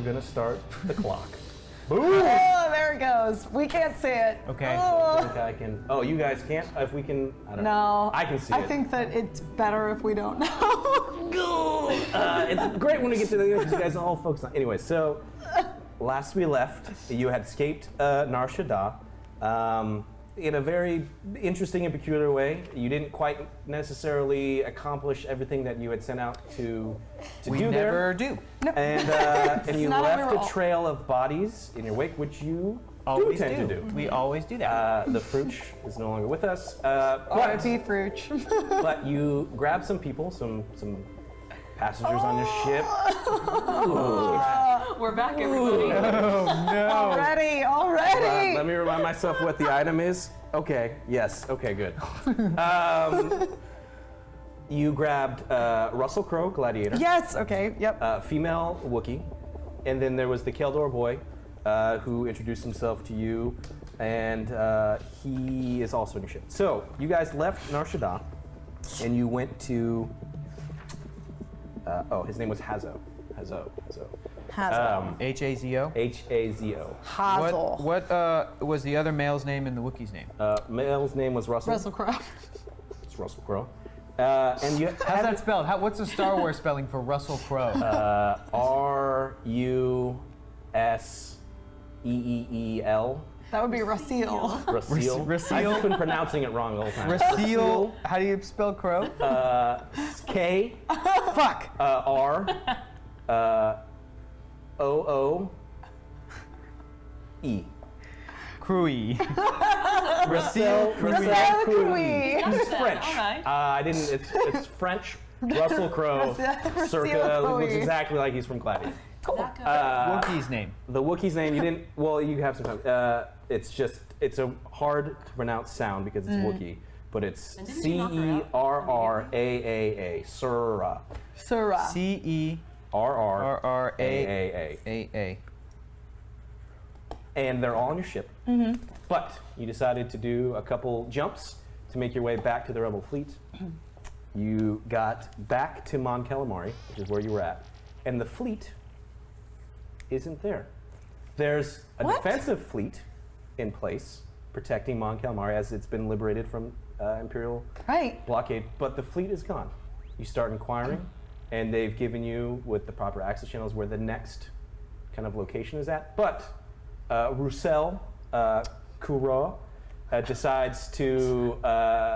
we're gonna start the clock. Oh, there it goes. We can't see it. Okay. I think I can. Oh, you guys can't. If we can, I don't know. No. I can see I it. think that it's better if we don't know. It's great when we get to the end because you guys all focus on. Anyway, so last we left, you had escaped Nar Shaddaa in a very interesting and peculiar way. You didn't quite necessarily accomplish everything that you had sent out to We do there. never do. And you not left our a role. trail of bodies in your wake, which you Always do tend to do. We always do that. The Fruch is no longer with us, R.I.P. Fruch. but you grab some people, some passengers on your ship. We're back, everybody. Already. Let me remind myself what the item is. Okay, yes, okay, good. You grabbed Russell Crowe, Gladiator. Yes, okay, yep. Female Wookiee, and then there was the Keldor boy, who introduced himself to you, and he is also in your ship. So you guys left Nar Shaddaa, and you went to. His name was Hazo. Hazel. H-A-Z-O? H-A-Z-O. Hazel. What was the other male's name and the Wookiee's name? Male's name was Russell. Russell Crowe. It's Russell Crowe. And you How's that spelled? What's the Star Wars spelling for Russell Crowe? R-U-S-E-E-E-L. That would be Rasil. Rasil. Rasil. I've just been pronouncing it wrong the whole time. Rasil. How do you spell Crow? K. Fuck. R. O-O-E. Crewy. Rasil. Rasil Cruy. It's French. Okay. I didn't. It's French. Russell Crowe. Rasil Circa Cruy. looks exactly like he's from Gladiator. Wookiee's name. The Wookiee's name, you didn't. Well, you have some time. It's a hard to pronounce sound because it's Wookiee, but it's And didn't you knock her out? C-E-R-R-A-A-A. Surra. Surah. R-R-A-A-A. C-E-R-R-A-A. And they're all on your ship. But you decided to do a couple jumps to make your way back to the Rebel fleet. You got back to Mon Calamari, which is where you were at, and the fleet isn't there. There's a What? defensive fleet in place protecting Mon Calamari as it's been liberated from Imperial Right. blockade, but the fleet is gone. You start inquiring, and they've given you, with the proper access channels, where the next kind of location is at. But Roussel Kuro decides to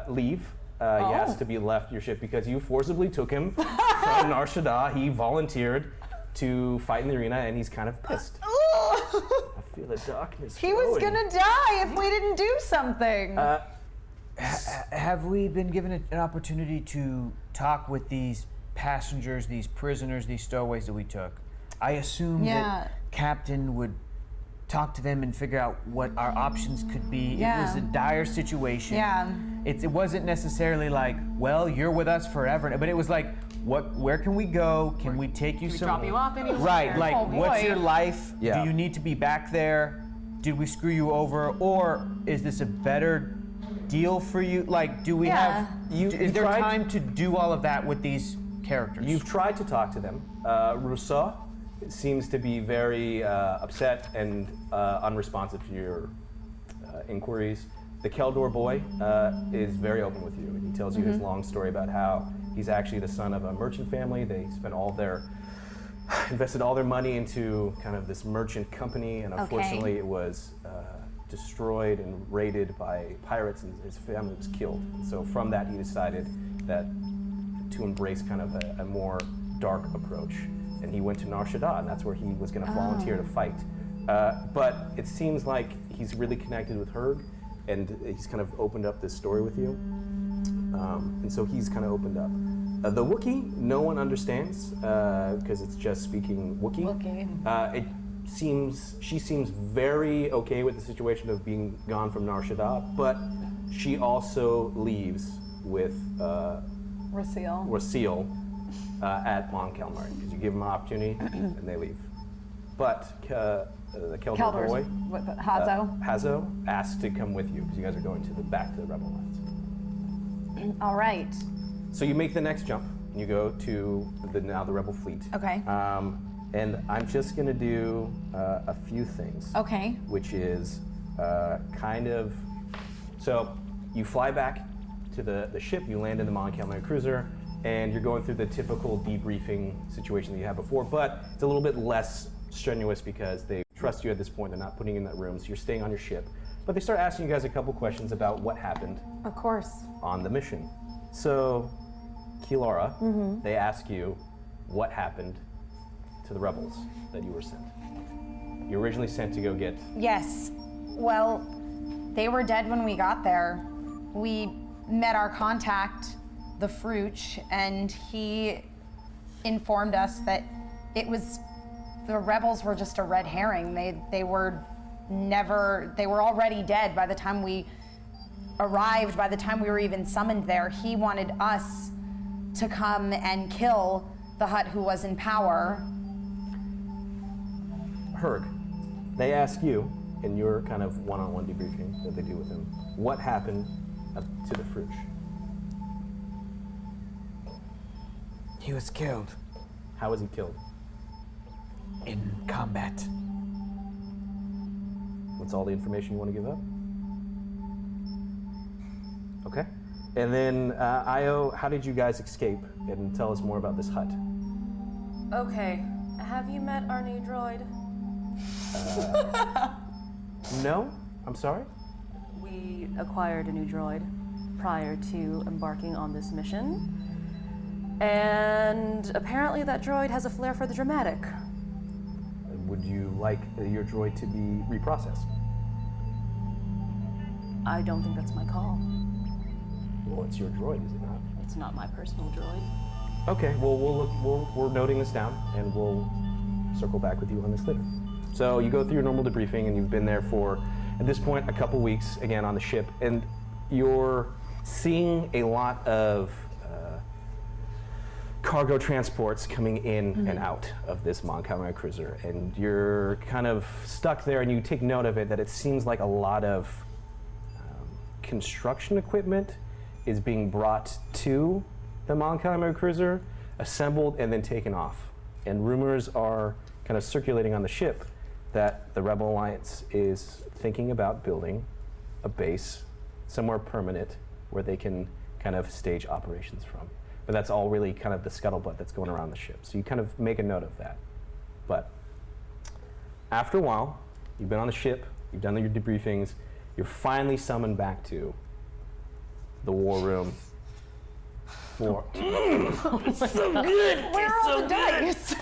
leave. He has to be left your ship because you forcibly took him from Nar Shaddaa. He volunteered to fight in the arena, and he's kind of pissed. I feel the darkness. He was flowing. gonna die if we didn't do something. Have we been given an opportunity to talk with these passengers, these prisoners, these stowaways that we took? I assume Yeah. that Captain would talk to them and figure out what our options could be. Yeah. It was a dire situation. Yeah. It wasn't necessarily like, well, you're with us forever, but it was like, where can we go? Can we take you Can we some? drop you off anywhere? Right, like, Oh, what's boy. your life? Yeah. Do you need to be back there? Did we screw you over? Or is this a better deal for you? Like, do we Yeah. have, You is there tried- time to do all of that with these characters? You've tried to talk to them. Rousseau seems to be very upset and unresponsive to your inquiries. The Keldor boy is very open with you. He tells you his long story about how he's actually the son of a merchant family. They spent invested all their money into kind of this merchant company, and unfortunately it was destroyed and raided by pirates, and his family was killed. So from that, he decided that to embrace kind of a more dark approach, and he went to Nar Shaddaa, and that's where he was going to volunteer to fight. But it seems like he's really connected with Herg, and he's kind of opened up this story with you, and so he's kind of opened up. The Wookiee, no one understands because it's just speaking Wookiee. She seems very okay with the situation of being gone from Nar Shaddaa, but she also leaves with Rasil. Rasil at Mon Calamari because you give them an opportunity and they leave. But the Keldor boy, Hazo. Hazo, asked to come with you because you guys are going back to the Rebel Lines. All right. So you make the next jump and you go to the Rebel fleet. Okay. And I'm just going to do a few things. Okay. Which is so you fly back to the ship, you land in the Mon Calamari cruiser, and you're going through the typical debriefing situation that you had before, but it's a little bit less strenuous because they trust you at this point. They're not putting you in that room, so you're staying on your ship. But they start asking you guys a couple questions about what happened Of course. on the mission. So, Kilara, they ask you what happened to the rebels that you were sent. You were originally sent to go get... Yes. Well, they were dead when we got there. We met our contact, the Fruch, and he informed us that the rebels were just a red herring. They were already dead by the time we arrived, by the time we were even summoned there. He wanted us to come and kill the Hutt who was in power. Herg, they ask you, in your kind of one-on-one debriefing that they do with him, what happened to the Fruch? He was killed How was he killed? in combat. That's all the information you want to give up? Okay. And then, Io, how did you guys escape? And tell us more about this hut. Okay, have you met our new droid? No? I'm sorry? We acquired a new droid prior to embarking on this mission. And apparently that droid has a flair for the dramatic. Would you like your droid to be reprocessed? I don't think that's my call. Well, it's your droid, is it not? It's not my personal droid. Okay, well, we're noting this down, and we'll circle back with you on this later. So you go through your normal debriefing, and you've been there for, at this point, a couple weeks, again, on the ship, and you're seeing a lot of cargo transports coming in and out of this Mon Calamari cruiser, and you're kind of stuck there, and you take note of it, that it seems like a lot of construction equipment is being brought to the Mon Calamari cruiser, assembled, and then taken off. And rumors are kind of circulating on the ship that the Rebel Alliance is thinking about building a base somewhere permanent where they can kind of stage operations from. But that's all really kind of the scuttlebutt that's going around the ship. So you kind of make a note of that. But after a while, you've been on the ship, you've done your debriefings, you're finally summoned back to the war room for... So good! Where are all the dice?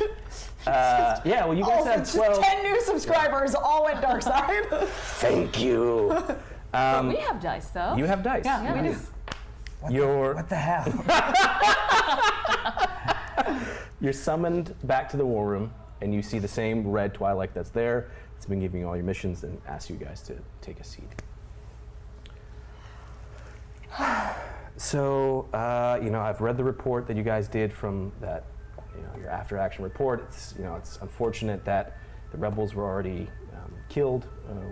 yeah, well, you guys have 12... 10 new subscribers all went dark side. Thank you. We have dice, though. You have dice. Yeah, we do. What the hell? You're summoned back to the war room, and you see the same red Twilight that's there. It's been giving you all your missions and asks you guys to take a seat. So, I've read the report that you guys did from that, your after-action report. It's, it's unfortunate that the rebels were already killed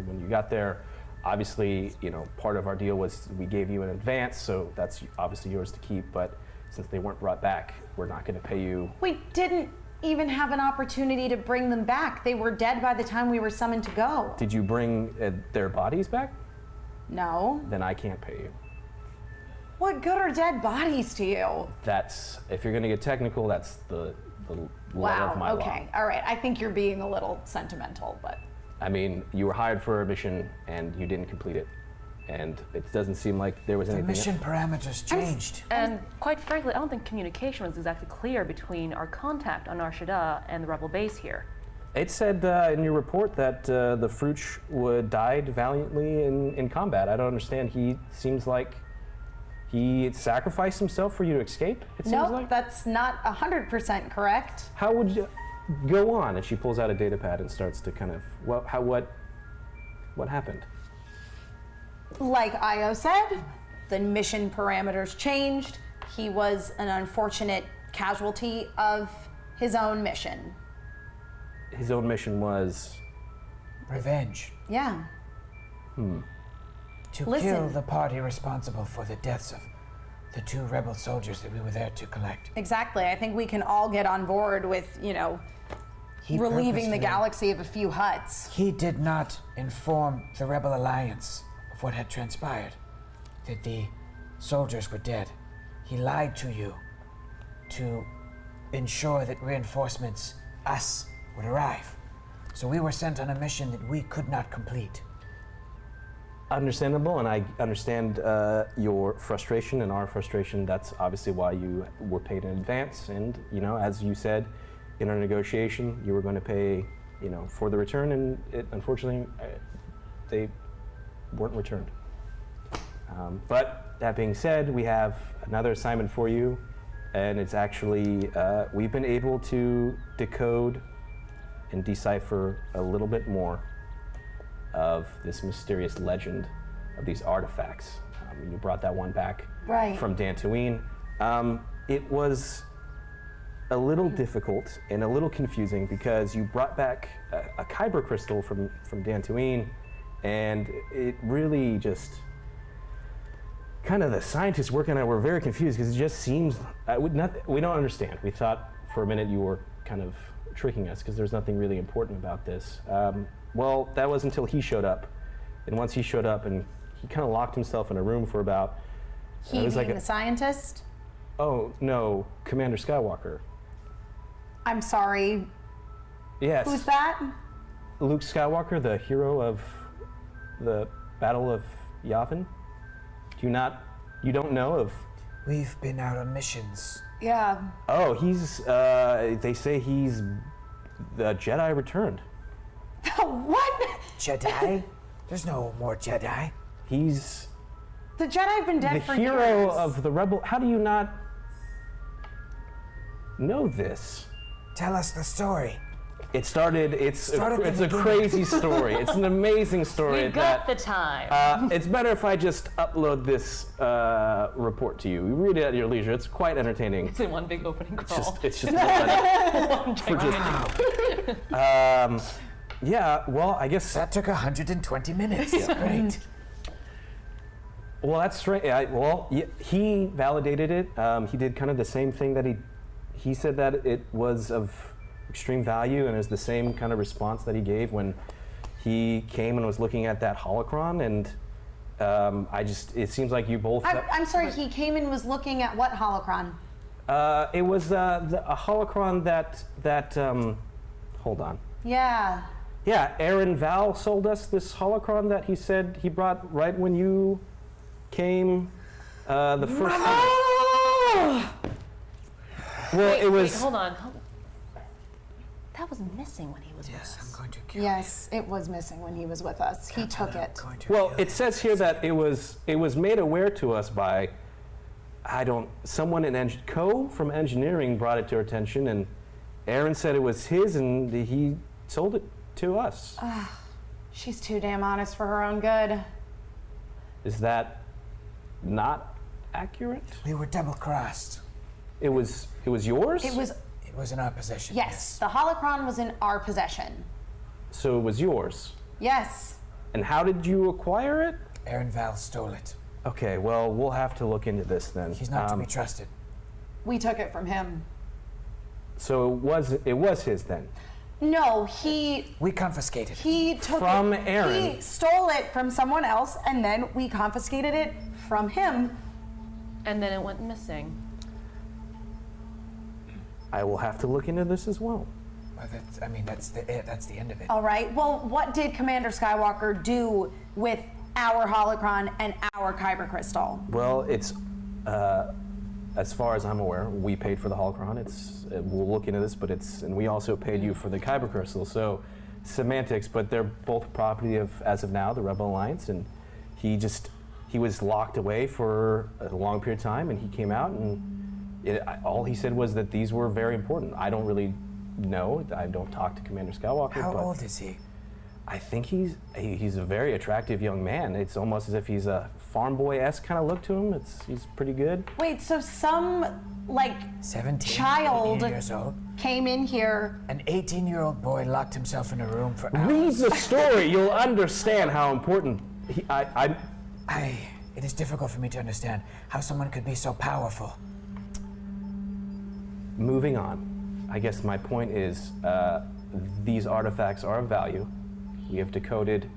when you got there. Obviously, part of our deal was we gave you an advance, so that's obviously yours to keep, but since they weren't brought back, we're not going to pay you. We didn't even have an opportunity to bring them back. They were dead by the time we were summoned to go. Did you bring their bodies back? No. Then I can't pay you. What good are dead bodies to you? That's, if you're going to get technical, that's the letter of my law. Okay, all right. I think you're being a little sentimental, but... I mean, you were hired for a mission and you didn't complete it. And it doesn't seem like there was The anything. mission parameters changed. And quite frankly, I don't think communication was exactly clear between our contact on Nar Shaddaa and the rebel base here. It said in your report that the Fruch died valiantly in combat. I don't understand. He seems like he sacrificed himself for you to escape, it seems Nope, like? that's not 100% correct. How would you go on? And she pulls out a data pad and starts to kind of, what happened? Like Io said, the mission parameters changed. He was an unfortunate casualty of his own mission. His own mission was? Revenge. Yeah. To Listen. kill the party responsible for the deaths of the 2 rebel soldiers that we were there to collect. Exactly. I think we can all get on board with, relieving the purposefully- galaxy of a few huts. He did not inform the Rebel Alliance of what had transpired, that the soldiers were dead. He lied to you to ensure that reinforcements, us, would arrive. So we were sent on a mission that we could not complete. Understandable, and I understand your frustration and our frustration. That's obviously why you were paid in advance. And, as you said, in our negotiation, you were going to pay, for the return, and unfortunately, they weren't returned. But that being said, we have another assignment for you, and it's actually, we've been able to decode and decipher a little bit more of this mysterious legend of these artifacts. You brought that one back from Dantooine. It was a little difficult and a little confusing because you brought back a kyber crystal from Dantooine, and it really just kind of the scientists working on it were very confused because it just seems we don't understand. We thought for a minute you were kind of tricking us because there's nothing really important about this. Well, that was until he showed up, and once he showed up, and he kind of locked himself in a room for about. He being the scientist? Oh no, Commander Skywalker. I'm sorry. Yes. Who's that? Luke Skywalker, the hero of the Battle of Yavin. You don't know of? We've been out on missions. Yeah. Oh, he's. They say he's the Jedi returned. What? Jedi? There's no more Jedi. He's The Jedi have been dead the for hero years. of the Rebel. How do you not know this? Tell us the story. It started. It's Start at the a beginning. crazy story. It's an amazing story. We've got the time. It's better if I just upload this report to you. You read it at your leisure. It's quite entertaining. It's in one big opening crawl. It's just for just. Yeah. Well, I guess. That took 120 minutes. Great. Well, that's strange. He validated it. He did kind of the same thing that he said that it was of extreme value, and it was the same kind of response that he gave when he came and was looking at that holocron. And it seems like you both. I'm sorry, he came and was looking at what holocron? It was a holocron that. Hold on. Yeah. Yeah, Aaron Val sold us this holocron that he said he brought right when you came the first time. Well, Wait, it was. Wait, hold on. That was missing when he was with Yes, us. I'm going to kill Yes, it was missing when he was with us. He took it. I'm going to Well, kill it says here that it was made aware to us by someone in from engineering brought it to our attention, and Aaron said it was his, and he sold it to us. She's too damn honest for her own good. Is that not accurate? We were double-crossed. It was yours? It was in our possession. yes, the holocron was in our possession. So it was yours. Yes. And how did you acquire it? Aaron Val stole it. Okay, well, we'll have to look into this then. He's not to be trusted. We took it from him. So it was his then. No, We confiscated it. he took From it. Aaron. He stole it from someone else, and then we confiscated it from him. And then it went missing. I will have to look into this as well. Well, that's the end of it. All right. Well, what did Commander Skywalker do with our holocron and our kyber crystal? Well, it's as far as I'm aware, we paid for the holocron. We'll look into this, and we also paid you for the kyber crystal. So semantics, but they're both property of, as of now, the Rebel Alliance, and he was locked away for a long period of time, and he came out, and all he said was that these were very important. I don't really know. I don't talk to Commander Skywalker. How but old is he? I think he's a very attractive young man. It's almost as if he's a farm boy-esque kind of look to him. He's pretty good. Wait, so some 17 child 18 years old. came in here. An 18-year-old boy locked himself in a room for hours. Read the story. You'll understand how important. It is difficult for me to understand how someone could be so powerful. Moving on. I guess my point is, these artifacts are of value. We have decoded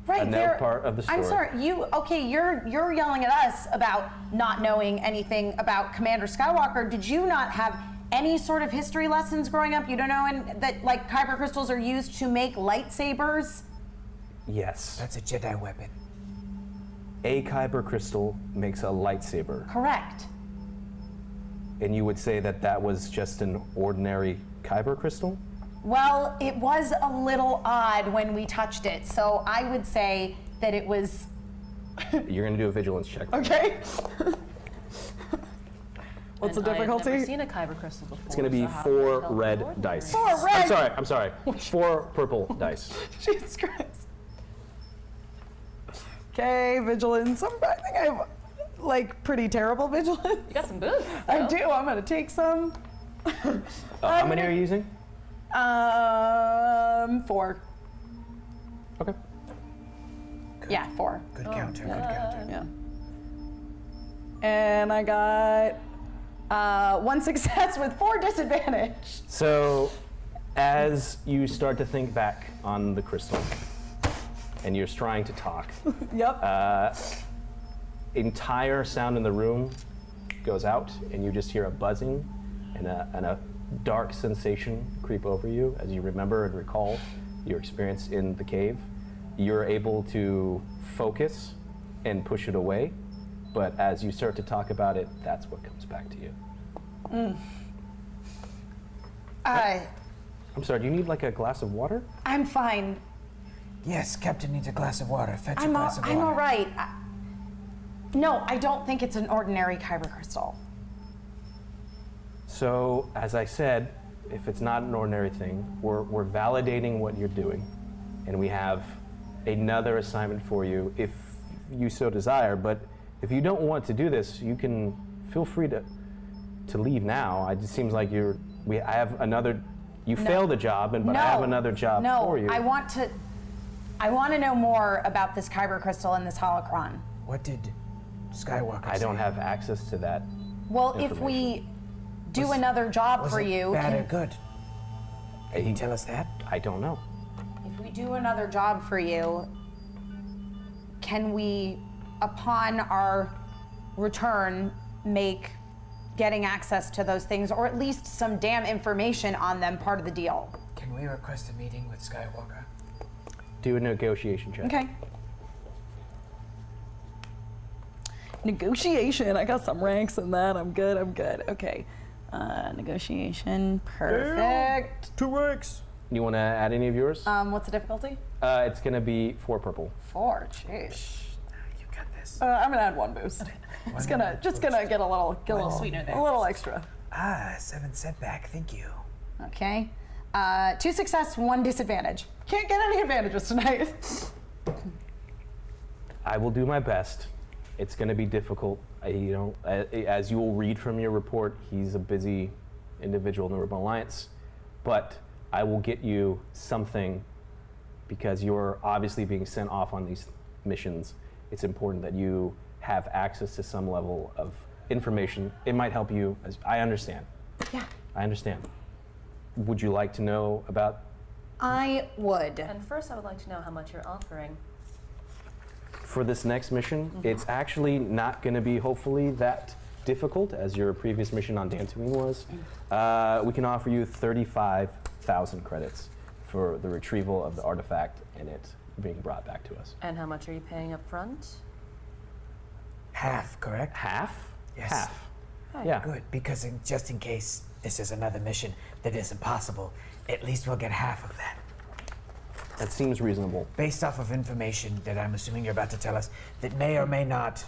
Right, another part of the story. I'm sorry, you're yelling at us about not knowing anything about Commander Skywalker. Did you not have any sort of history lessons growing up? You don't know that like kyber crystals are used to make lightsabers? Yes. That's a Jedi weapon. A kyber crystal makes a lightsaber. Correct. And you would say that that was just an ordinary kyber crystal? Well, it was a little odd when we touched it, so I would say that it was. You're going to do a vigilance check. Okay. What's the And difficulty? I've never seen a kyber crystal before. It's going to be so how can I 4 tell the red ordinary? dice. 4 red? I'm sorry. 4 purple dice. Jesus Christ. Okay, vigilance. I think I have like pretty terrible vigilance. You got some booze. I do. I'm gonna take some. How many are you using? 4. Okay. Yeah, 4. Good counter, good counter. Yeah. And I got 1 success with 4 disadvantage. So, as you start to think back on the crystal, and you're trying to talk, Yep. entire sound in the room goes out, and you just hear a buzzing and a dark sensation creep over you as you remember and recall your experience in the cave. You're able to focus and push it away, but as you start to talk about it, that's what comes back to you. I'm sorry, do you need like a glass of water? I'm fine. Yes, Captain needs a glass of water. Fetch a I'm glass of water. all right. No, I don't think it's an ordinary kyber crystal. So, as I said, if it's not an ordinary thing, we're validating what you're doing, and we have another assignment for you if you so desire. But if you don't want to do this, you can feel free to leave now. It just seems like I have another. You failed the job, but I have another job for you. I want to know more about this kyber crystal and this holocron. What did Skywalker I don't say? have access to that. Well, if we do another job Was for it you, bad or can, good? Can you tell us that? I don't know. if we do another job for you, can we, upon our return, make getting access to those things, or at least some damn information on them, part of the deal? Can we request a meeting with Skywalker? Do a negotiation check. Okay. Negotiation. I got some ranks in that. I'm good. Okay. Negotiation. Perfect. 2 ranks. You want to add any of yours? What's the difficulty? It's going to be 4 purple. 4. Jeez. You got this. I'm gonna add 1 boost. Just gonna get a little sweetener there. a little extra. 7 setback. Thank you. Okay. 2 success, 1 disadvantage. Can't get any advantages tonight. I will do my best. It's going to be difficult. As you will read from your report, he's a busy individual in the Rebel Alliance. But I will get you something because you're obviously being sent off on these missions. It's important that you have access to some level of information. It might help you. I understand. Yeah. I understand. Would you like to know about? I would. And first, I would like to know how much you're offering. For this next mission, it's actually not going to be hopefully that difficult as your previous mission on Dantooine was. We can offer you 35,000 credits for the retrieval of the artifact and it being brought back to us. And how much are you paying up front? Half, correct? Half? Yes. Half. Yeah. Good, because just in case this is another mission that isn't possible, at least we'll get half of that. That seems reasonable. Based off of information that I'm assuming you're about to tell us that may or may not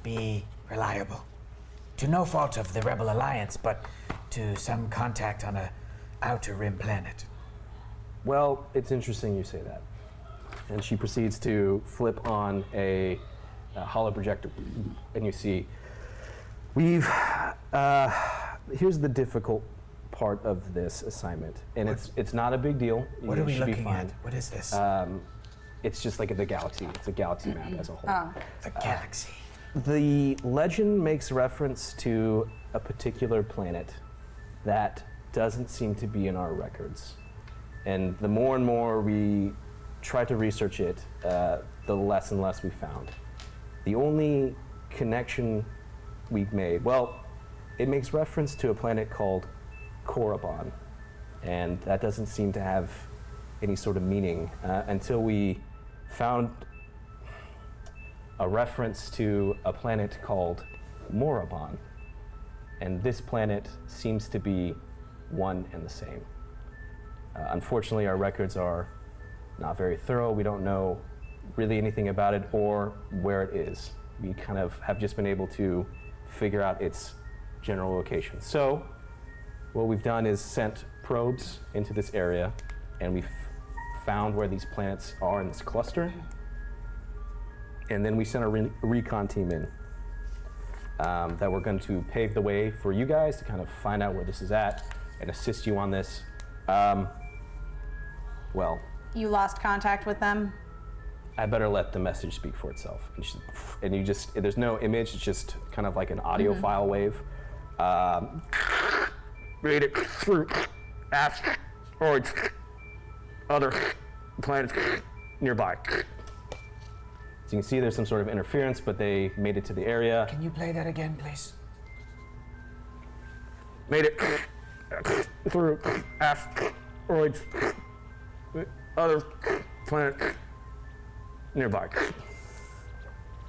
be reliable. To no fault of the Rebel Alliance, but to some contact on a outer rim planet. Well, it's interesting you say that. And she proceeds to flip on a holo projector, and you see, here's the difficult part of this assignment, and it's not a big deal. What are we should be looking fine. at? What is this? It's just like the galaxy. It's a galaxy map as a whole. The galaxy. The legend makes reference to a particular planet that doesn't seem to be in our records. And the more and more we tried to research it, the less and less we found. The only connection we've made, well, it makes reference to a planet called Korriban, and that doesn't seem to have any sort of meaning until we found a reference to a planet called Morabon, and this planet seems to be one and the same. Unfortunately, our records are not very thorough. We don't know really anything about it or where it is. We kind of have just been able to figure out its general location. So what we've done is sent probes into this area, and we've found where these planets are in this cluster. And then we sent a recon team in that we're going to pave the way for you guys to kind of find out where this is at and assist you on this. Well, You lost contact with them? I better let the message speak for itself. And you just, there's no image, it's just kind of like an audio file wave. Read it through asteroids, other planets nearby. So you can see there's some sort of interference, but they made it to the area. Can you play that again, please? Made it through asteroids, other planets nearby.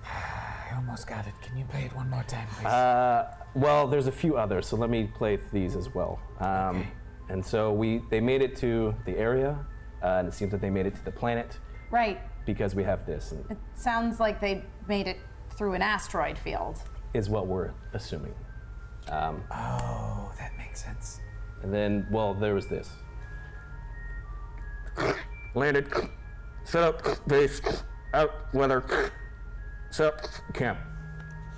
I almost got it. Can you play it one more time, please? Well, there's a few others, so let me play these as well. Okay. And so they made it to the area, and it seems that they made it to the planet Right. because we have this, and It sounds like they made it through an asteroid field. is what we're assuming. Oh, that makes sense. And then, well, there was this. Landed, set up base, out weather, set up camp.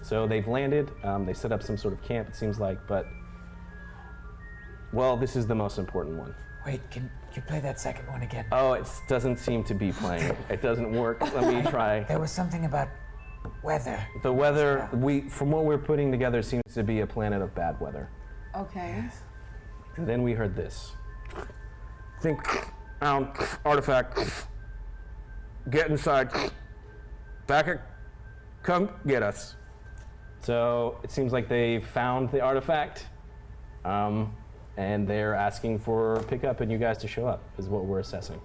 So they've landed, they set up some sort of camp, it seems like, but, well, this is the most important one. Wait, can you play that second one again? Oh, it doesn't seem to be playing. It doesn't work. Let me try. There was something about weather. The weather, from what we're putting together, seems to be a planet of bad weather. Okay. And then we heard this. Think artifact. Get inside. Back it. Come get us. So it seems like they found the artifact, and they're asking for pickup and you guys to show up, is what we're assessing.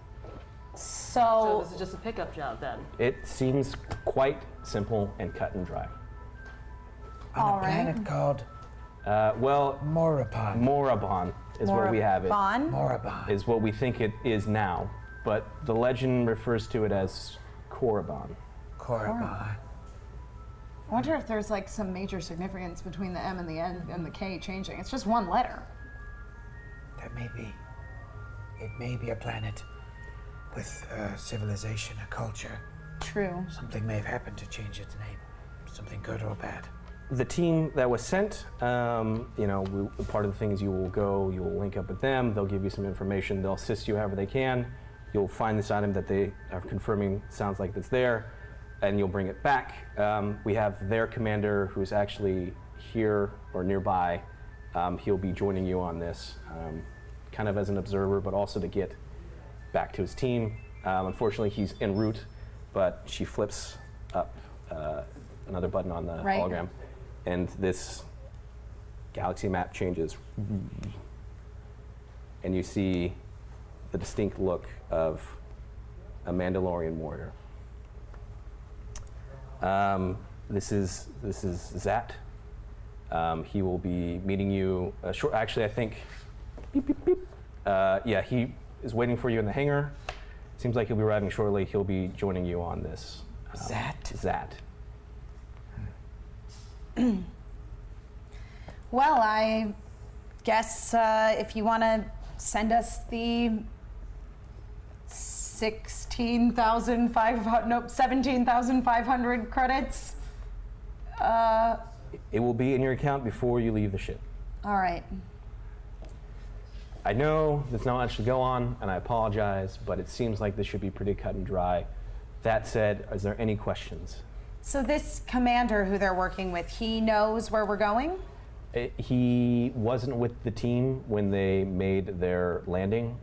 So So, this is just a pickup job then. It seems quite simple and cut and dry. On All a right. planet called Well, Morabon. Morabon is what we have it. Bon? Morabon. Is what we think it is now, but the legend refers to it as Korriban. Korriban. I wonder if there's like some major significance between the M and the N and the K changing. It's just one letter. That may be. It may be a planet with a civilization, a culture. True. Something may have happened to change its name. Something good or bad. The team that was sent, part of the thing is you will link up with them, they'll give you some information, they'll assist you however they can. You'll find this item that they are confirming sounds like it's there, and you'll bring it back. We have their commander who's actually here or nearby. He'll be joining you on this, kind of as an observer, but also to get back to his team. Unfortunately, he's en route, but she flips up another button on the Right. hologram, and this galaxy map changes. And you see the distinct look of a Mandalorian warrior. This is Zat. He will be meeting you short. Actually, I think. Beep, beep, beep. Yeah, he is waiting for you in the hangar. Seems like he'll be arriving shortly. He'll be joining you on this. Zat. Well, I guess if you want to send us the 17,500 credits. It will be in your account before you leave the ship. All right. I know there's not much to go on, and I apologize, but it seems like this should be pretty cut and dry. That said, is there any questions? So this commander who they're working with, he knows where we're going? He wasn't with the team when they made their landing,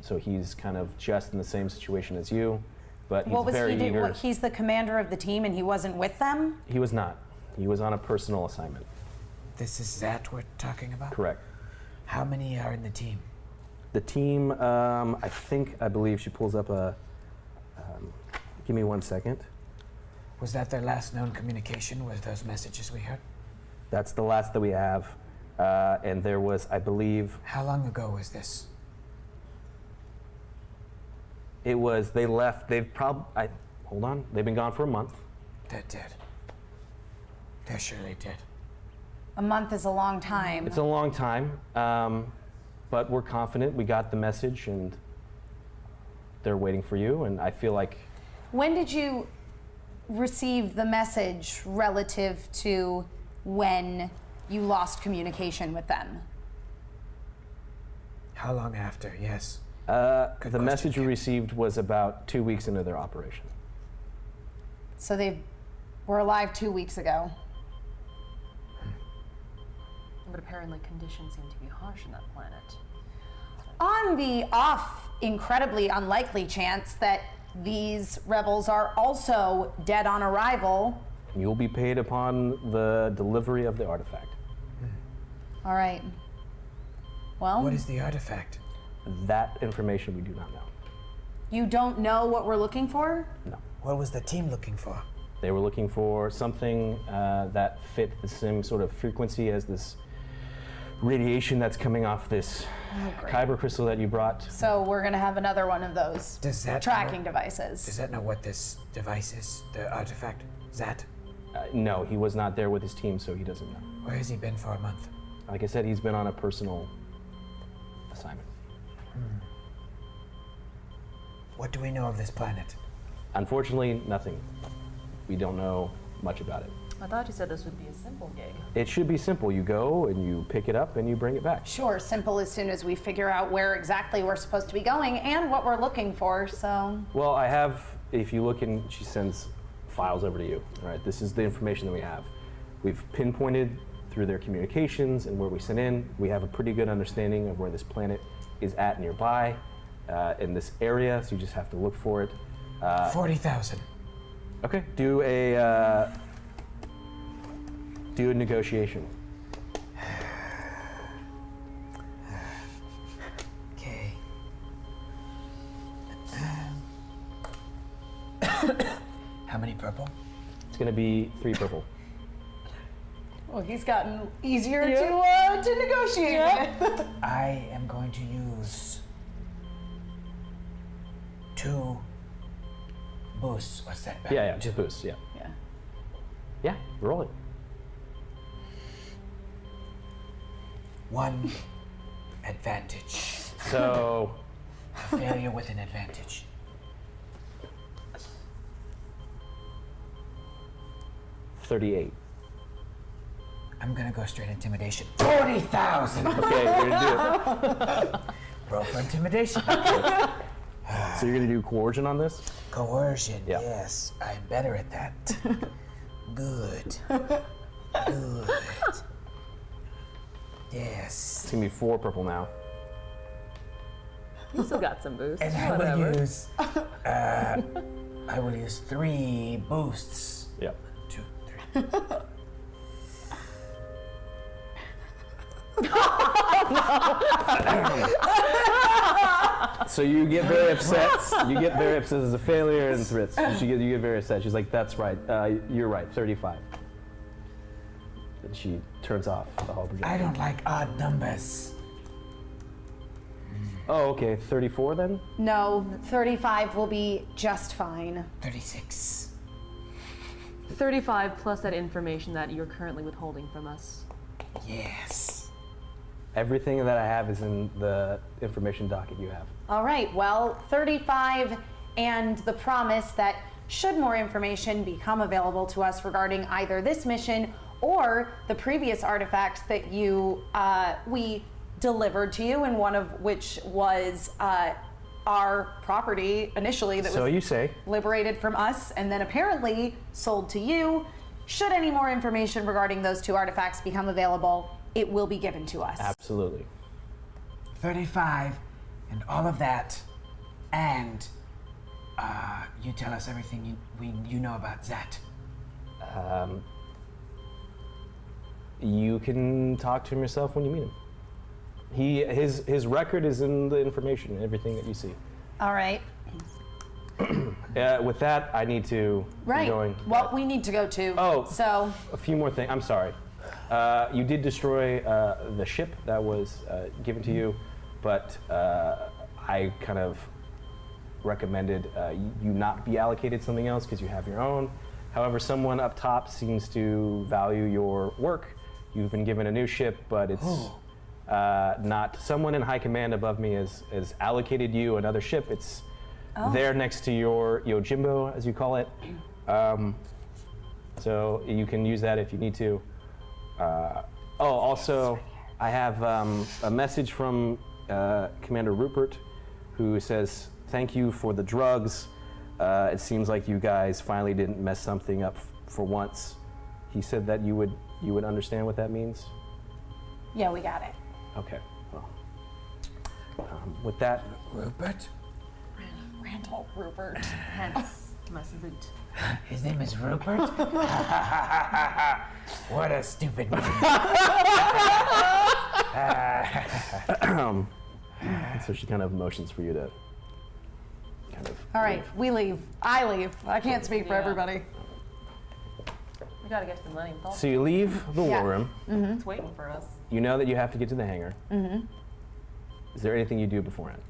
so he's kind of just in the same situation as you, but he's What was very he doing? eager. He's the commander of the team and he wasn't with them? He was not. He was on a personal assignment. This is that we're talking about? Correct. How many are in the team? The team, I believe she pulls up a, give me 1 second. Was that their last known communication? Was those messages we heard? That's the last that we have. And there was, I believe, How long ago was this? it was, they left, hold on, they've been gone for a month. They're dead. They're surely dead. A month is a long time. It's a long time, but we're confident we got the message and they're waiting for you, and I feel like When did you receive the message relative to when you lost communication with them? How long after? Yes. the question, message we Kim. received was about 2 weeks into their operation. So they were alive 2 weeks ago. But apparently conditions seem to be harsh on that planet. On the off, incredibly unlikely chance that these rebels are also dead on arrival. You'll be paid upon the delivery of the artifact. All right. Well, What is the artifact? That information we do not know. you don't know what we're looking for? No. What was the team looking for? They were looking for something that fit the same sort of frequency as this radiation that's coming off this kyber crystal that you brought. So we're gonna have another one of those Does that tracking know, devices. Does that know what this device is? The artifact? Zat? No, he was not there with his team, so he doesn't know. Where has he been for a month? Like I said, he's been on a personal assignment. What do we know of this planet? Unfortunately, nothing. We don't know much about it. I thought you said this would be a simple gig. It should be simple. You go and you pick it up and you bring it back. Sure, simple as soon as we figure out where exactly we're supposed to be going and what we're looking for, so. Well, I have, if you look in, she sends files over to you. All right, this is the information that we have. We've pinpointed through their communications and where we sent in, we have a pretty good understanding of where this planet is at nearby in this area, so you just have to look for it. 40,000. Okay, do a negotiation. Okay. How many purple? It's gonna be 3 purple. Well, he's gotten easier to negotiate with. I am going to use 2 boosts. What's that? Back? Yeah, just boost, yeah. Yeah. Yeah, roll it. 1 advantage. So, A failure with an advantage. 38. I'm gonna go straight intimidation. 40,000! Okay, you're gonna do Roll for intimidation. it. So you're gonna do coercion on this? Coercion, Yeah. yes. I'm better at that. Good. Good. Yes. It's gonna be 4 purple now. You still got some boosts. And I Whatever. will use 3 boosts. Yeah. 2, 3. So you get very upset. You get very upset as a failure and threats. You get very upset. She's like, "That's right. You're right. 35." And she turns off the hall projector. I don't like odd numbers. Oh, okay. 34 then. No, 35 will be just fine. 36. 35 plus that information that you're currently withholding from us. Yes. Everything that I have is in the information docket you have. All right, well, 35 and the promise that should more information become available to us regarding either this mission or the previous artifacts that we delivered to you, and one of which was our property initially that So was you say. liberated from us and then apparently sold to you. Should any more information regarding those 2 artifacts become available, it will be given to us. Absolutely. 35 and all of that, and you tell us everything you know about Zat. You can talk to him yourself when you meet him. His record is in the information, everything that you see. All right. With that, I need to be going. Well, we need to go too. Oh. So. A few more things. I'm sorry. You did destroy the ship that was given to you, but I kind of recommended you not be allocated something else because you have your own. However, someone up top seems to value your work. You've been given a new ship, but it's not. Someone in high command above me has allocated you another ship. It's there next to your Yojimbo, as you call it. So you can use that if you need to. Also, I have a message from Commander Rupert, who says, thank you for the drugs. It seems like you guys finally didn't mess something up for once. He said that you would understand what that means. Yeah, we got it. Okay. Well, with that, Rupert? Randall Rupert. Hence my salute. His name is Rupert? What a stupid name. so she kind of motions for you to kind of. All right, we leave. I leave. I can't speak for Yeah. everybody. We gotta get to the Millennium Falcon. So you leave the Yeah. war room. It's waiting for us. You know that you have to get to the hangar. Is there anything you do beforehand?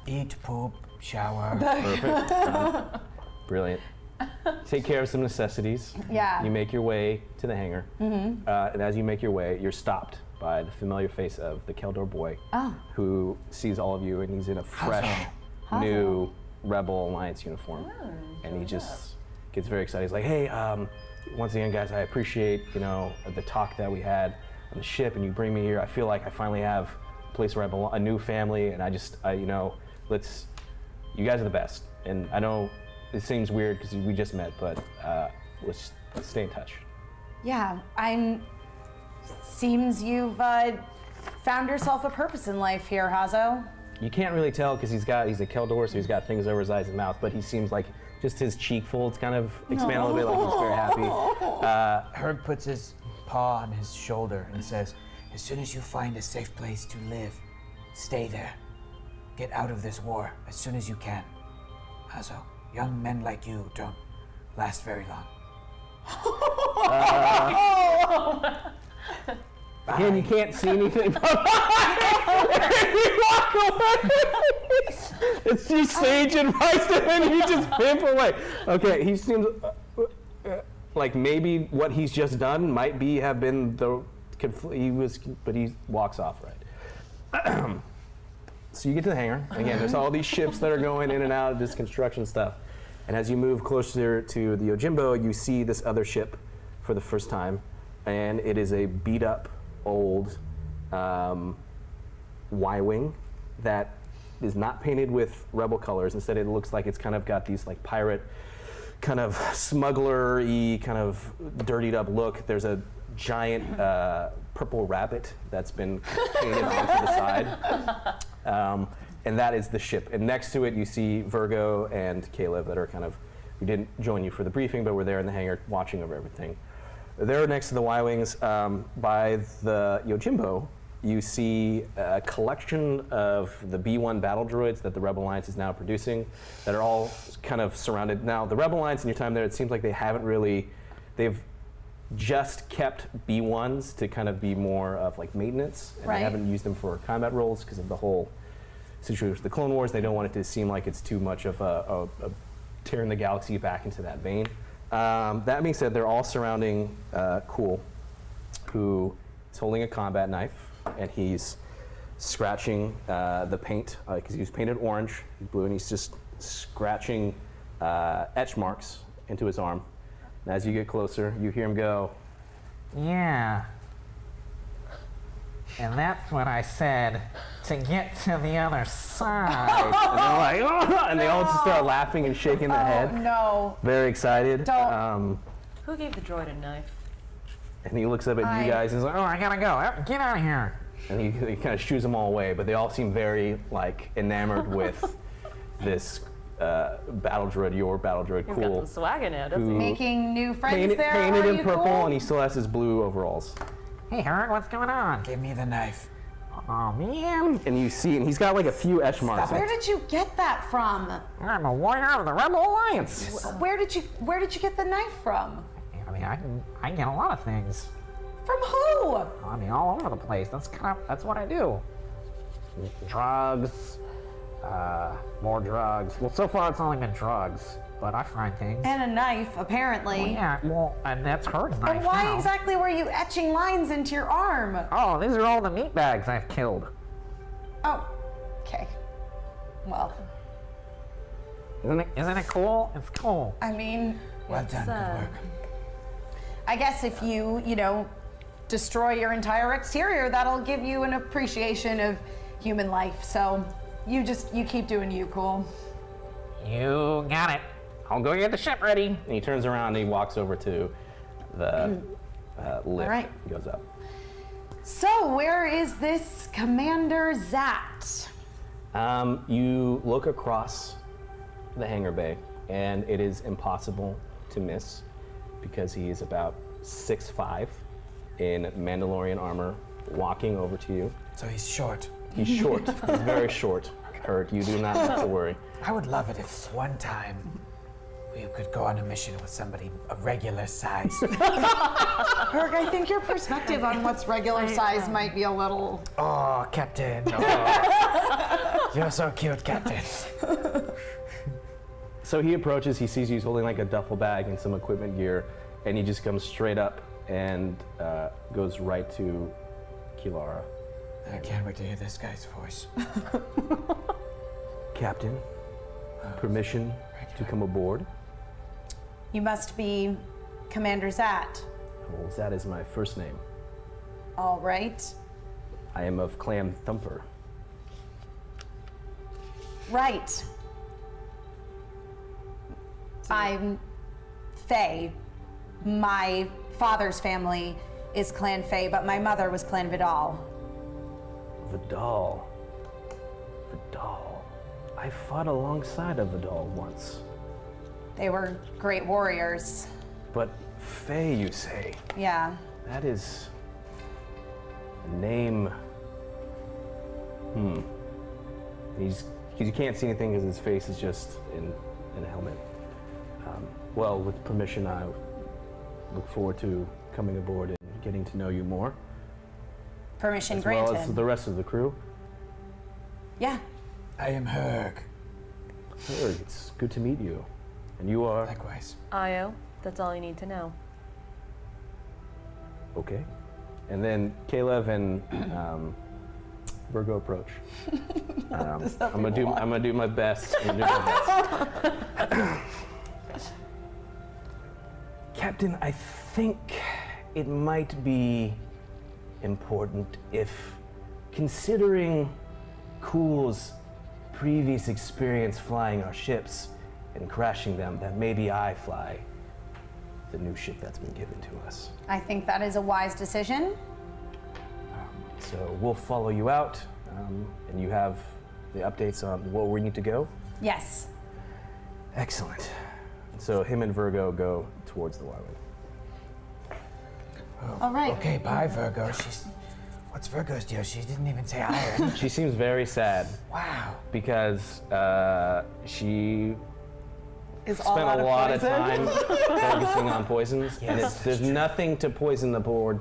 Eat, poop, shower. Perfect. Brilliant. Take care of some necessities. Yeah. You make your way to the hangar. And as you make your way, you're stopped by the familiar face of the Keldor boy, who sees all of you, and he's in a fresh, new Rebel Alliance uniform. And he just gets very excited. He's like, hey, once again, guys, I appreciate, the talk that we had on the ship, and you bring me here. I feel like I finally have a place where I belong, a new family, and you guys are the best. And I know it seems weird because we just met, but let's stay in touch. Yeah, seems you've found yourself a purpose in life here, Hazo. You can't really tell because he's a Keldor, so he's got things over his eyes and mouth, but he seems like just his cheek folds kind of expand a little bit, like he's very happy. Herb puts his paw on his shoulder and says, as soon as you find a safe place to live, stay there. Get out of this war as soon as you can. Hazo, young men like you don't last very long. Again, you can't see anything. You walk away. It's just sage advice, and you just pimp away. Okay, he seems like maybe what he's just done might have been but he walks off right. So you get to the hangar. Again, there's all these ships that are going in and out of this construction stuff. And as you move closer to the Yojimbo, you see this other ship for the first time. And it is a beat up old Y-wing that is not painted with Rebel colors. Instead, it looks like it's kind of got these like pirate, kind of smuggler-y, kind of dirtied up look. There's a giant purple rabbit that's been painted onto the side. And that is the ship. And next to it, you see Virgo and Caleb that are who didn't join you for the briefing, but were there in the hangar watching over everything. There next to the Y-Wings, by the Yojimbo, you see a collection of the B-1 battle droids that the Rebel Alliance is now producing that are all kind of surrounded. Now, the Rebel Alliance in your time there, it seems like they've just kept B1s to kind of be more of like maintenance, and they haven't used them for combat roles because of the whole situation with the Clone Wars. They don't want it to seem like it's too much of a tearing the galaxy back into that vein. That being said, they're all surrounding Cool, who is holding a combat knife, and he's scratching the paint, because he was painted orange, blue, and he's just scratching etch marks into his arm. And as you get closer, you hear him go, Yeah. And that's what I said, to get to the other side. and they're like, oh! And they all just start laughing and shaking their head. No. Very excited. Don't. Who gave the droid a knife? And he looks up at you guys and he's like, Oh, I gotta go. Get out of here. and he kind of shoos them all away, but they all seem very like enamored with this battle droid, your battle droid, You've got Cool. some swagger now, doesn't he? Making new friends Painted, there. painted are in you purple, cool? and he still has his blue overalls. Hey, Herrick, what's going on? Give me the knife. Oh, man. And you see, and he's got like a few etch marks. Where did you get that from? I'm a warrior of the Rebel Alliance. Where did you get the knife from? I mean, I get a lot of things. From who? I mean, all over the place. That's what I do. Drugs, more drugs. Well, so far it's only been drugs, but I find things. And a knife, apparently. Yeah, well, and that's her knife And why now. exactly were you etching lines into your arm? Oh, these are all the meat bags I've killed. Oh, okay. Well, Isn't it cool? It's cool. I mean, Well done, good work. I guess if you destroy your entire exterior, that'll give you an appreciation of human life. So you keep doing you, Cool. You got it. I'll go get the ship ready. And he turns around and he walks over to the lift. All right. He goes up. So where is this Commander Zat? You look across the hangar bay, and it is impossible to miss because he is about 6'5" in Mandalorian armor, walking over to you. So he's short. He's short. He's very short. Kurt, you do not have to worry. I would love it if one time we could go on a mission with somebody a regular size. Herc, I think your perspective on what's regular size might be a little... Oh, Captain. Oh. You're so cute, Captain. So he approaches, he sees you, he's holding like a duffel bag and some equipment gear, and he just comes straight up and goes right to Kilara. I can't wait to hear this guy's voice. Captain, permission to come aboard? You must be Commander Zat. Well, that is my first name. All right. I am of Clan Thumper. Right. I'm Faye. My father's family is Clan Faye, but my mother was Clan Vidal. Vidal. I fought alongside of Vidal once. They were great warriors. But Faye, you say? Yeah. That is a name. You can't see anything because his face is just in a helmet. Well, with permission, I look forward to coming aboard and getting to know you more, Permission as granted. well as the rest of the crew. Yeah. I am Herg. Sure, it's good to meet you. And you are? Likewise. Io, that's all you need to know. Okay. And then Caleb and Virgo approach. I'm gonna do my best. Captain, I think it might be important if, considering Cool's previous experience flying our ships and crashing them, that maybe I fly the new ship that's been given to us. I think that is a wise decision. So we'll follow you out, and you have the updates on where we need to go. Yes. Excellent. So him and Virgo go towards the Y-wing. All right. Okay, bye, Virgo. What's Virgo's deal? She didn't even say iron. She seems very sad Wow. because she Is all spent out a of lot of poison. time focusing on poisons, and Yes, there's nothing to poison aboard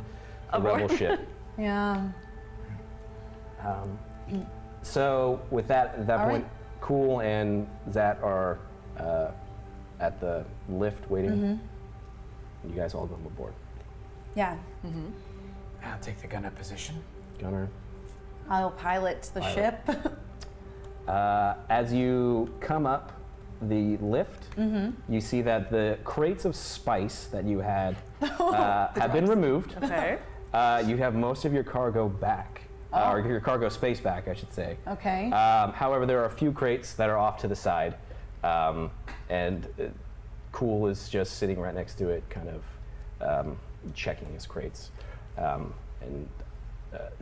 the rebel ship. Yeah. So with that, at that All point, right. Cool and Zat are at the lift waiting. Mm-hmm. You guys all go aboard. Yeah. I'll take the gunner position. Gunner. I'll pilot the ship. As you come up the lift, you see that the crates of spice that you had have been removed. Okay. You have most of your cargo back, or your cargo space back, I should say. Okay. However, there are a few crates that are off to the side, and Cool is just sitting right next to it, kind of checking his crates. And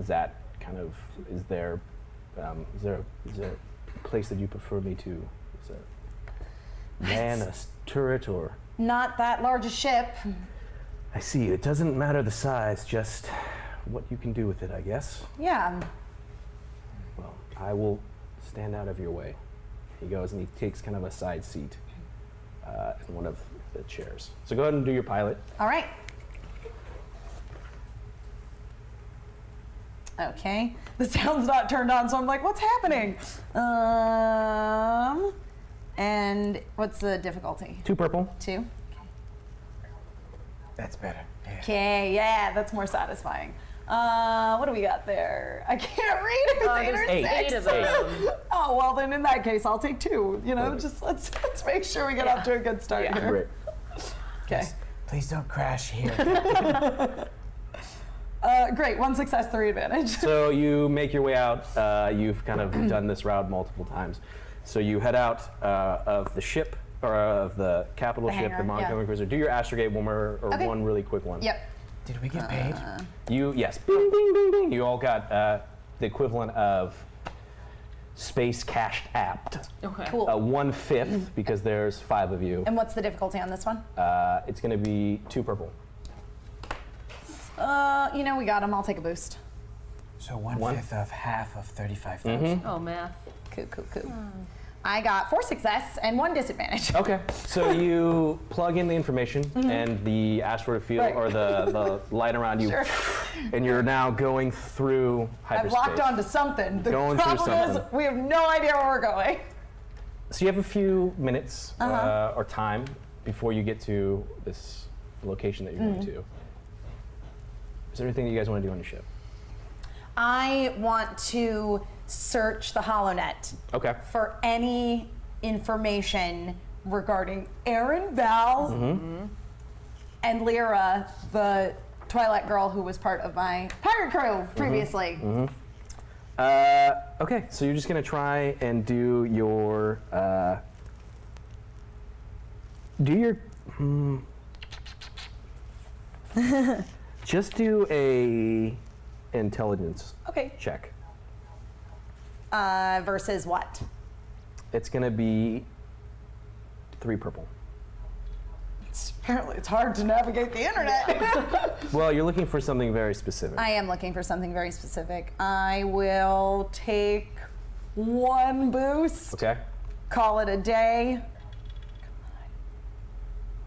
Zat kind of, is there a place that you prefer me to? Is there man, a turret, or? Not that large a ship. I see. It doesn't matter the size, just what you can do with it, I guess. Yeah. Well, I will stand out of your way. He goes and he takes kind of a side seat in one of the chairs. So go ahead and do your pilot. All right. Okay. The sound's not turned on, so I'm like, what's happening? And what's the difficulty? 2 purple. 2? That's better. Yeah. Okay, yeah, that's more satisfying. What do we got there? I can't read it. It's 8 or 6. Eight of them. Oh, well, then in that case, I'll take 2. You know, just let's make sure we get off to a good start here. Great. Okay. Please don't crash here. Great. 1 success, 3 advantage. So you make your way out. You've kind of done this route multiple times. So you head out of the ship, or of the capital ship, hangar, the Montgomery Cruiser. Do your astrogate one more, or Okay. one really quick one. Yep. Did we get paid? Yes. Bing, bing, bing, bing. You all got the equivalent of space cashed apt. Okay. Cool. 1/5, because there's 5 of you. And what's the difficulty on this one? It's going to be 2 purple. You know, we got him. I'll take a boost. So 1/5 of half of 35,000. Oh, math. Cool. I got 4 success and 1 disadvantage. Okay, so you plug in the information and the asteroid field, Right. or the light around you, Sure. and you're now going going I've hyperspace. locked onto something. The Going through problem is something. we have no idea where we're going. So you have a few minutes or time before you get to this location that you're going to. Is there anything that you guys want to do on your ship? I want to search the HoloNet Okay. for any information regarding Aaron Val and Lyra, the Twilight girl who was part of my pirate crew previously. Okay, so you're just going to try and do your just do a intelligence Okay. check. Versus what? It's going to be 3 purple. Apparently it's hard to navigate the internet. Well, you're looking for something very specific. I am looking for something very specific. I will take 1 boost. Okay. Call it a day.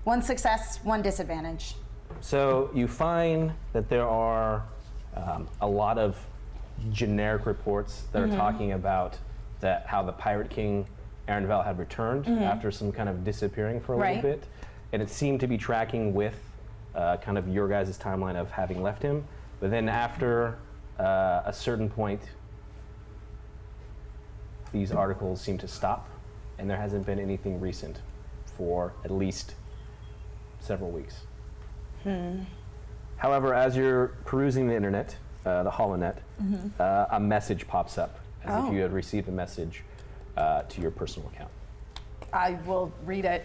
1 success, 1 disadvantage. So you find that there are a lot of generic reports that are talking about how the Pirate King Aaron Val had returned after some kind of disappearing for a little Right. bit, and it seemed to be tracking with kind of your guys' timeline of having left him. But then after a certain point, these articles seem to stop, and there hasn't been anything recent for at least several weeks. However, as you're perusing the internet, the HoloNet, a message pops up as if you had received a message to your personal account. I will read it.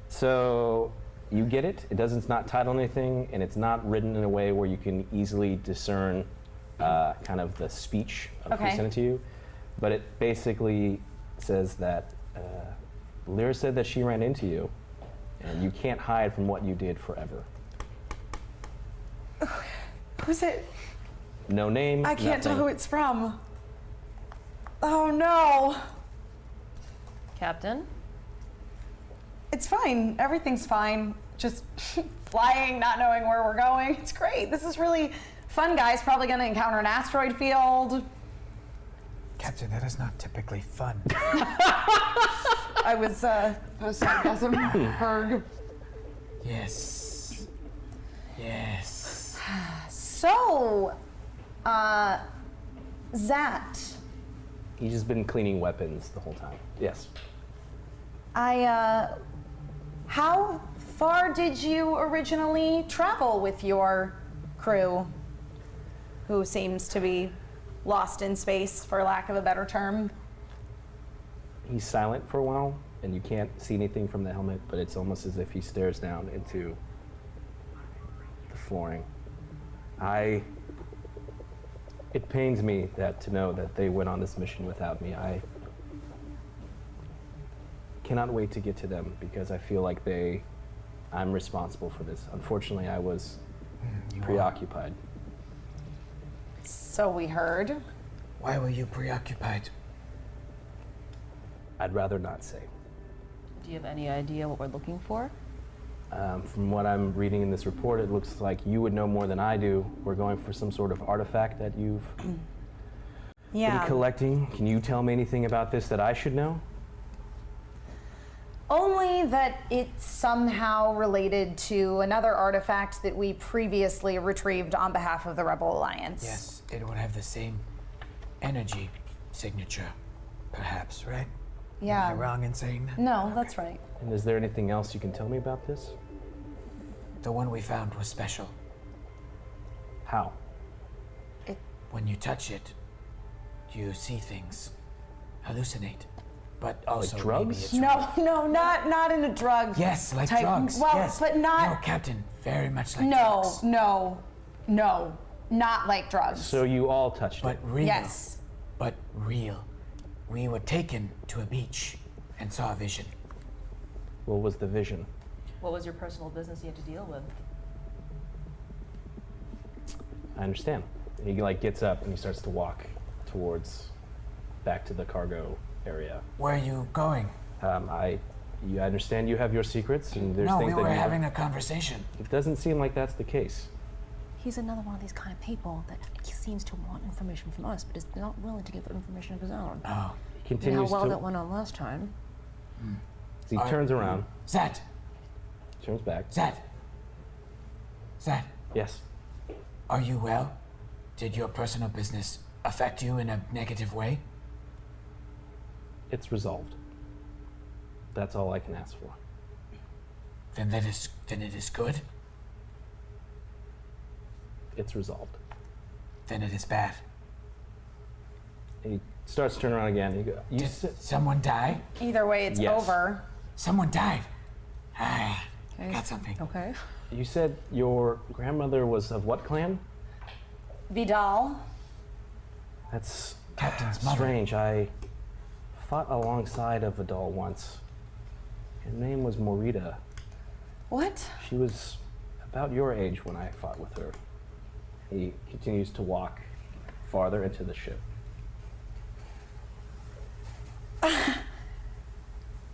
So you get it. It's not titled anything, and it's not written in a way where you can easily discern kind of the speech of who Okay. sent it to you. But it basically says that Lyra said that she ran into you, and you can't hide from what you did forever. Who's it? No name. I can't tell nothing. who it's from. Oh no. Captain? It's fine. Everything's fine. Just flying, not knowing where we're going. It's great. This is really fun, guys. Probably going to encounter an asteroid field. Captain, that is not typically fun. I was sarcasm. Berg. Yes. Yes. So, Zat, He's just been cleaning weapons the whole time. Yes. how far did you originally travel with your crew, who seems to be lost in space, for lack of a better term? He's silent for a while, and you can't see anything from the helmet, but it's almost as if he stares down into flooring. It pains me to know that they went on this mission without me. I cannot wait to get to them because I feel like I'm responsible for this. Unfortunately, I was preoccupied. So we heard. Why were you preoccupied? I'd rather not say. Do you have any idea what we're looking for? From what I'm reading in this report, it looks like you would know more than I do. We're going for some sort of artifact that you've been collecting. Can you tell me anything about this that I should know? Only that it's somehow related to another artifact that we previously retrieved on behalf of the Rebel Alliance. Yes, it would have the same energy signature, perhaps, right? Yeah. Am I wrong in saying that? No, that's right. And is there anything else you can tell me about this? The one we found was special. How? When you touch it, you see things, hallucinate, but also Like drugs? maybe it's No, not in a drug. Yes, like type. drugs. Well, yes. but not. No, Captain, very much like No, drugs. no, not like drugs. So you all touched But it. real. Yes. But real. We were taken to a beach and saw a vision. What was the vision? What was your personal business you had to deal with? I understand. And he gets up and he starts to walk towards back to the cargo area. Where are you going? I understand you have your secrets and there's No, things we that were you having a conversation. It doesn't seem like that's the case. He's another one of these kind of people that he seems to want information from us, but is not willing to give information of his own. Oh. He You know continues how well to. that went on last time. He turns around, Zat! turns back. Zat! Zat, Yes. are you well? Did your personal business affect you in a negative way? It's resolved. That's all I can ask for. Then it is good. It's resolved. Then it is bad. And he starts to turn around again. He goes, Did someone die? Either way, it's Yes. over. Someone died. I Okay. got something. Okay. you said your grandmother was of what clan? Vidal. That's Captain's mother. strange. I fought alongside of Vidal once. Her name was Morita. What? She was about your age when I fought with her. He continues to walk farther into the ship.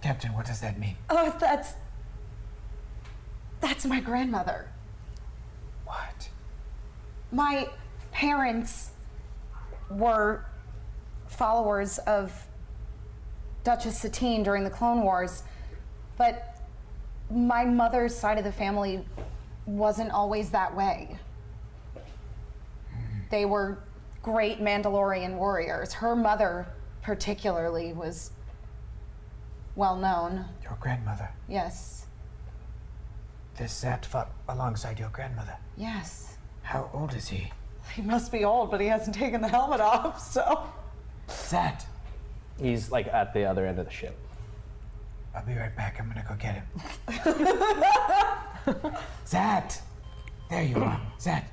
Captain, what does that mean? Oh, that's my grandmother. What? My parents were followers of Duchess Satine during the Clone Wars, but my mother's side of the family wasn't always that way. They were great Mandalorian warriors. Her mother, particularly, was well known. Your grandmother. Yes, This Zat fought alongside your grandmother. yes. How old is he? He must be old, but he hasn't taken the helmet off, so. Zat! He's at the other end of the ship. I'll be right back. I'm gonna go get him. Zat! There you are. Zat,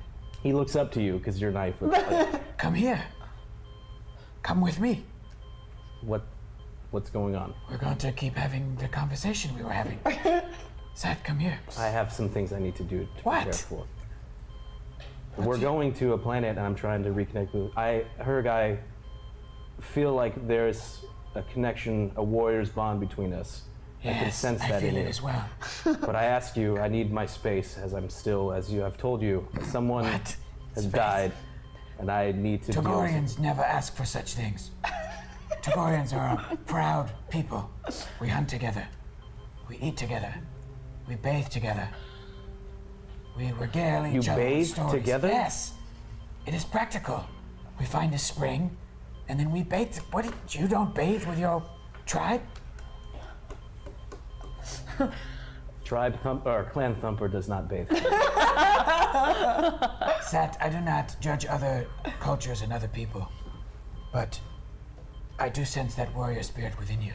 He looks up to you because your knife was come here. Come with me. what's going on? We're going to keep having the conversation we were having. Zat, come here. I have some things I need to do to What? prepare for. We're going to a planet and I'm trying to reconnect with Herg, I feel like there's a connection, a warrior's bond between us. I can Yes, sense I that feel in it you. as well. But I ask you, I need my space as I'm still, as you have told you, someone What? has Space? died and I need to deal with it. Togorians never ask for such things. Togorians are a proud people. We hunt together. We eat together. We bathe together. We regale You each other with bathe stories. together? Yes. It is practical. We find a spring, and then we bathe. What? You don't bathe with your tribe? Clan Thumper does not bathe. Sat, I do not judge other cultures and other people, but I do sense that warrior spirit within you,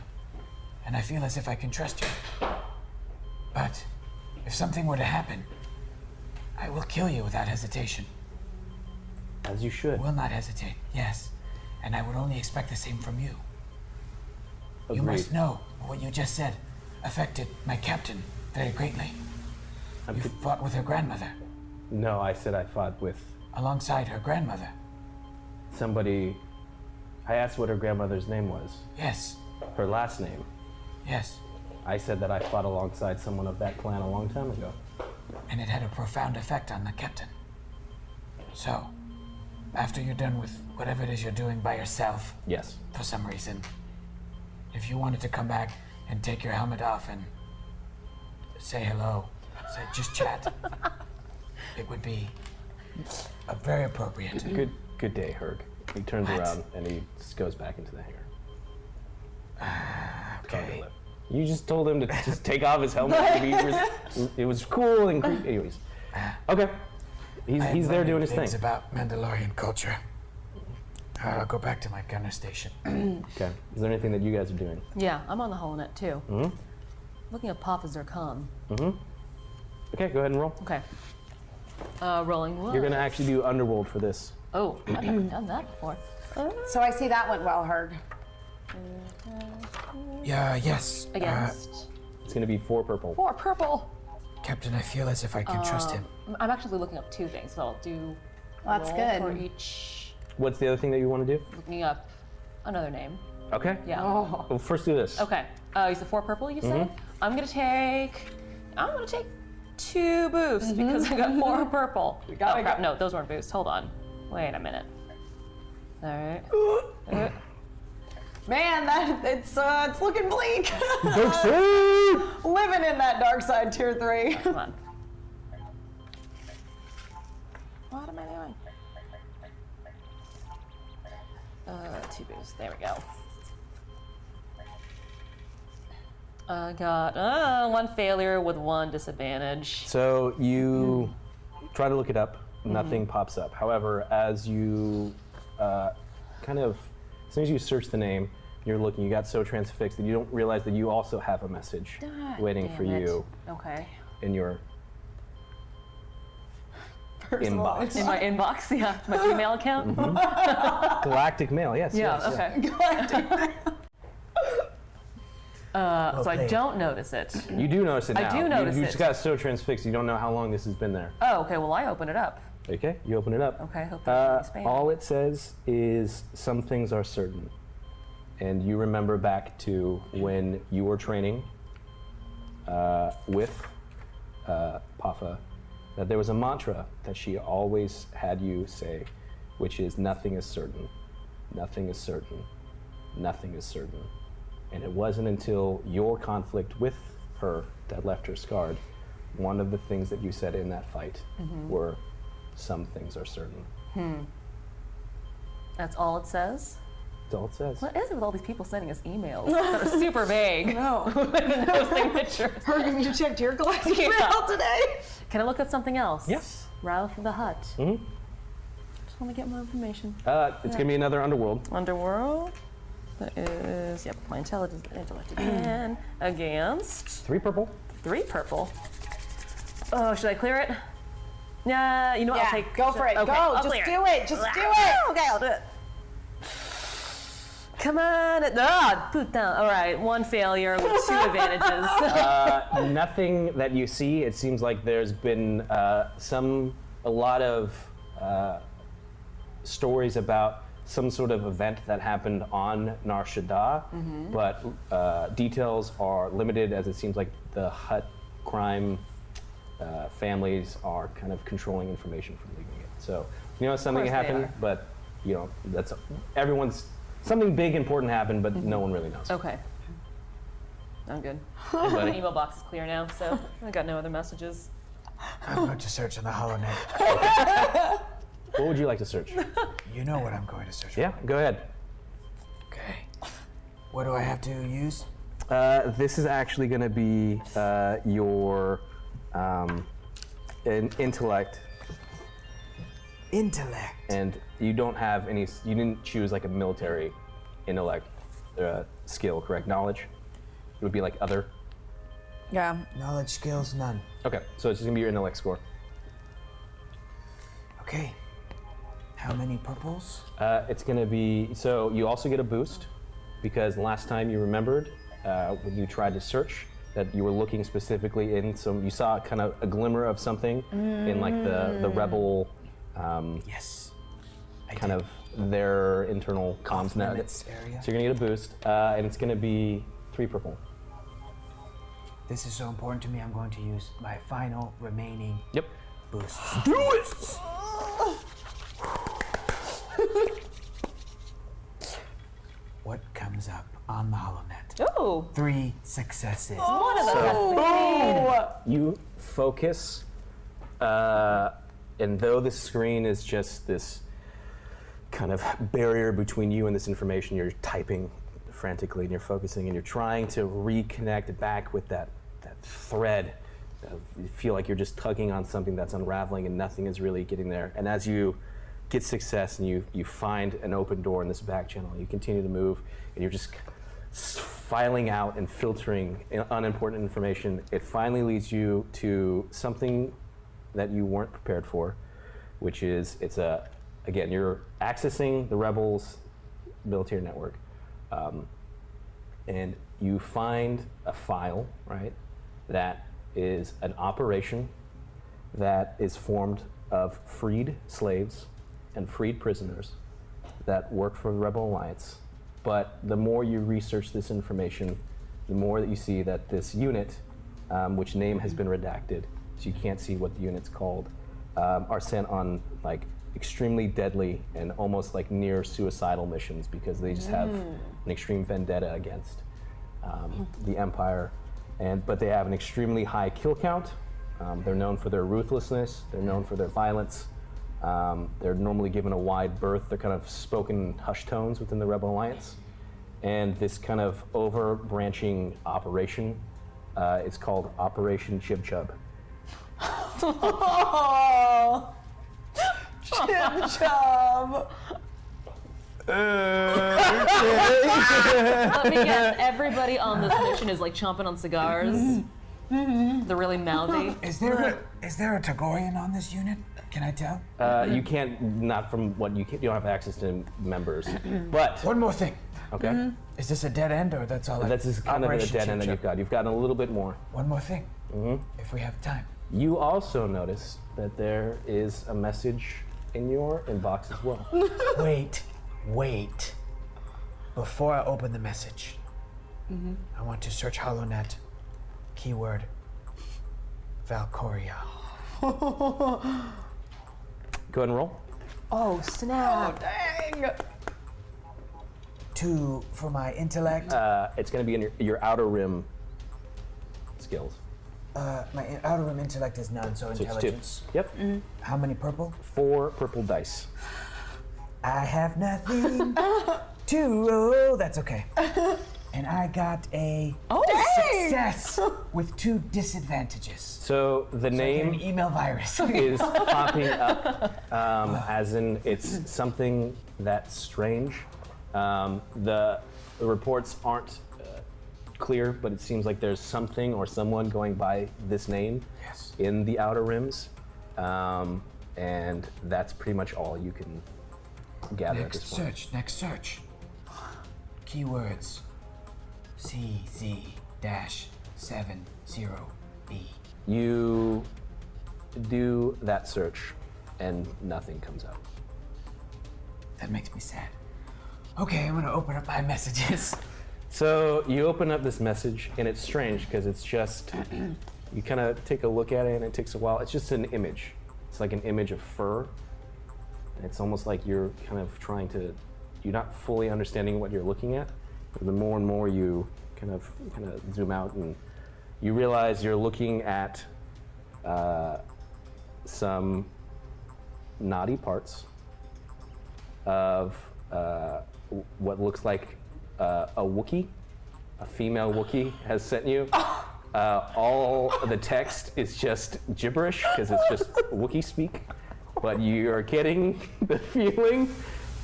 and I feel as if I can trust you. But if something were to happen, I will kill you without hesitation. As you should. Will not hesitate, yes. And I would only expect the same from you. You Agreed. must know what you just said affected my captain very greatly. You fought with her grandmother, No, I said I fought with alongside her grandmother. somebody. I asked what her grandmother's name was. Yes, Her last name. yes. I said that I fought alongside someone of that clan a long time ago. And it had a profound effect on the captain. So, after you're done with whatever it is you're doing by yourself, Yes. for some reason, if you wanted to come back and take your helmet off and say hello, say just chat, it would be very appropriate. Good day, Herg. He turns What? around and he just goes back into the hangar. Okay. You just told him to just take off his helmet. It was cool and creepy. Anyways. Okay. He's there doing his thing. Things about Mandalorian culture. I'll go back to my gunner station. Okay. Is there anything that you guys are doing? Yeah, I'm on the holonet too. Looking at Papa Zircon. Okay, go ahead and roll. Okay. Rolling one. You're gonna actually do Underworld for this. Oh, I've never done that before. So I see that went well, Herg. Yeah, yes. Against It's gonna be 4 purple. 4 purple. Captain, I feel as if I can trust him. I'm actually looking up 2 things, so I'll do That's roll good. for each. What's the other thing that you want to do? Looking up another name. Okay. Yeah. Well, first do this. Okay. You said 4 purple, you said? I'm gonna take 2 boosts because I got 4 purple. Oh crap, no, those weren't boosts. Hold on. Wait a minute. Alright. Man, it's looking bleak. Dark side! Living in that dark side tier 3. Come on. What am I doing? 2 boosts. There we go. I got 1 failure with 1 disadvantage. So you try to look it up. Nothing pops up. However, as you as soon as you search the name, you're looking. You got so transfixed that you don't realize that you also have a message waiting for Damn it. you Okay. in your inbox. In my inbox, yeah. My Gmail account? Galactic Mail. Yes. Yeah, yes, okay. So I played. don't notice it. You do notice it I now. do notice you it. just got so transfixed. You don't know how long this has been there. Oh, okay, well I open it up. Okay. You open it up. Okay, hope that's expanded. All it says is some things are certain. And you remember back to when you were training with Pafa, that there was a mantra that she always had you say, which is nothing is certain, nothing is certain, nothing is certain. And it wasn't until your conflict with her that left her scarred. One of the things that you said in that fight were, some things are certain. That's all it says? That's all it says. What is it with all these people sending us emails that are super vague? No. No signatures. Herg, you checked your galactic Yeah. mail today. Can I look up something else? Yes. Ralph the Hut. Mhm. Just want to get more information. It's gonna be another Underworld. Underworld. That is, yep, my intellect again. Against 3 purple. 3 purple. Oh, should I clear it? Yeah, you know what? Yeah, I'll take. go for it. Okay, Go. I'll Just clear do it. Just do it. Okay, I'll do it. Come on. Put down. All right, 1 failure with 2 advantages. Nothing that you see. It seems like there's been a lot of stories about some sort of event that happened on Nar Shaddaa, but details are limited, as it seems like the Hutt crime families are kind of controlling information from leaking it. So something course they happened, are. but that's everyone's. Something big important happened, but no one really knows. Okay. I'm good. Buddy. My email box is clear now, so I got no other messages. I'm going to search in the HoloNet. What would you like to search? You know what I'm going to search for. Yeah, go ahead. Okay. What do I have to use? This is actually going to be your intellect, Intellect. and you don't have any. You didn't choose like a military intellect skill, correct? Knowledge. It would be like other. Yeah. Knowledge, skills, none. Okay, so it's just gonna be your intellect score. Okay. How many purples? It's going to be, so you also get a boost because last time you remembered when you tried to search that you were looking specifically in some, you saw kind of a glimmer of something in like the rebel, Yes. kind of their internal comms net. Off-limits area. So you're going to get a boost and it's going to be 3 purple. This is so important to me, I'm going to use my final remaining Yep. boosts. Do it! What comes up on the HoloNet? Oh. 3 successes. One of them has You focus, and though the screen is just this kind of barrier between you and this information, you're typing frantically and you're focusing and you're trying to reconnect back with that thread. You feel like you're just tugging on something that's unraveling and nothing is really getting there. And as you get success and you find an open door in this back channel, you continue to move and you're just filing out and filtering unimportant information. It finally leads you to something that you weren't prepared for, which is again, you're accessing the rebels' military network, and you find a file, right, that is an operation that is formed of freed slaves and freed prisoners that work for the Rebel Alliance. But the more you research this information, the more that you see that this unit, which name has been redacted, so you can't see what the unit's called, are sent on like extremely deadly and almost like near suicidal missions because they just have an extreme vendetta against the Empire. But they have an extremely high kill count. They're known for their ruthlessness. They're known for their violence. They're normally given a wide berth. They're kind of spoken in hushed tones within the Rebel Alliance. And this kind of over-branching operation is called Operation Chib Chub. Oh, Chim Chum. Let me guess, everybody on this mission is like chomping on cigars. They're really mouthy. Is there a Tagorian on this unit? Can I tell? You can't, not from what you don't have access to members. But, One more thing. okay, Is this a dead end or that's all? that's just kind of a Operation dead end that Chim you've got. You've gotten a little bit more. Chum? One more thing. If we have time. You also notice that there is a message in your inbox as well. Wait. Before I open the message, I want to search HoloNet, keyword Valkyria. Go ahead and roll. Oh, snap. Dang. 2 for my intellect. It's going to be in your outer rim skills. My outer rim intellect is none, so So it's intelligence. 2. Yep. How many purple? 4 purple dice. I have nothing to roll. That's okay. And I got a success with 2 disadvantages. So the I get name an email virus. is popping up, as in it's something that's strange. The reports aren't clear, but it seems like there's something or someone going by this name Yes. in the outer rims, and that's pretty much all you can gather at this point. Next search. Keywords. CZ-70B. You do that search, and nothing comes up. That makes me sad. Okay, I'm gonna open up my messages. So you open up this message, and it's strange because it's just, you kind of take a look at it, and it takes a while. It's just an image. It's like an image of fur. And it's almost like you're kind of trying to, you're not fully understanding what you're looking at. But the more and more you kind of zoom out, and you realize you're looking at some naughty parts of what looks like a Wookiee, a female Wookiee has sent you. All the text is just gibberish because it's just Wookiee speak, but you are getting the feeling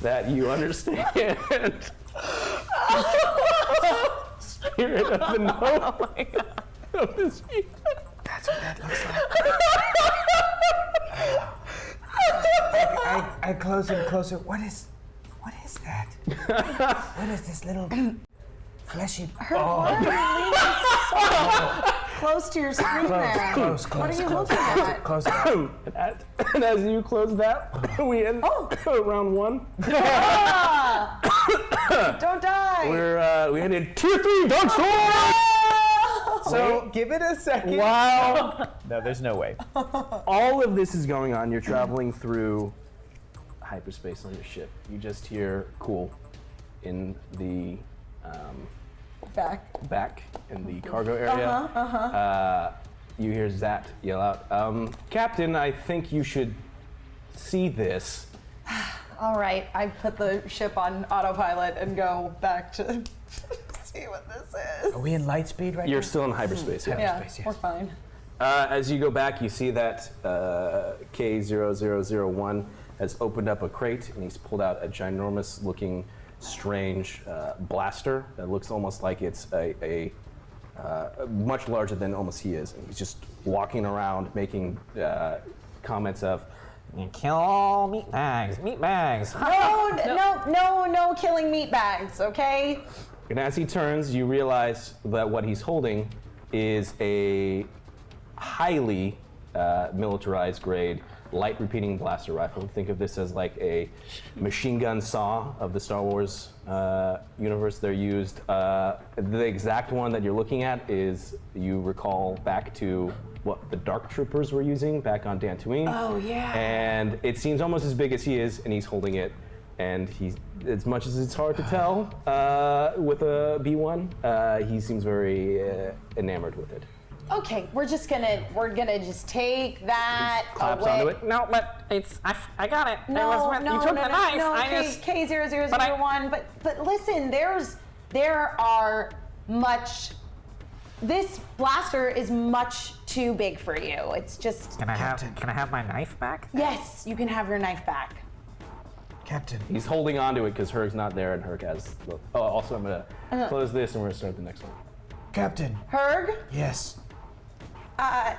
that you understand. Spirit of the note of this That's what that looks like. closer and closer. What is that? What is this little fleshy? Close to your screen there. Close. What are you looking at? Close. And as you close that, we end round 1. Don't die. We ended tier 3 Dark Souls. So give it a second. Wow. No, there's no way. All of this is going on. You're traveling through hyperspace on your ship. You just hear cool in the back in the cargo area. You hear Zat yell out, Captain, I think you should see this. All right, I put the ship on autopilot and go back to see what this is. Are we in light speed right now? You're still in hyperspace, yeah. Yeah, Hyperspace, yes. we're fine. As you go back, you see that K0001 has opened up a crate and he's pulled out a ginormous looking, strange blaster that looks almost like it's a much larger than almost he is. And he's just walking around making comments of, You kill all meat bags. No killing meat bags, okay? and as he turns, you realize that what he's holding is a highly militarized grade light repeating blaster rifle. Think of this as like a machine gun saw of the Star Wars universe. They're used, the exact one that you're looking at is, you recall back to what the Dark Troopers were using back on Dantooine. Oh, yeah. And it seems almost as big as he is, and he's holding it. And he's, as much as it's hard to tell with a B1, he seems very enamored with it. Okay, we're gonna just take that Claps away. onto it. No, but it's I got it. No, it was when no, you took no, the no, knife. no, I K, just K0001. But listen, there are much. This blaster is much too big for you. It's just. Can I have my knife back? Yes, you can have your knife back. Captain. He's holding onto it because Herg's not there, and Herg has. Oh, also I'm gonna close this, and we're gonna start the next one. Captain. Herg, Yes. can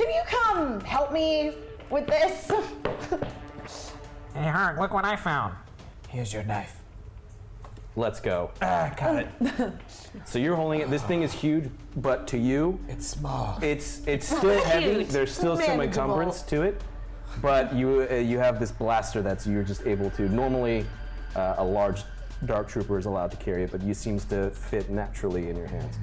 you come help me with this? Hey, Herc, look what I found. Here's your knife. Let's go. Got it. So you're holding it. This thing is huge, but to you, It's small. it's still heavy. There's still some Manageable. encumbrance to it, but you have this blaster you're just able to. Normally, a large Dark Trooper is allowed to carry it, but you seems to fit naturally in your hands.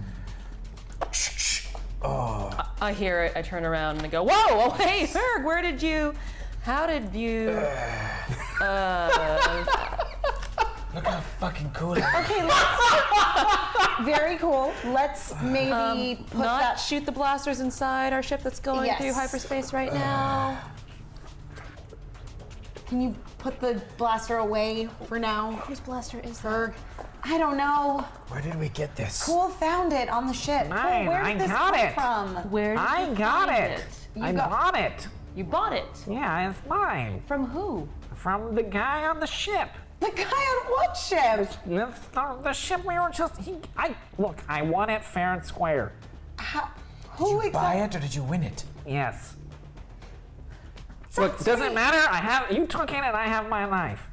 I hear it. I turn around and I go, "Whoa! Oh, hey, Herg, how did you?" Look how fucking cool it is. Okay, let's. Very cool. Let's maybe put Not that. shoot the blasters inside our ship that's going Yes. through hyperspace right now. Can you put the blaster away for now? Whose blaster is that? Berg? I don't know. Where did we get this? Cool found it on the ship. Cool, Mine, where I did this got come it. from? Where did I you got find it. You I got- bought it. You bought it. Yeah, it's mine. From who? From the guy on the ship. The guy on what ship? The ship we were just. Look, I won it fair and square. Who Buy exactly? it or did you win it? Yes. Look, doesn't matter. You took it and I have my knife.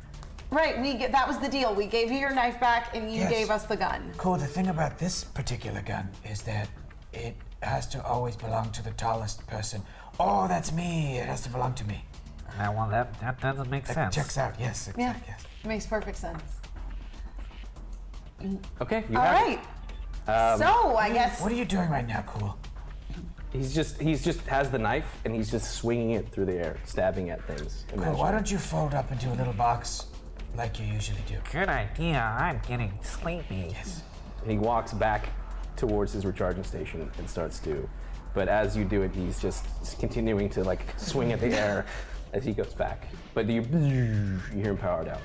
Right, that was the deal. We gave you your knife back and you Yes. gave us the gun. Cool, the thing about this particular gun is that it has to always belong to the tallest person. Oh, that's me. It has to belong to me. Well, that doesn't make That sense. checks out. Yes. Yeah, Yes. makes perfect sense. Okay, you All have right. So I guess What are you doing right now, Cool? it. He's just has the knife and he's just swinging it through the air, stabbing at things. Cool, why don't you fold up into a little box like you usually do? Good idea. I'm getting sleepy. Yes. He walks back towards his recharging station and starts to. But as you do it, he's just continuing to like swing at the air as he goes back. But you hear him powered out.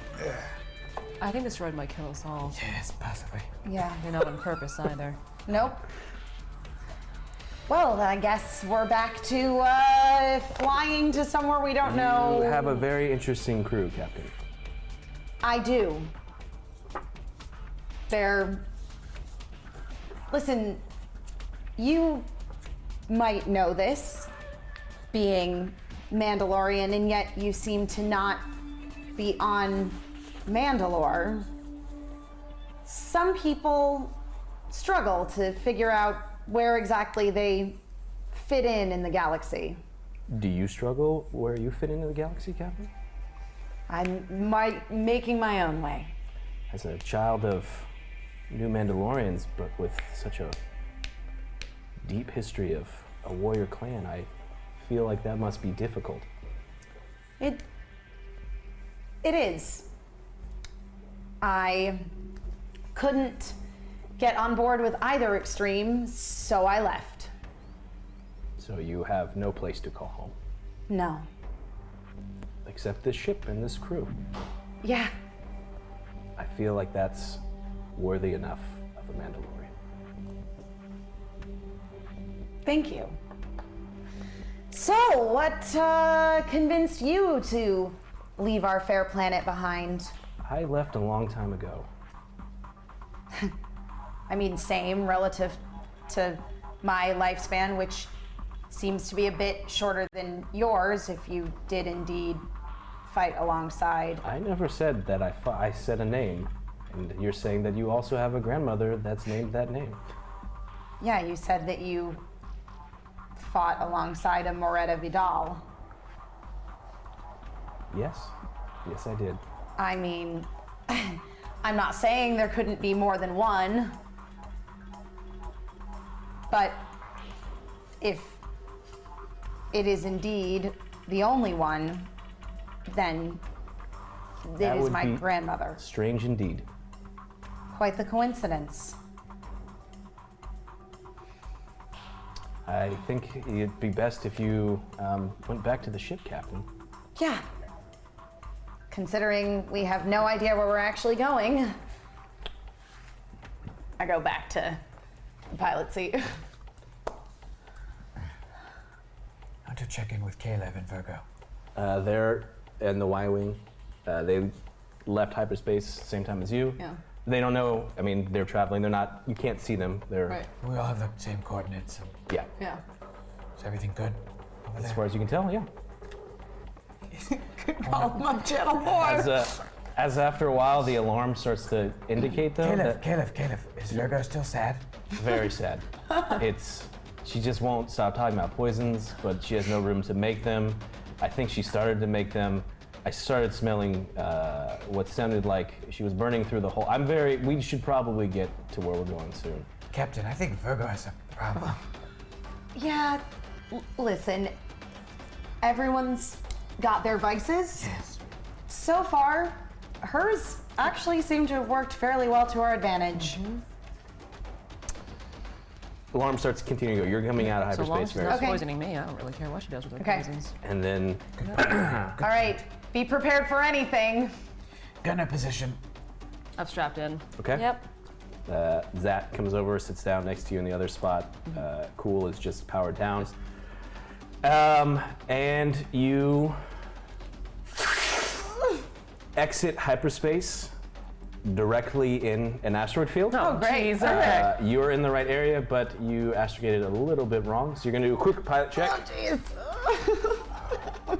I think this droid might kill us all. Yes, possibly. yeah. You're not on purpose either. Nope. Well, I guess we're back to flying to somewhere we don't know. You have a very interesting crew, Captain. I do. Listen, you might know this, being Mandalorian, and yet you seem to not be on Mandalore, some people struggle to figure out where exactly they fit in the galaxy. Do you struggle where you fit into the galaxy, Captain? I'm making my own way. As a child of new Mandalorians, but with such a deep history of a warrior clan, I feel like that must be difficult. It is. I couldn't get on board with either extreme, so I left. So you have no place to call home, No. except this ship and this crew. Yeah. I feel like that's worthy enough of a Mandalorian. Thank you. So, what convinced you to leave our fair planet behind? I left a long time ago. I mean, same relative to my lifespan, which seems to be a bit shorter than yours if you did indeed fight alongside. I never said that I said a name, and you're saying that you also have a grandmother that's named that name. Yeah, you said that you fought alongside a Moretta Vidal. Yes, I did. I mean, I'm not saying there couldn't be more than one, but if it is indeed the only one, then it That is would my be grandmother. Strange indeed. Quite the coincidence. I think it'd be best if you went back to the ship, Captain. Yeah. Considering we have no idea where we're actually going, I go back to the pilot seat. How to check in with Caleb and Virgo? They're in the Y-Wing. They left hyperspace same time as you. Yeah. They don't know, I mean, they're traveling. They're not, you can't see them. They're, Right. We all have the same coordinates. yeah. Yeah. Is everything good over As there? far as you can tell, yeah. Call my channel 4. As after a while, the alarm starts to indicate, though, that Caleb, is Virgo still sad? very sad. She just won't stop talking about poisons, but she has no room to make them. I think she started to make them. I started smelling what sounded like she was burning through the whole. We should probably get to where we're going soon. Captain, I think Virgo has a problem. Yeah, listen, everyone's got their vices. Yes. So far, hers actually seem to have worked fairly well to our advantage. The alarm starts continuing to go. You're coming out of So long as hyperspace she's very not Okay. poisoning me, I don't really care what she does with her Okay. poisons. And then All right, be prepared for anything. Gunner position. I've strapped in. okay. Yep. Zat comes over, sits down next to you in the other spot. Cool is just powered down. And you exit hyperspace directly in an asteroid field. Oh, great. jeez. You're in the right area, but you asteroidated a little bit wrong. So you're going to do a quick pilot check. Jeez.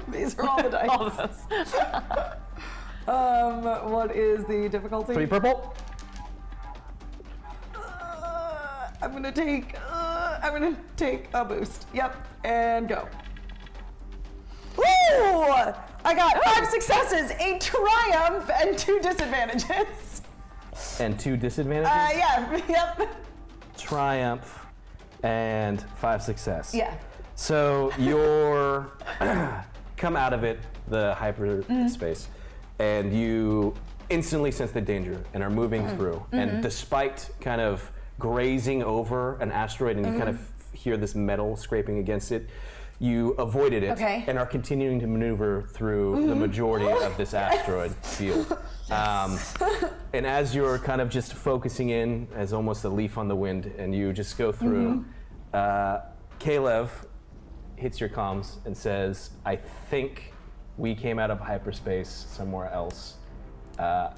These are all the dice. All of us. What is the difficulty? 3 purple. I'm gonna take a boost. Yep, and go. Ooh! I got 5 successes, a triumph, and 2 disadvantages. And 2 disadvantages. Yeah, yep. Triumph and 5 success. Yeah. So you're come out of it, the hyperspace, and you instantly sense the danger and are moving through. And despite kind of grazing over an asteroid and you kind of hear this metal scraping against it, you avoided it Okay. and are continuing to maneuver through the majority of this asteroid field. And as you're kind of just focusing in as almost a leaf on the wind and you just go through, Caleb hits your comms and says, I think we came out of hyperspace somewhere else.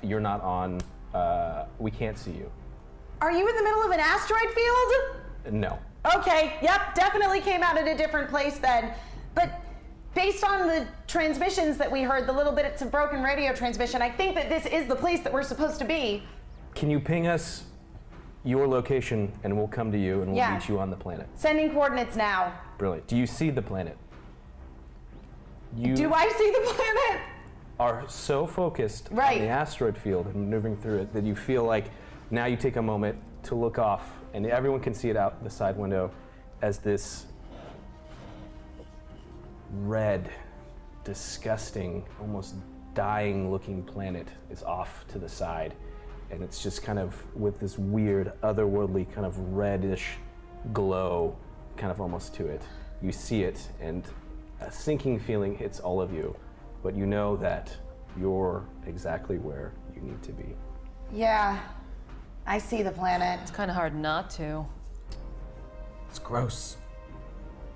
You're not on, we can't see you. Are you in the middle of an asteroid field? No. Okay, yep, definitely came out at a different place then. But based on the transmissions that we heard, the little bits of broken radio transmission, I think that this is the place that we're supposed to be. Can you ping us your location and we'll come to you and we'll meet you on the planet? Sending coordinates now. Brilliant. Do you see the planet? You Do I see the planet? are so focused on Right. the asteroid field and maneuvering through it that you feel like now you take a moment to look off and everyone can see it out the side window as this red, disgusting, almost dying looking planet is off to the side. And it's just kind of with this weird, otherworldly kind of reddish glow kind of almost to it. You see it and a sinking feeling hits all of you, but you know that you're exactly where you need to be. Yeah, I see the planet. It's kind of hard not to. It's gross.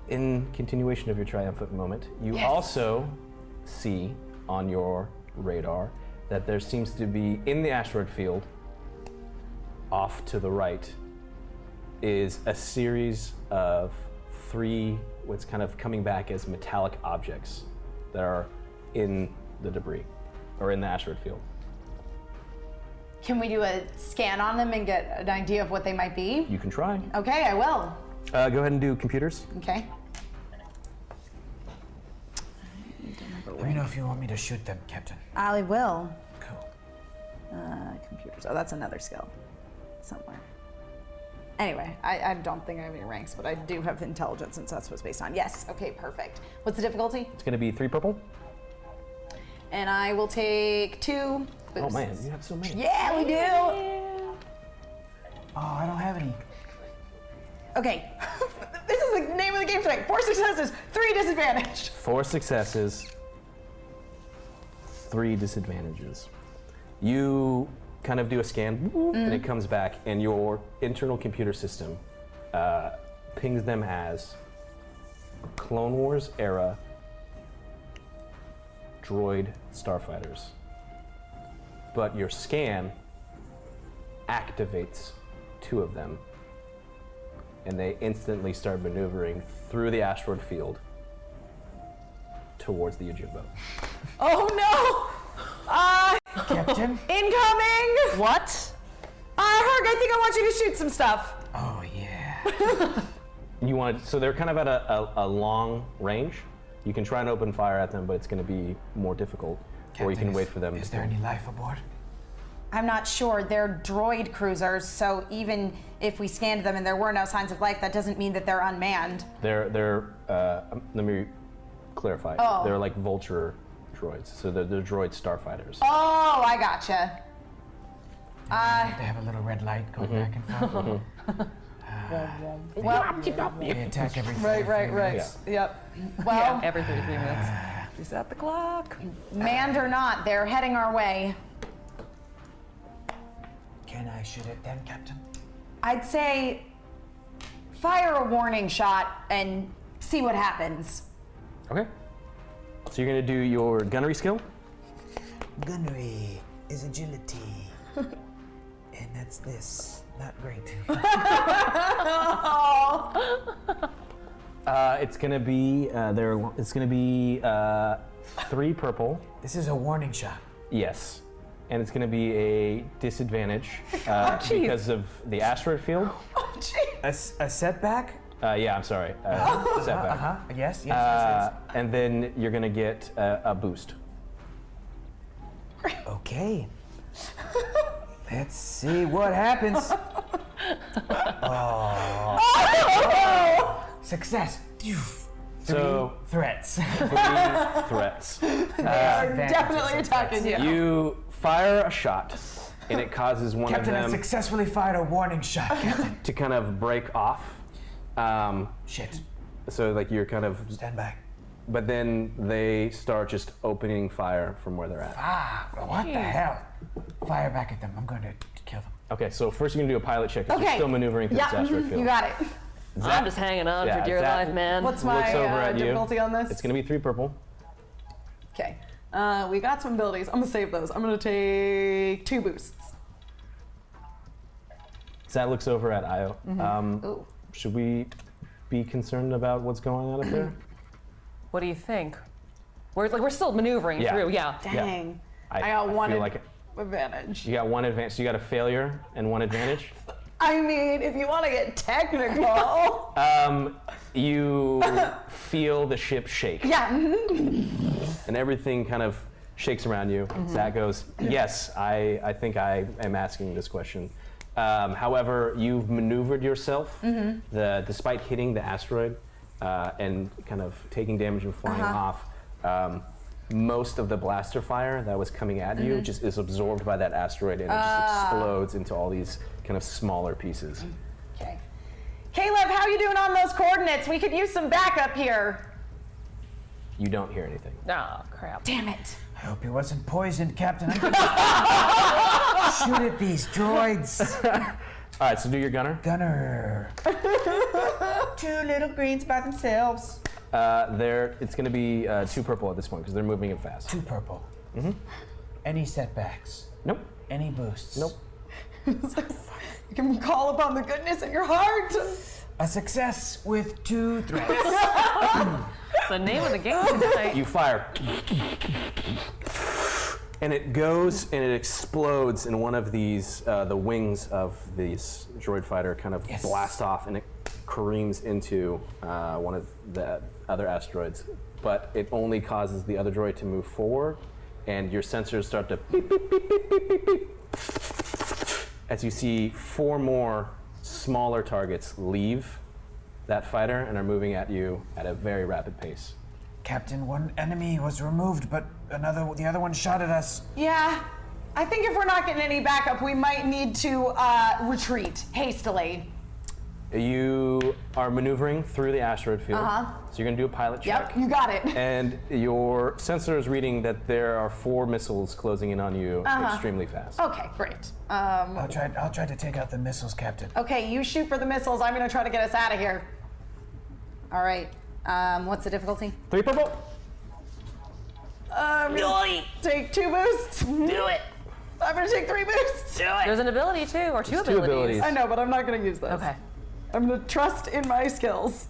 In continuation of your triumphant moment, you also see on your radar that there seems to be, in the asteroid field, off to the right, is a series of 3, what's kind of coming back as metallic objects that are in the debris, or in the asteroid field. Can we do a scan on them and get an idea of what they might be? You can try. Okay, I will. Go ahead and do computers. Okay. Let me know if you want me to shoot them, Captain. I will. Cool. Computers. Oh, that's another skill. Somewhere. Anyway, I don't think I have any ranks, but I do have intelligence since that's what's based on. Yes, okay, perfect. What's the difficulty? It's going to be 3 purple. And I will take 2 boosts. Oh man, you have so many. Yeah, we do. Oh, I don't have any. Okay. This is the name of the game tonight. 4 successes, 3 disadvantaged. 4 successes, 3 disadvantages. You kind of do a scan, and it comes back, and your internal computer system pings them as Clone Wars era droid starfighters. But your scan activates 2 of them, and they instantly start maneuvering through the asteroid field towards the Ujimbo. Oh no! Captain? Incoming! What? Herc, I think I want you to shoot some stuff. Oh, yeah. You want so they're kind of at a long range. You can try and open fire at them, but it's going to be more difficult. Or you can wait for them. Is there any life aboard? I'm not sure. They're droid cruisers, so even if we scanned them and there were no signs of life, that doesn't mean that they're unmanned. They're let me clarify. Oh. They're like vulture droids, so they're droid starfighters. Oh, I gotcha. They have a little red light going back and forth. Well, They attack every Right. 33 minutes. Yep. well, Every 33 minutes. Reset the clock. manned or not, they're heading our way. Can I shoot at them, Captain? I'd say fire a warning shot and see what happens. Okay. So you're going to do your gunnery skill. Gunnery is agility. And that's this. Not great. It's going to be it's going to be 3 purple. This is a warning shot. Yes. And it's going to be a disadvantage because of the asteroid field. A setback? Yeah, I'm sorry. Setback. Yes. And then you're going to get a boost. Okay. Let's see what happens. Oh. Success. So, Threats. 3 threats. Definitely attacking you. You fire a shot, and it causes one Captain of has them successfully fired a warning shot, Captain. to kind of break off. Shit. So, like, you're kind of. Stand by. But then they start just opening fire from where they're at. What the hell? Fire back at them. I'm going to kill them. Okay, so first you're going to do a pilot check because you're Okay. still maneuvering through this asteroid field. You got it. I'm just hanging on Yeah, for dear Zach- life, man. What's Looks my over at you. difficulty on this? It's going to be 3 purple. Okay. We got some abilities. I'm gonna save those. I'm gonna take 2 boosts. Zach looks over at Io. Should we be concerned about what's going on up there? What do you think? We're still maneuvering Yeah. through. Yeah. Dang. I got one feel like advantage. you got one advantage. So you got a failure and one advantage. I mean, if you want to get technical. You feel the ship shake. Yeah. And everything kind of shakes around you. Zach goes, yes, I think I am asking this question. However, you've maneuvered yourself, despite hitting the asteroid and kind of taking damage and flying off. Most of the blaster fire that was coming at you just is absorbed by that asteroid and it just explodes into all these kind of smaller pieces. Okay. Caleb, how you doing on those coordinates? We could use some backup here. You don't hear anything. Oh crap. Damn it. I hope he wasn't poisoned, Captain. I'm gonna shoot at these droids. All right, so do your gunner. Gunner. Two little greens by themselves. It's going to be 2 purple at this point because they're moving it fast. 2 purple. Any setbacks? Nope. Any boosts? Nope. You can call upon the goodness in your heart. A success with 2 threats. It's the name of the game tonight. You fire. And it goes and it explodes, and one of these, the wings of this droid fighter kind of blast off, and it careens into one of the other asteroids. But it only causes the other droid to move forward, and your sensors start to beep, beep, beep, beep, beep, beep, beep. As you see 4 more smaller targets leave that fighter and are moving at you at a very rapid pace. Captain, one enemy was removed, but the other one shot at us. Yeah. I think if we're not getting any backup, we might need to retreat hastily. You are maneuvering through the asteroid field, so you're going to do a pilot check. Yep, you got it. And your sensor is reading that there are 4 missiles closing in on you extremely fast. Okay, great. I'll try to take out the missiles, Captain. Okay, you shoot for the missiles. I'm gonna try to get us out of here. All right. What's the difficulty? 3 purple. Take 2 boosts. Do it. I'm gonna take 3 boosts. There's an ability too, or 2 There's 2 abilities. abilities. I know, but I'm not gonna use those. Okay. I'm gonna trust in my skills,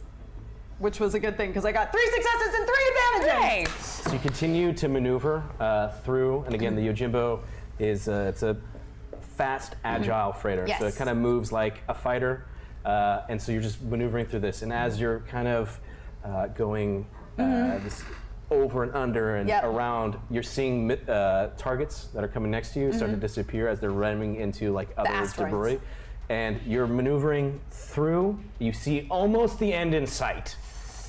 which was a good thing because I got 3 successes and 3 advantages. Hey. So you continue to maneuver through, and again, the Yojimbo is it's a fast, agile freighter. Yes. So it kind of moves like a fighter, and so you're just maneuvering through this. And as you're kind of going this over and under and around, you're seeing targets that are coming next to you start to disappear as they're ramming into like other asteroids. debris. And you're maneuvering through. You see almost the end in sight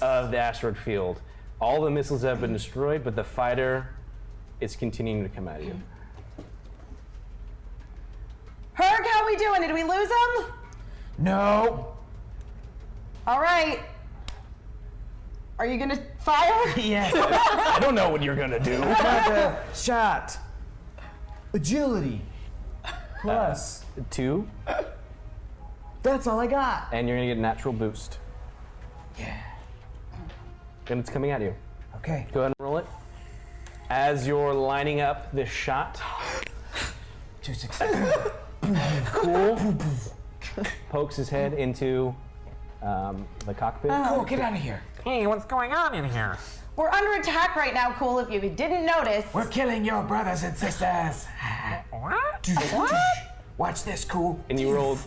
of the asteroid field. All the missiles have been destroyed, but the fighter is continuing to come at you. Herg, how we doing? Did we lose him? No. All right. Are you gonna fire? Yes. I don't know what you're gonna do. Shot. Agility. Plus. 2, That's all I got. and you're gonna get a natural boost. Yeah. And it's coming at you. Okay. Go ahead and roll it. As you're lining up this shot, 2 successes. Cool pokes his head into the cockpit. Oh, get out of here. Hey, what's going on in here? We're under attack right now, Cool, if you didn't notice. We're killing your brothers and sisters. What? Watch this, Cool. And you rolled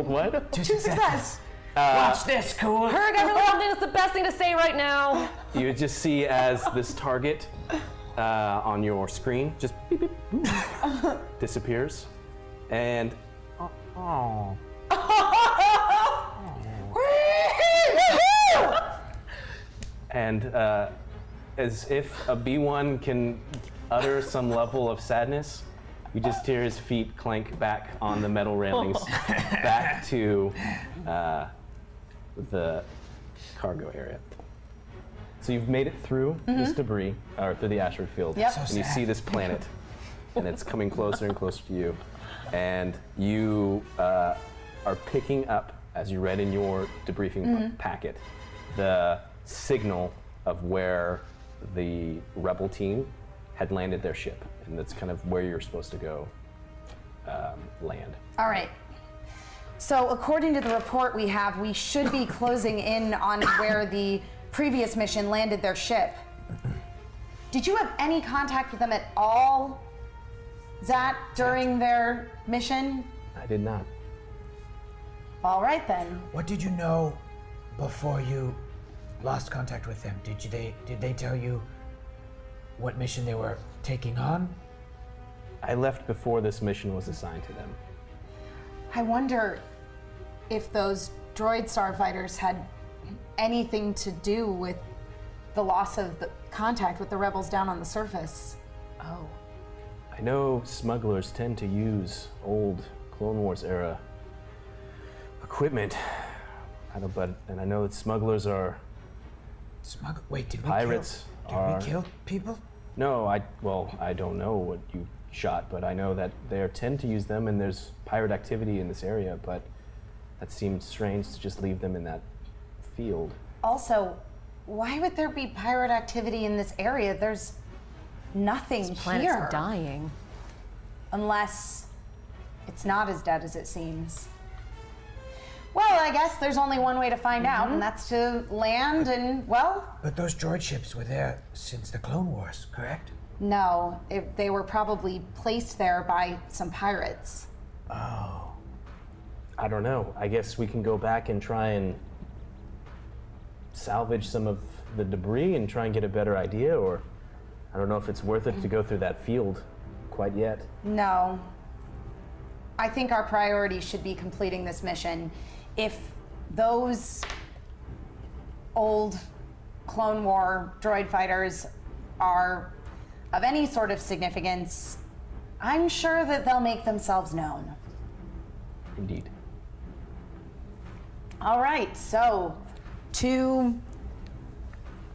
what? 2 Success. Watch this, Cool. Herg, I really don't think it's the best thing to say right now. You just see as this target on your screen just beep, beep, boop, disappears. And Oh. and as if a B1 can utter some level of sadness, you just hear his feet clank back on the metal railings back to the cargo area. So you've made it through this debris, or through the asteroid field, Yep. and you see this planet, and it's coming closer and closer to you. And you are picking up, as you read in your debriefing packet, the signal of where the rebel team had landed their ship, and that's kind of where you're supposed to go land. All right. So according to the report we have, we should be closing in on where the previous mission landed their ship. Did you have any contact with them at all, Zat, during their mission? I did not. All right then. What did you know before you lost contact with them? Did they tell you what mission they were taking on? I left before this mission was assigned to them. I wonder if those droid starfighters had anything to do with the loss of the contact with the rebels down on the surface. Oh. I know smugglers tend to use old Clone Wars era equipment. And I know that smugglers are Wait, did we pirates. Did we kill people? No, I don't know what you shot, but I know that they tend to use them, and there's pirate activity in this area, but that seemed strange to just leave them in that field. Also, why would there be pirate activity in this area? There's nothing This planet's here. dying. Unless it's not as dead as it seems. Well, I guess there's only one way to find out, and that's to land and, well, But those droid ships were there since the Clone Wars, correct? no. They were probably placed there by some pirates. Oh. I don't know. I guess we can go back and try and salvage some of the debris and try and get a better idea, or I don't know if it's worth it to go through that field quite yet. No. I think our priority should be completing this mission. If those old Clone War droid fighters are of any sort of significance, I'm sure that they'll make themselves known. Indeed. All right, so to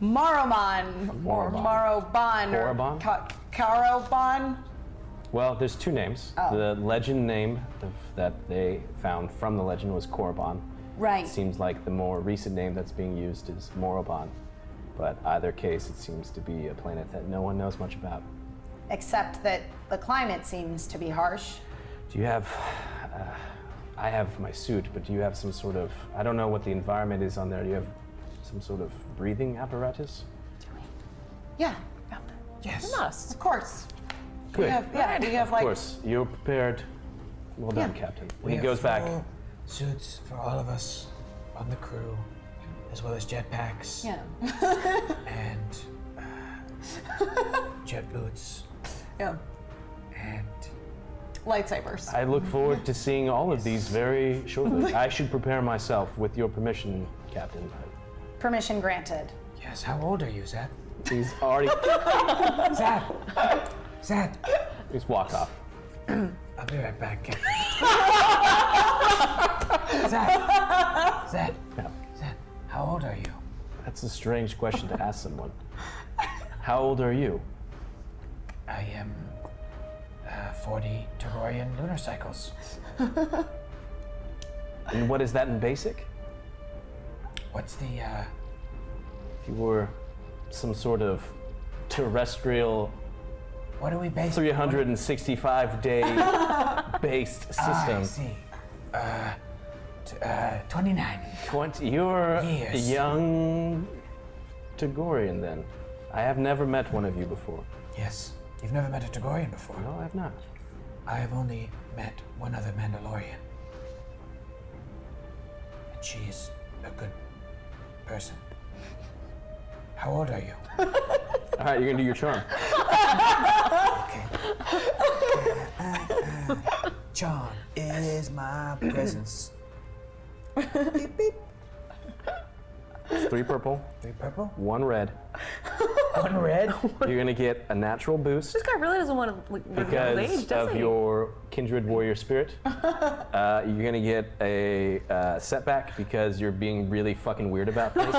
Maroman or Maroban or Korriban? Karoban. Well, there's two names. The legend name that they found from the legend was Korriban. Right. It seems like the more recent name that's being used is Moroban. But either case, it seems to be a planet that no one knows much about. Except that the climate seems to be harsh. Do you have... I have my suit, but do you have some sort of... I don't know what the environment is on there. Do you have some sort of breathing apparatus? Yeah, Yes. Must. of course. Good. We have Of like course, you're prepared. Well done, Yeah. Captain. We When he have goes back, full suits for all of us on the crew, as well as jetpacks yeah. and jet boots Yeah. and Lightsabers. I look forward to seeing all of these very shortly. I should prepare myself with your permission, Captain. Permission granted. yes. How old are you, Zad? He's already... Zad. Just walk off. I'll be right back, Captain. Zad. Yeah. Zad. How old are you? That's a strange question to ask someone. How old are you? I am 40 Togorian lunar cycles. And what is that in basic? What's the If you were some sort of terrestrial what are we based? 365-day based I system. see. 29. 20. You're a Years. young Togorian then. I have never met one of you before. Yes. You've never met a Togorian before. No, I have not. I have only met one other Mandalorian. And she's a good person. How old are you? All right, you're gonna do your charm. Okay. John is my presence. Beep, beep. It's 3 purple, 3 purple, 1 red. 1 red. You're gonna get a natural boost This guy really doesn't want to reveal because his age, does of he? your kindred warrior spirit. You're gonna get a setback because you're being really fucking weird about this.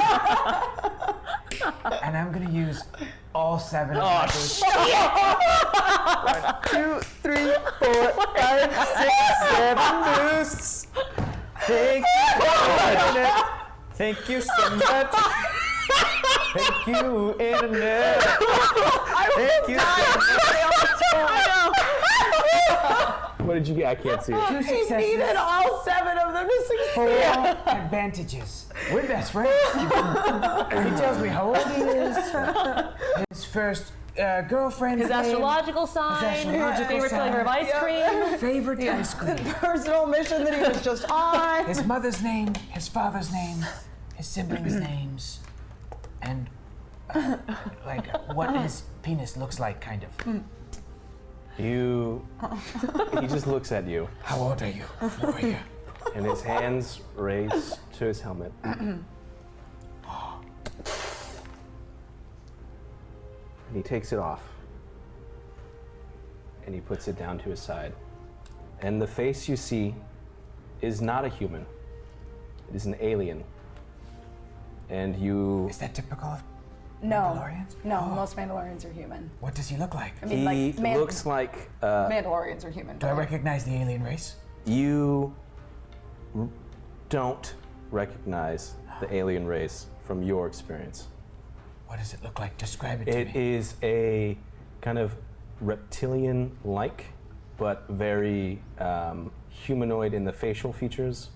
And I'm gonna use all 7 of my boosts. 2, 3, 4, 5, 6, 7 boosts. Thank you for watching it. Thank you so much. Thank you, Internet. Thank you so much. What did you get? I can't see it. 2 successes, all 7 of them to 4 advantages. We're best friends. He tells me how old he is, his first girlfriend's His name. astrological sign. astrological Favorite sign. flavor of ice cream. Favorite ice cream. Personal mission that he was just on. His mother's name, his father's name, his siblings' names, and like what his penis looks like, kind of. He just looks at you, How old are you? Warrior. and his hands raise to his helmet. And he takes it off. And he puts it down to his side. And the face you see is not a human. It is an alien. And you... Is that typical of No, Mandalorians? no, most Mandalorians are human. What does he look like? I mean, He like, looks like... Mandalorians are human. Do I recognize the alien race? You don't recognize the alien race from your experience. What does it look like? Describe it to It me. is a kind of reptilian-like, but very humanoid in the facial features.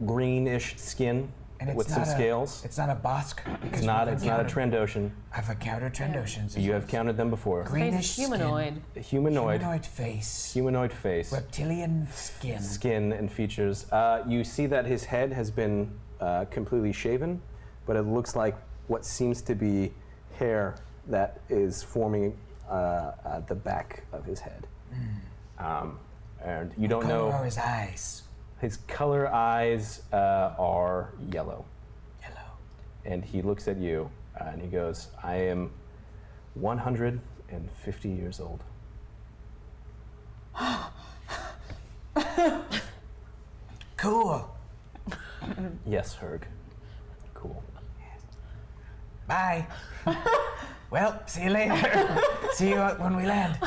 Greenish skin And it's with not some scales. It's not a Bosk. It's not a Trandoshan. I've encountered Trandoshans. You have counted them before. Greenish Face humanoid. A humanoid Humanoid face. Reptilian Reptilian skin. skin and features. You see that his head has been completely shaven, but it looks like what seems to be hair that is forming at the back of his head. And you don't Color know. are his eyes. His color eyes are yellow. Yellow. And he looks at you and he goes, I am 150 years old. Cool. Yes, Herg. Cool. Bye. Well, see you later. See you when we land.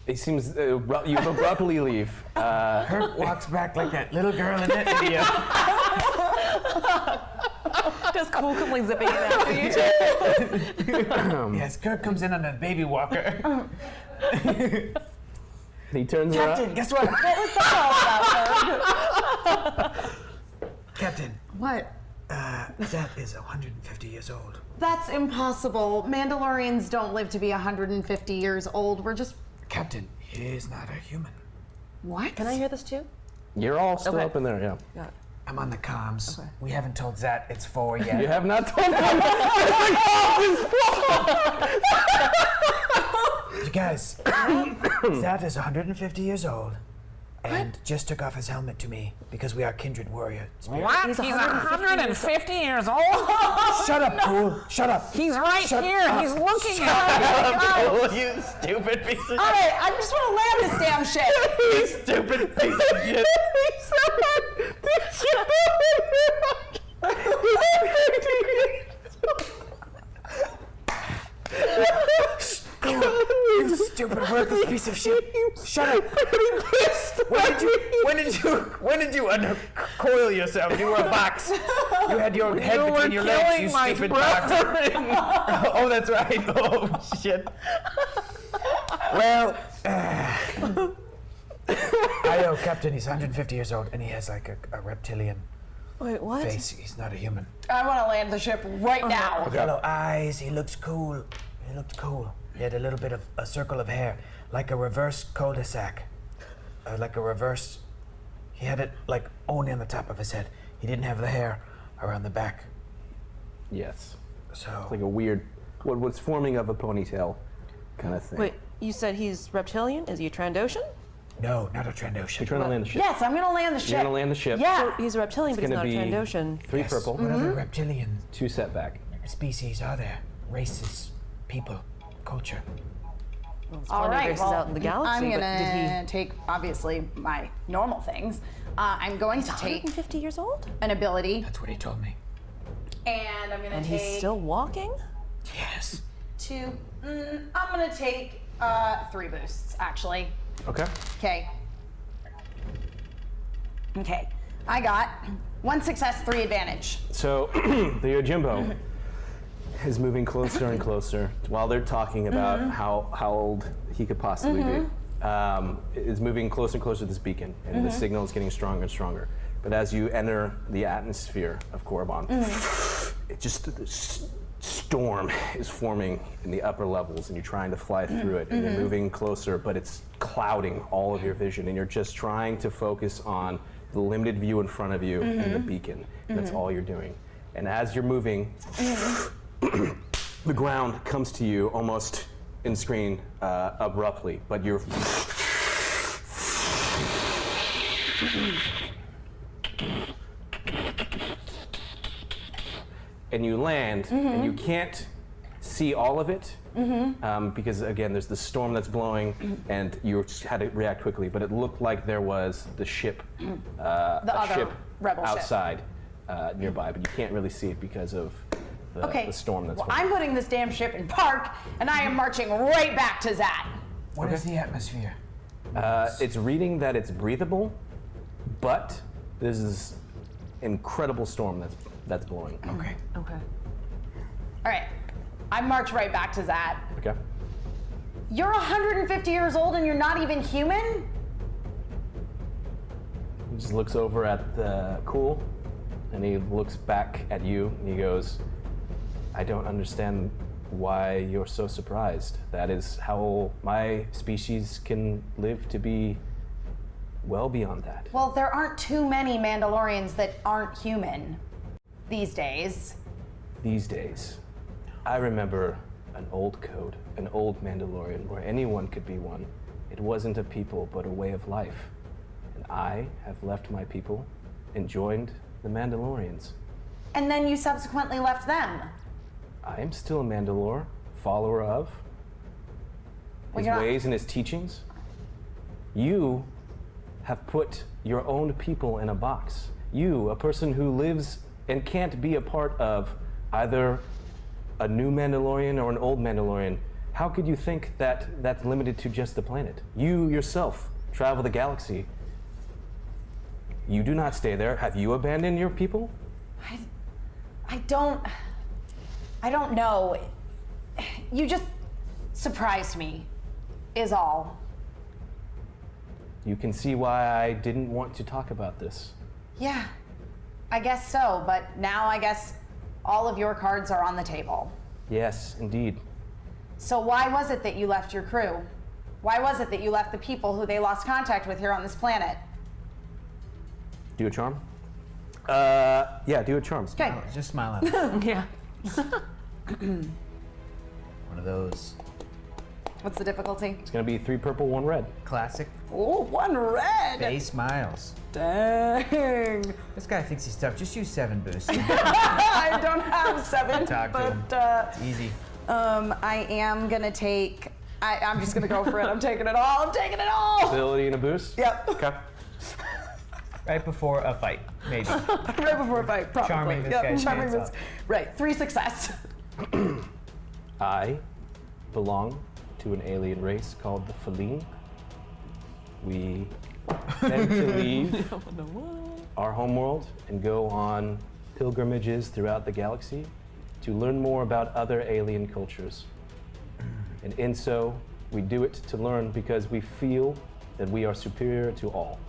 He seems, you abruptly leave. Herc walks back like that little girl in that video. Just coolly zipping it after you. Yes, Kirk comes in on a baby walker. He turns around. Captain, guess what? Captain, What? that is 150 years old. That's impossible. Mandalorians don't live to be 150 years old. We're just. Captain, he is not a human. What? Can I hear this too? You're all still Okay. up in there, yeah. I'm on the comms. We haven't told Zat it's 4 yet. You have not told him. You guys, Zat is 150 years old and just took off his helmet to me because we are kindred warrior spirits. What? He's 150 years old? Shut up, Cool. Shut up. He's right here. He's looking at me. You stupid piece of All right, I just want to land this damn shit. You stupid piece of shit. You stupid worthless piece of shit. Shut up. When did you uncoil yourself? You were a box. You had your head between your legs, you stupid box. Oh, that's right. Oh, shit. Well, I know, Captain, he's 150 years old and he has like a reptilian Wait, what? face. He's not a human. I want to land the ship right now. Yellow eyes, he looks cool. He looked cool. He had a little bit of a circle of hair, like a reverse cul-de-sac. Like a reverse, he had it like only on the top of his head. He didn't have the hair around the back. Yes. So, Like a weird, what's forming of a ponytail kind of thing. Wait, you said he's reptilian? Is he a Trandoshan? no, not a Trandoshan. You're trying to land the ship. Yes, I'm going to land the ship. You're going to land the ship. Yeah. He's a reptilian, but It's he's going not to a be Trandoshan. 3 Yes. purple, What other reptilian 2 setback. species are there? Races, people, culture. Well, there's All plenty of right, races well, out in the galaxy, I'm but gonna did he? take obviously my normal things. I'm going to take 150 years old? an ability, That's what he told me. and I'm gonna And take he's still walking? Yes. two. I'm gonna take 3 boosts actually. Okay. Okay. Okay. I got 1 success, 3 advantage. So the Yojimbo is moving closer and closer while they're talking about how old he could possibly be. Is moving closer and closer to this beacon, and the signal is getting stronger and stronger. But as you enter the atmosphere of Korriban, it just this storm is forming in the upper levels, and you're trying to fly through it, and you're moving closer, but it's clouding all of your vision, and you're just trying to focus on the limited view in front of you and the beacon. And that's all you're doing. And as you're moving, the ground comes to you almost in screen abruptly, but you're and you land, and you can't see all of it because again, there's the storm that's blowing, and you just had to react quickly. But it looked like there was the ship, a ship rebel ship. outside nearby, but you can't really see it because of the storm that's I'm putting this damn ship in park, and I am marching right back to Zat. What is the atmosphere? It's reading that it's breathable, but this is incredible storm that's blowing. Okay. Okay. All right, I march right back to Zat. Okay. You're 150 years old and you're not even human? He just looks over at the Cool, and he looks back at you, and he goes, I don't understand why you're so surprised. That is how my species can live to be well beyond that. Well, there aren't too many Mandalorians that aren't human these days. These days, I remember an old code, an old Mandalorian, where anyone could be one. It wasn't a people, but a way of life. And I have left my people and joined the Mandalorians. And then you subsequently left them. I am still a Mandalore, follower of Well, his you're not- ways and his teachings. You have put your own people in a box. You, a person who lives and can't be a part of either a new Mandalorian or an old Mandalorian, how could you think that that's limited to just the planet? You yourself travel the galaxy. You do not stay there. Have you abandoned your people? I don't know. You just surprised me, is all. You can see why I didn't want to talk about this. Yeah, I guess so, but now I guess all of your cards are on the table. Yes, indeed. So why was it that you left your crew? Why was it that you left the people who they lost contact with here on this planet? Do a charm? Yeah, do a charm. Okay. Just smile at me. Yeah. One of those What's the difficulty? It's gonna be 3 purple, 1 red. classic Oh, 1 red. face smiles. Dang. This guy thinks he's tough. Just use 7 boosts. I don't have 7, Talk to him. but Easy. I am gonna take. I'm just gonna go for it. I'm taking it all. I'm taking it all. Ability and a boost? Yep. Okay. Right before a fight, maybe. Right before a fight, probably. Charming this Yep, guy's charming pants this. up. Right. 3 success. I belong to an alien race called the Feline. We tend to leave our homeworld and go on pilgrimages throughout the galaxy to learn more about other alien cultures. And in so, we do it to learn because we feel that we are superior to all.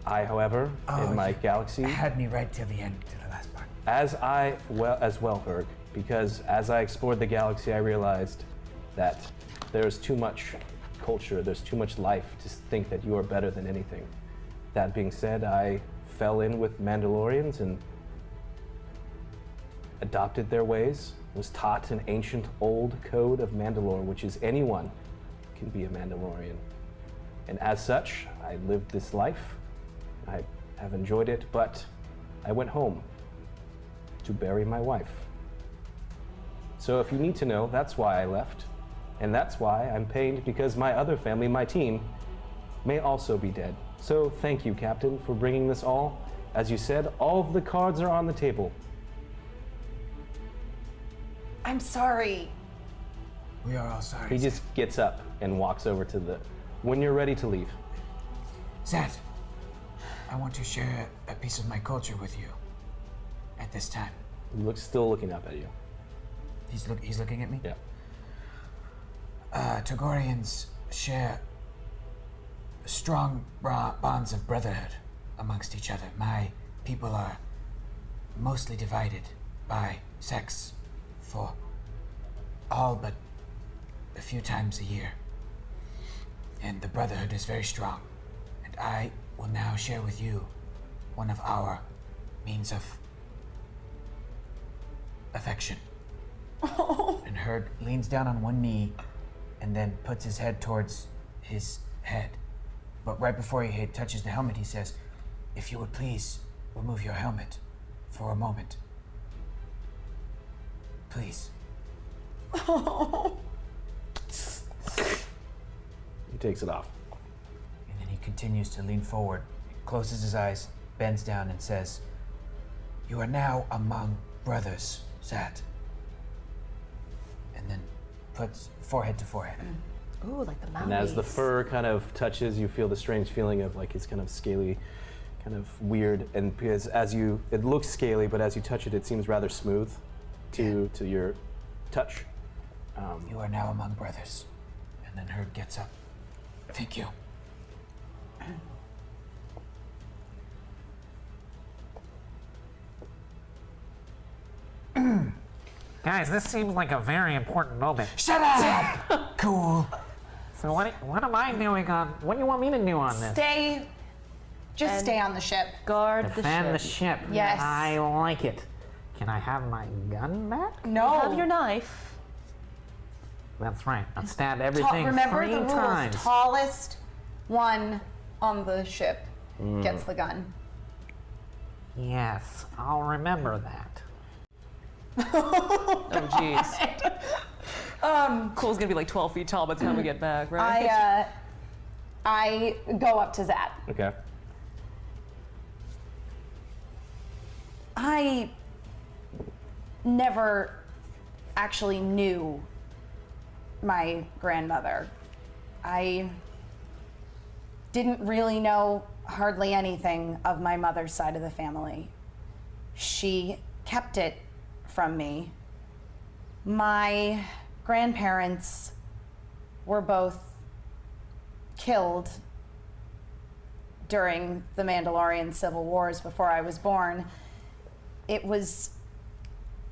I, however, in my galaxy, Had me right till the end, to the last part. as well, Erg, because as I explored the galaxy, I realized that there's too much culture, there's too much life to think that you are better than anything. That being said, I fell in with Mandalorians and adopted their ways, was taught an ancient old code of Mandalore, which is anyone can be a Mandalorian. And as such, I lived this life. I have enjoyed it, but I went home to bury my wife. So if you need to know, that's why I left. And that's why I'm pained, because my other family, my team, may also be dead. So thank you, Captain, for bringing this all. As you said, all of the cards are on the table. I'm sorry. We are all sorry. He just gets up and walks over to the... When you're ready to leave. Zat, I want to share a piece of my culture with you at this time. He looks, still looking up at you. He's looking at me? Yeah. Togorians share strong bonds of brotherhood. amongst each other. My people are mostly divided by sex for all but a few times a year. And the Brotherhood is very strong. And I will now share with you one of our means of affection. And Herd leans down on one knee and then puts his head towards his head. But right before he touches the helmet, he says, "If you would please remove your helmet for a moment. Please." He takes it off. And then he continues to lean forward, closes his eyes, bends down, and says, "You are now among brothers, Zat." And then puts forehead to forehead. Ooh, like the And as the fur kind of touches, you feel the strange feeling of like his kind of scaly, kind of weird. And because it looks scaly, but as you touch it, it seems rather smooth to your touch. You are now among brothers. And then Herd gets up. Thank you. Guys, this seems like a very important moment. Shut up! Cool. So what am I doing on? What do you want me to do on this? Stay on the ship. Guard Defend the the ship. ship. Yes. I like it. Can I have my gun back? No. Have your knife. That's right. I'll stab everything Remember 3 the rules. times. Tallest one on the ship gets the gun. Yes, I'll remember that. Oh, jeez. Cole's gonna be like 12 feet tall by the time we get back, right? I go up to Zat. Okay. I never actually knew my grandmother. I didn't really know hardly anything of my mother's side of the family. She kept it from me. My grandparents were both killed during the Mandalorian Civil Wars before I was born. It was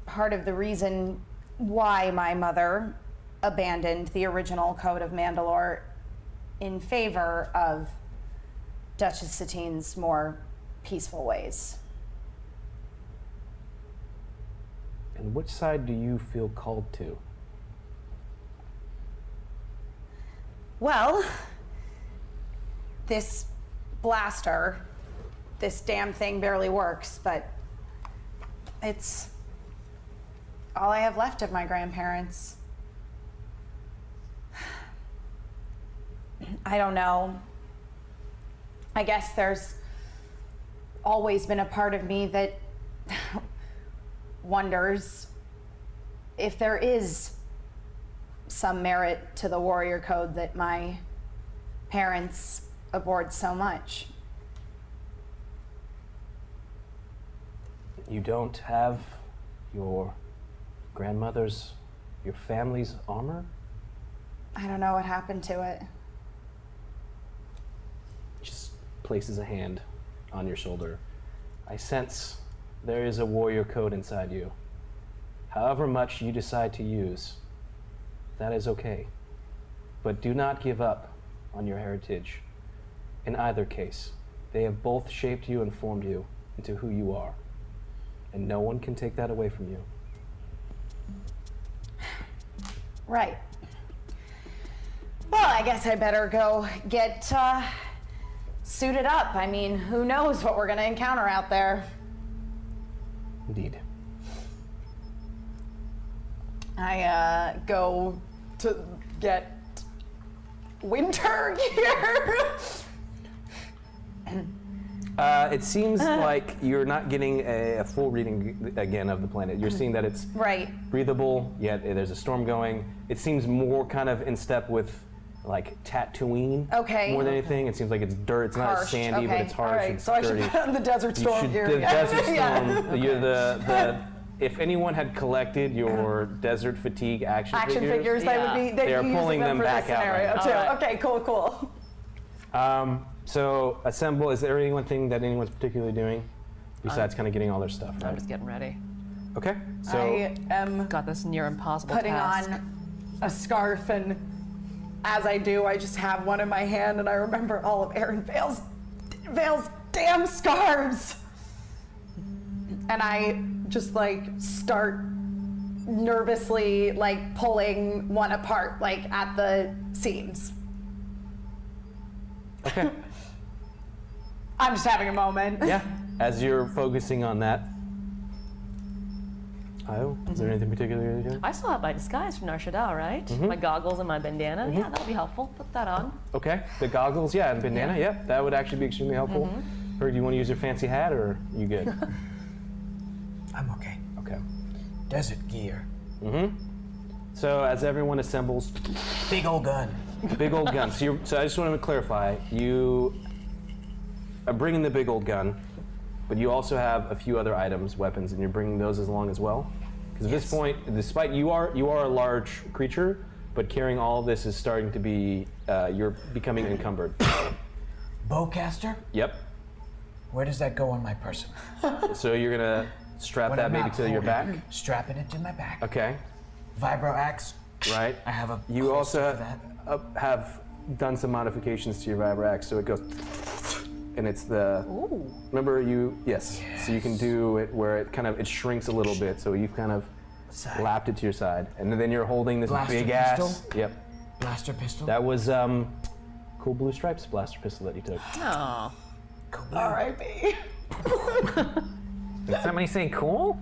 part of the reason why my mother abandoned the original Code of Mandalore in favor of Duchess Satine's more peaceful ways. And which side do you feel called to? Well, this blaster, this damn thing barely works, but it's all I have left of my grandparents. I don't know. I guess there's always been a part of me that wonders if there is some merit to the warrior code that my parents abhorred so much. You don't have your grandmother's, your family's armor? I don't know what happened to it. Just places a hand on your shoulder. I sense there is a warrior code inside you. However much you decide to use, that is okay. But do not give up on your heritage. In either case, they have both shaped you and formed you into who you are. And no one can take that away from you. Right. Well, I guess I better go get suited up. I mean, who knows what we're gonna encounter out there. Indeed. I go to get winter gear. It seems like you're not getting a full reading again of the planet. You're seeing that it's Right. breathable, yet there's a storm going. It seems more kind of in step with like Tatooine Okay. more than anything. It seems like it's dirt. It's not Harsh, sandy, but okay. it's harsh All right, and so I should dirty. put on the Desert You Storm should- gear. the Desert Storm. Yeah. You're the if anyone had collected your Desert Fatigue action Figures, they would be. They'd They are be pulling using them for back this out scenario right too. now. All right. Okay, cool. So assemble. Is there anything that anyone's particularly doing besides kind of getting all their stuff? I'm Right. just getting ready. Okay. So I am Got this near impossible putting task. on a scarf, and as I do, I just have one in my hand, and I remember all of Aaron Vale's damn scarves. And I just like start nervously like pulling one apart, like at the seams. okay. I'm just having a moment. Yeah. As you're focusing on that. Io, is there anything particular you're doing? I still have my disguise from Narshadal, right? My goggles and my bandana. Yeah, that'll be helpful. Put that on. Okay. The goggles, yeah, and bandana, yeah. That would actually be extremely helpful. Or do you want to use your fancy hat, or are you good? I'm okay. Okay. Desert gear. So as everyone assembles, Big old gun. big old gun. So I just want to clarify, you are bringing the big old gun, but you also have a few other items, weapons, and you're bringing those along as well. Because at this point, despite you are a large creature, but carrying all of this is starting to be, you're becoming encumbered. Bowcaster? Yep. Where does that go on my person? So you're gonna strap When that I'm maybe not to your holding back. it, Strapping it to my back. Okay. Vibro axe. Right. I have a You holster also for that. have done some modifications to your Vibrax, so it goes, and it's the. Ooh. Remember you? Yes. So you can do it where it shrinks a little bit, so you've kind of Side. lapped it to your side, and then you're holding this Blaster big ass. pistol? Yep. Blaster pistol. That was cool blue stripes blaster pistol that you took. Oh. Cool blue. R.I.P. Did somebody say cool?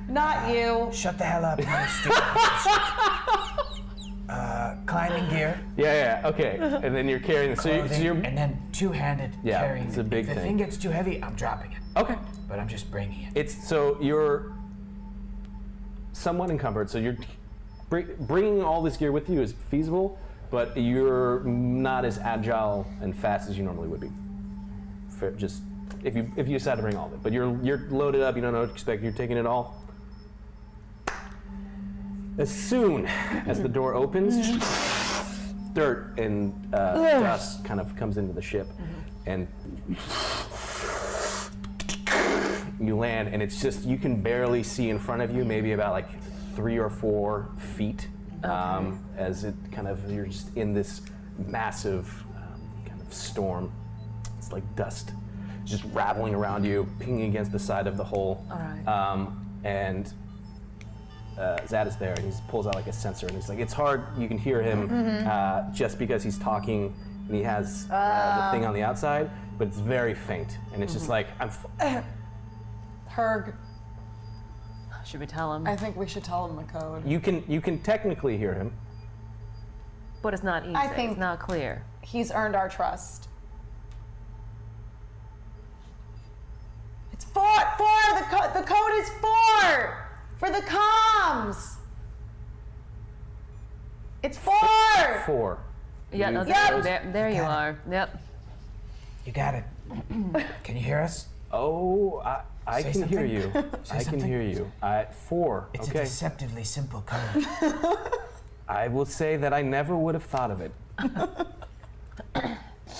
Not you. Shut the hell up, you stupid bitch. Climbing gear. Yeah. Okay. And then you're carrying this. So Clothing, you're. and then two-handed Yeah, carrying. it's a big if the thing. thing gets too heavy, I'm dropping it. Okay. But I'm just bringing it. It's so you're somewhat encumbered. So you're bringing all this gear with you is feasible, but you're not as agile and fast as you normally would be. Just if you decide to bring all of it, but you're loaded up. You don't know what to expect. You're taking it all. As soon as the door opens, dirt and dust kind of comes into the ship, and you land, and it's just, you can barely see in front of you, maybe about like 3 or 4 feet, as it kind of, you're just in this massive kind of storm. It's like dust just rattling around you, pinging against the side of the hull. All right. And Zad is there, and he pulls out like a sensor, and he's like, it's hard, you can hear him just because he's talking, and he has the thing on the outside, but it's very faint, and it's just like, Herg, Should we tell him? I think we should tell him the code. you can technically hear him. But it's not easy. I think- It's not clear. He's earned our trust. It's 4! The code is 4! For the comms! It's 4! 4. Yeah, no, Yep. there you Got it. are. Yep. You got it. Can you hear us? Oh, I Say can hear something. you. Say I can something. hear you. 4. It's Okay. a deceptively simple code. I will say that I never would have thought of it.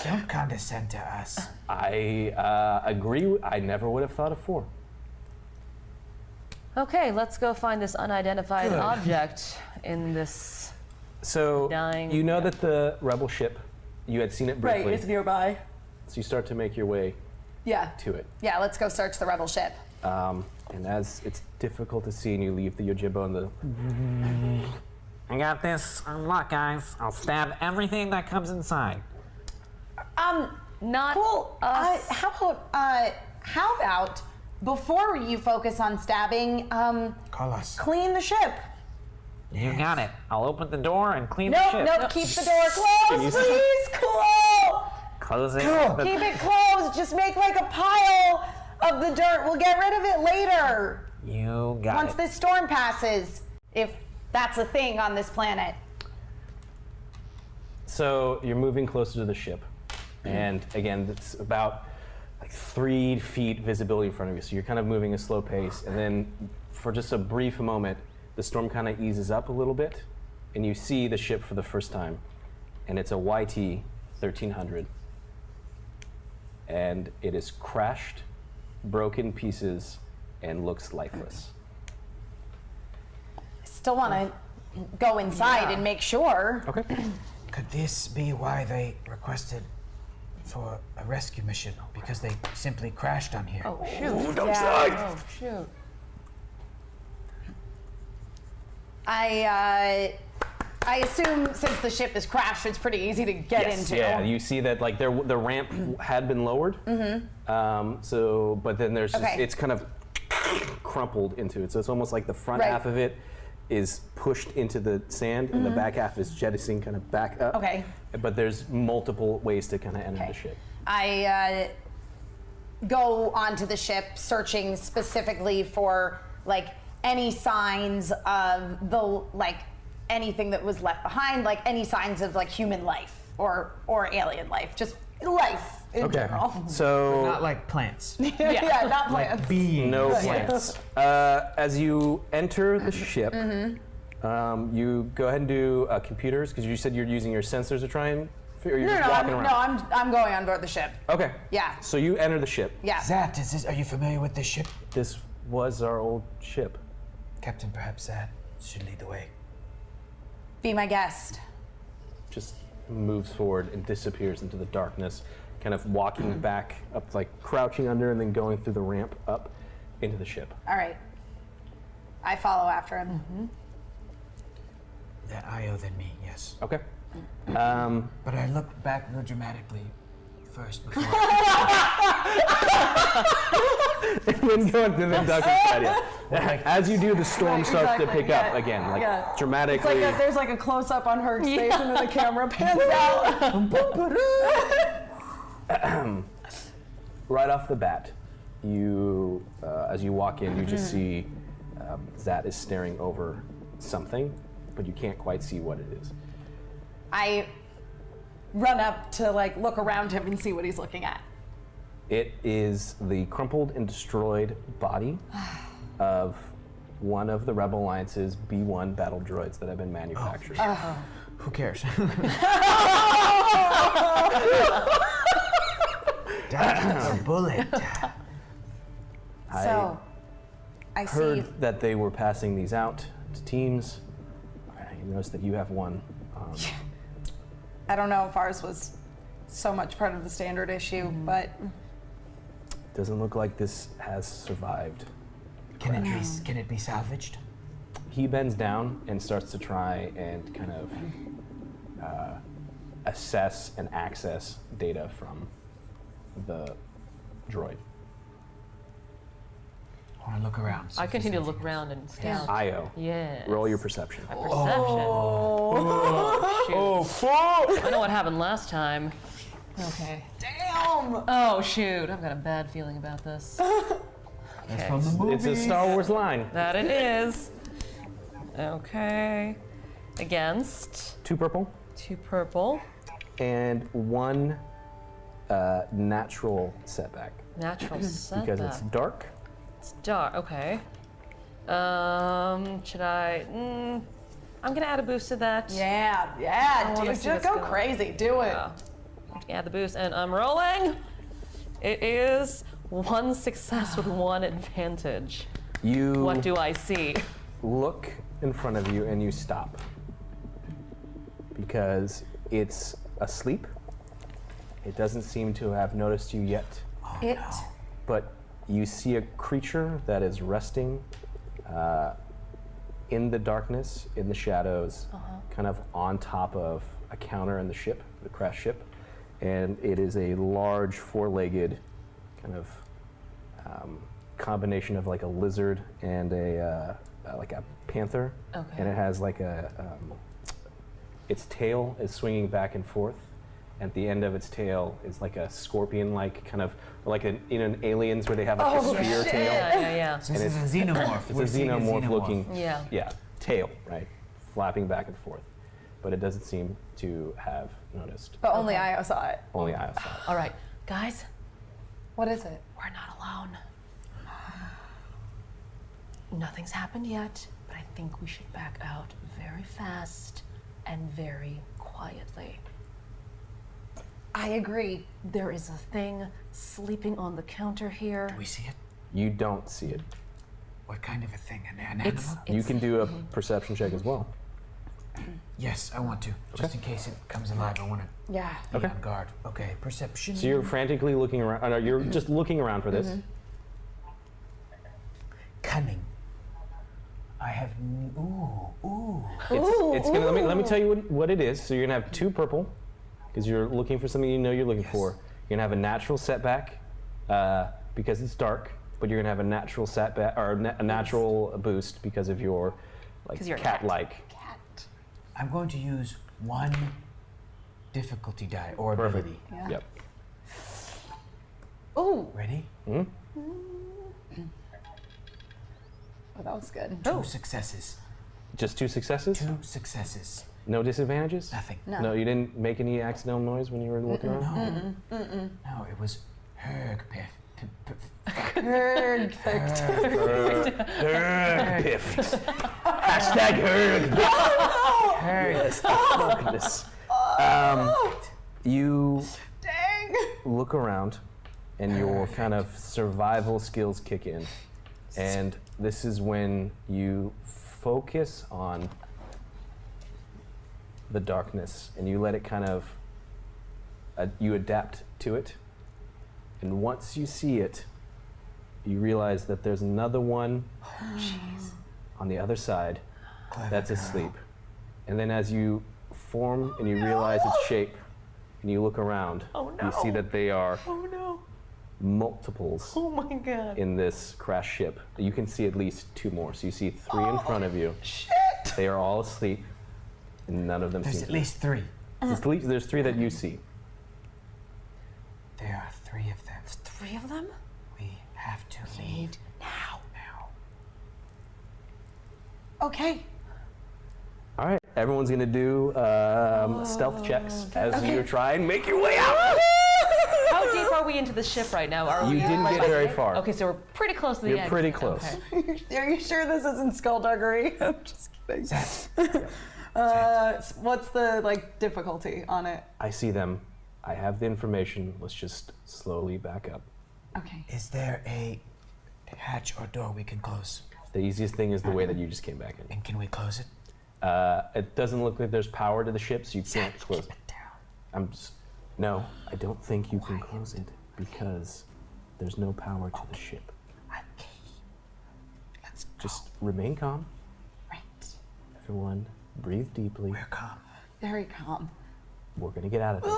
Don't condescend to us. I agree. I never would have thought of 4. Okay, let's go find this unidentified Good. object in this. So Dying. you know that the rebel ship, you had seen it briefly. Right, it's nearby. So you start to make your way Yeah. to it. Yeah, let's go search the rebel ship. And as it's difficult to see, and you leave the Yojimbo and the. I got this on lock, guys. I'll stab everything that comes inside. Not Cool. us. How about before you focus on stabbing, Call us. clean the ship? You got it. I'll open the door and clean the Nope, ship. nope. Keep the door closed, please. Cool. Close it. Keep it closed. Just make like a pile of the dirt. We'll get rid of it later. You got Once it. this storm passes, if that's a thing on this planet. So you're moving closer to the ship, and again, it's about like 3 feet visibility in front of you. So you're kind of moving a slow pace, and then for just a brief moment, the storm kind of eases up a little bit, and you see the ship for the first time, and it's a YT 1300. and it is crashed, broken pieces, and looks lifeless. Still want to go inside and make sure. Okay. Could this be why they requested for a rescue mission? Because they simply crashed on here. Oh, shoot. Yeah. Oh, shoot. I assume since the ship is crashed, it's pretty easy to get into. Yeah, you see that like the ramp had been lowered. So, but then there's just, Okay. it's kind of crumpled into it. So it's almost like the front Right. half of it is pushed into the sand, and the back half is jettisoning kind of back up. Okay. But there's multiple ways to kind of enter Okay. the ship. I go onto the ship, searching specifically for like any signs of the anything that was left behind, like any signs of like human life or alien life, just life in general. So Not like plants. Yeah, not plants. Being. no plants. As you enter the ship, you go ahead and do computers, because you said you're using your sensors to try and. Or you're just walking around. I'm going on board the ship. Okay. Yeah. So you enter the ship. Yeah. Zat, are you familiar with this ship? This was our old ship. Captain, perhaps Zat should lead the way. Be my guest. Just moves forward and disappears into the darkness, kind of walking back up, like crouching under and then going through the ramp up into the ship. All right. I follow after him. That Io than me, yes. Okay. But I look back real dramatically first before. And then going through the darkness side, yeah. As you do, the storm starts to pick up again, like dramatically. It's like there's like a close up on her face, and then the camera pans out. Right off the bat, you, as you walk in, you just see Zat is staring over something, but you can't quite see what it is. I run up to like look around him and see what he's looking at. It is the crumpled and destroyed body of one of the Rebel Alliance's B-1 battle droids that have been manufactured. Who cares? That's a bullet. So I see. Heard that they were passing these out to teams. I noticed that you have one. I don't know if ours was so much part of the standard issue, but Doesn't look like this has survived. Can it be salvaged? He bends down and starts to try and kind of assess and access data from the droid. I want to look around. I continue to look around and scout. Io, Yes. roll your perception. Perception. Oh, shoot. I know what happened last time. Okay. damn. Oh, shoot. I've got a bad feeling about this. That's from the movie. It's a Star Wars line. That it is. Okay. Against 2 purple 2 purple. and 1 natural setback Natural setback. because it's dark. It's dark. Okay. Should I? I'm gonna add a boost to that. Yeah, wanna dude, see just this go go. crazy, do it. Yeah. Add the boost, and I'm rolling. It is 1 success with 1 advantage. You What do I see? look in front of you and you stop because it's asleep. It doesn't seem to have noticed you yet, It. but you see a creature that is resting in the darkness, in the shadows, kind of on top of a counter in the ship, the crashed ship, and it is a large 4-legged kind of combination of like a lizard and like a panther, Okay. and it has like a its tail is swinging back and forth. At the end of its tail is like a scorpion-like kind of like in Aliens where they have like a spear tail. Yeah. This is a xenomorph. It's a xenomorph looking, Yeah. tail, right, flapping back and forth, but it doesn't seem to have noticed. But only Io saw it. Only I saw it. All right, guys, What is it? we're not alone. Nothing's happened yet, but I think we should back out very fast and very quietly. I agree. There is a thing sleeping on the counter here. Do we see it? You don't see it. What kind of a thing? An animal? You can do a perception check as well. Yes, I want to. Just in case it comes alive, I want to Yeah. be on guard. Okay, perception. So you're frantically looking around. No, you're just looking around for this. Cunning. I have. Ooh. It's gonna. Let me tell you what it is. So you're gonna have 2 purple, because you're looking for something you know you're looking for. You're gonna have a natural setback, because it's dark. But you're gonna have a natural setback or a natural boost because of your, like, 'Cause you're a cat. cat-like. I'm going to use 1 difficulty die or ability. Yeah. Yep. Ooh. Ready? Oh, that was good. 2 successes. Just 2 successes. 2 successes. No disadvantages. Nothing. No, you didn't make any accidental noise when you were looking around. No, it was Hergpiff. Perfect. Hergpiff. Hashtag Hergpiff. You Dang. look around, and your kind of survival skills kick in, and this is when you focus on the darkness, and you let it kind of. You adapt to it, and once you see it, you realize that there's another one on the other side that's asleep. And then as you form and you realize its shape, and you look around, you see that they are multiples in this crashed ship. You can see at least 2 more. So you see 3 in front of you. Shit. They are all asleep, and none of them There's seem at to. least 3. There's 3 that you see. There are 3 of them. 3 of them? We have to leave now. Okay. All right, everyone's gonna do stealth checks as you try and make your way out. How deep are we into the ship right now? Are You we didn't get very far. Okay, so we're pretty close to the You're end. pretty close. Okay. Are you sure this isn't skullduggery? I'm just kidding. What's the difficulty on it? I see them. I have the information. Let's just slowly back up. Okay. Is there a hatch or door we can close? The easiest thing is the way that you just came back in. And can we close it? It doesn't look like there's power to the ship, so you can't close it. No, I don't think you can close it because there's no power to the ship. Okay. Let's go. Just remain calm. Right. Everyone, breathe deeply. We're calm. Very calm. We're gonna get out of this.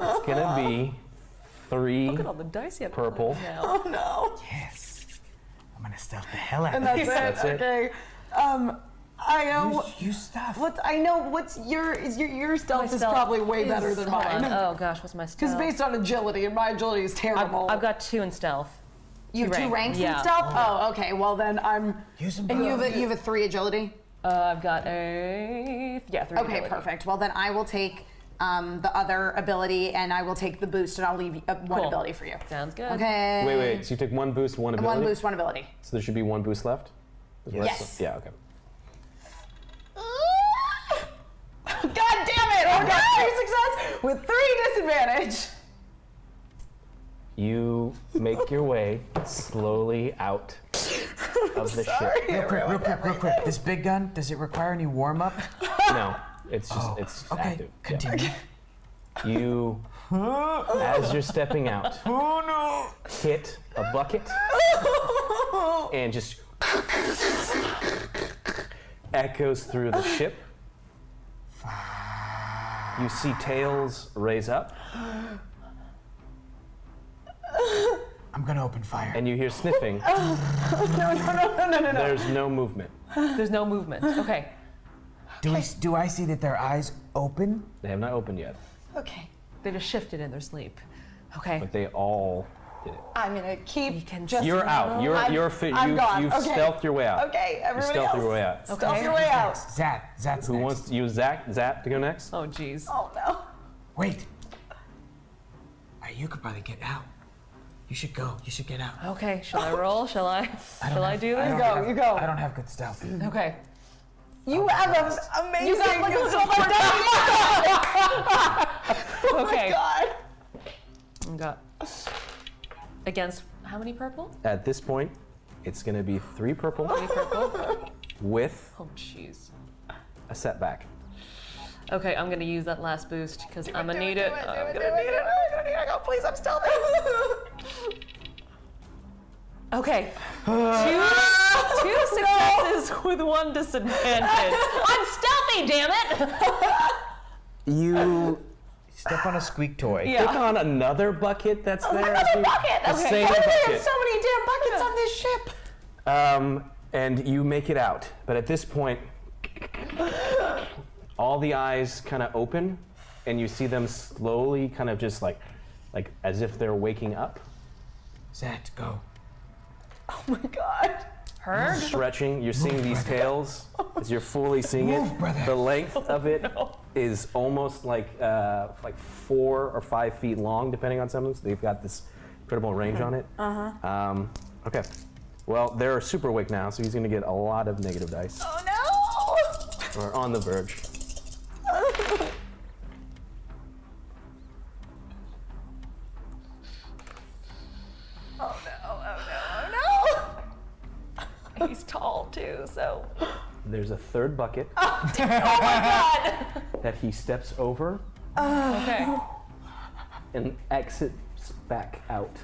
It's gonna be 3 Look at all the dice you have purple. now. Oh no. Yes. I'm gonna stealth the hell out And of that's this. it. That's it. Okay. I know. Use stuff. What's your stealth is probably way better than hold on. mine. Oh gosh, what's my Because stealth? based on agility, and my agility is terrible. I've got 2 in stealth. you have 2 ranks Yeah. and stuff. Oh, okay. Well then I'm. Use them. And you have a 3 agility. I've got a 3. Okay, ability. perfect. Well then I will take the other ability, and I will take the boost, and I'll leave 1 Cool. ability for you. Sounds good. Okay. Wait. So you took 1 boost, 1 ability? 1 boost, 1 ability. So there should be 1 boost left? Yes. Yeah, okay. God damn it! I got 3 success with 3 disadvantage. You make your way slowly out of the ship. Real quick. This big gun, does it require any warm up? No, it's just it's Okay, active. Yeah. continue. You, as you're stepping out, hit a bucket and just echoes through the ship. You see tails raise up, I'm gonna open fire. and you hear sniffing. No. There's no movement. There's no movement. Okay. Do I see that their eyes open? They have not opened yet, Okay. They just shifted in their sleep. Okay. but they all did it. I'm gonna keep can just. You're out. I'm You've gone. Okay. stealthed your way out. Okay, You everybody stealthed else. your way out. Stealth your way out. Zat's Who next. wants to use Zap to go next? Oh jeez. Oh no. Wait. You could probably get out. You should go. You should get out. Okay. Shall I roll? Shall I? Shall I do You this? go. You go. I don't have good stealth. Okay. You have an amazing. You got like a little Okay. God. Got against how many purple? At this point, it's going to be 3 purple 3 purple. with Oh, jeez. a setback. Okay, I'm gonna use that last boost because I'm gonna need it. I'm gonna need it. I'm gonna need it. Go, please, I'm stealthy. Okay. Two successes with 1 disadvantage. I'm stealthy, damn it! You Step on a squeak toy. Yeah. pick on another bucket that's there. Another bucket. The Okay. same Why do they have bucket. so many damn buckets on this ship? And you make it out. But at this point, all the eyes kind of open, and you see them slowly kind of just like as if they're waking up, Zat, go. Oh my God. Heard? stretching. You're seeing these tails as you're fully seeing Move, it. brother. The length of it is almost like 4 or 5 feet long, depending on some of them. So they've got this incredible range on it. Okay. Well, they're super awake now, so he's going to get a lot of negative dice. Oh no. Or on the verge. Oh no. Oh no. Oh no. He's tall too, so. There's a third bucket Oh my god! that he steps over Okay. and exits back out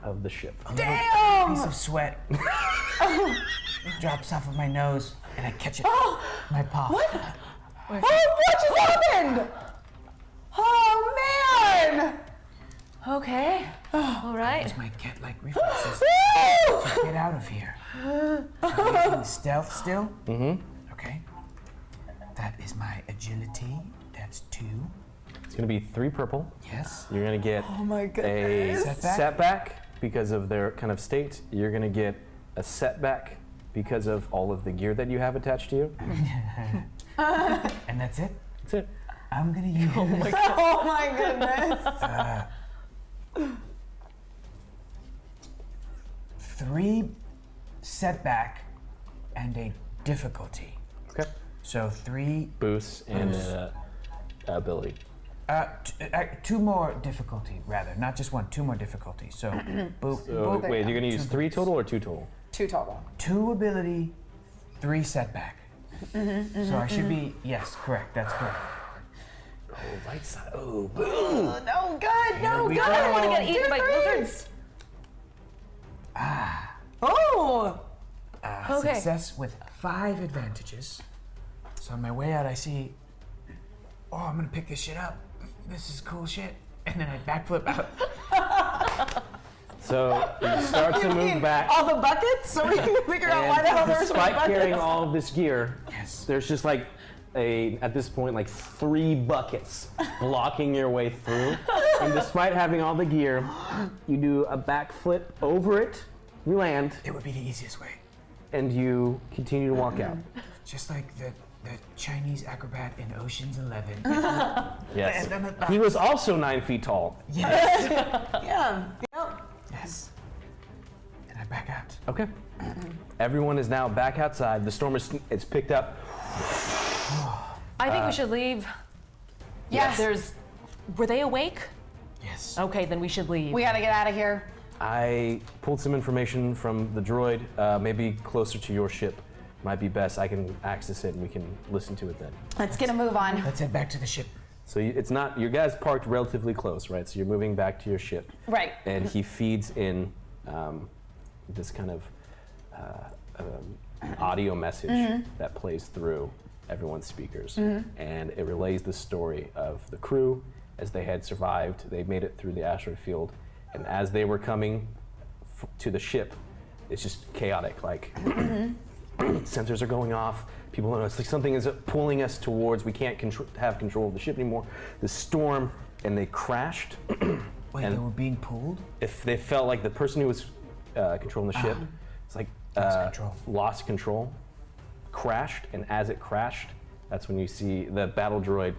of the ship. Damn. Piece of sweat drops off of my nose, and I catch it with my paw. Oh, what just happened? Oh man. Okay. All right. My cat-like reflexes to get out of here. So I'm using stealth still. Okay. That is my agility. That's 2. It's going to be 3 purple. Yes. You're going to get Oh my a goodness. setback because of their kind of state. You're going to get a setback because of all of the gear that you have attached to you. And that's it. That's it. I'm gonna use. Oh my goodness. 3 setback and a difficulty. Okay. So 3. Boost and ability. 2 more difficulty, rather. Not just 1, 2 more difficulty. So, So, wait, you're going to use 3 total or 2 total? 2 total. 2 ability, 3 setback. So I should be, yes, correct. That's correct. Oh, right side. Oh, boom. Oh, no good. No we good. go. I don't want to get eaten by 2, 3. lizards. Oh. Okay. Success with 5 advantages. So on my way out, I see, oh, I'm gonna pick this shit up. This is cool shit. And then I backflip out. So you start to move back. All the buckets, so we can figure out why the hell there's so many Despite carrying buckets. all of this gear, Yes. there's just like at this point, like 3 buckets blocking your way through. And despite having all the gear, you do a backflip over it, you land, It would be the easiest way. and you continue to walk out. Just like the Chinese acrobat in Ocean's 11. Yes. And then He was also 9 feet tall. Yes. Yeah. Yep. Yes. And I back out. Okay. Everyone is now back outside. The storm it's picked up. I think we should leave. Yes. Were they awake? Yes. Okay, then we should leave. We gotta get out of here. I pulled some information from the droid, maybe closer to your ship. Might be best. I can access it and we can listen to it then. Let's get a move on. Let's head back to the ship. So it's not, your guys parked relatively close, right? So you're moving back to your ship. Right. And he feeds in this kind of audio message that plays through everyone's speakers. And it relays the story of the crew as they had survived. They made it through the asteroid field. And as they were coming to the ship, it's just chaotic. Like, sensors are going off. People know it's like something is pulling us towards, we can't have control of the ship anymore. The storm, and they crashed. Wait, And- they were being pulled? If they felt like the person who was controlling the ship, it's like lost control, crashed, and as it crashed, that's when you see the battle droid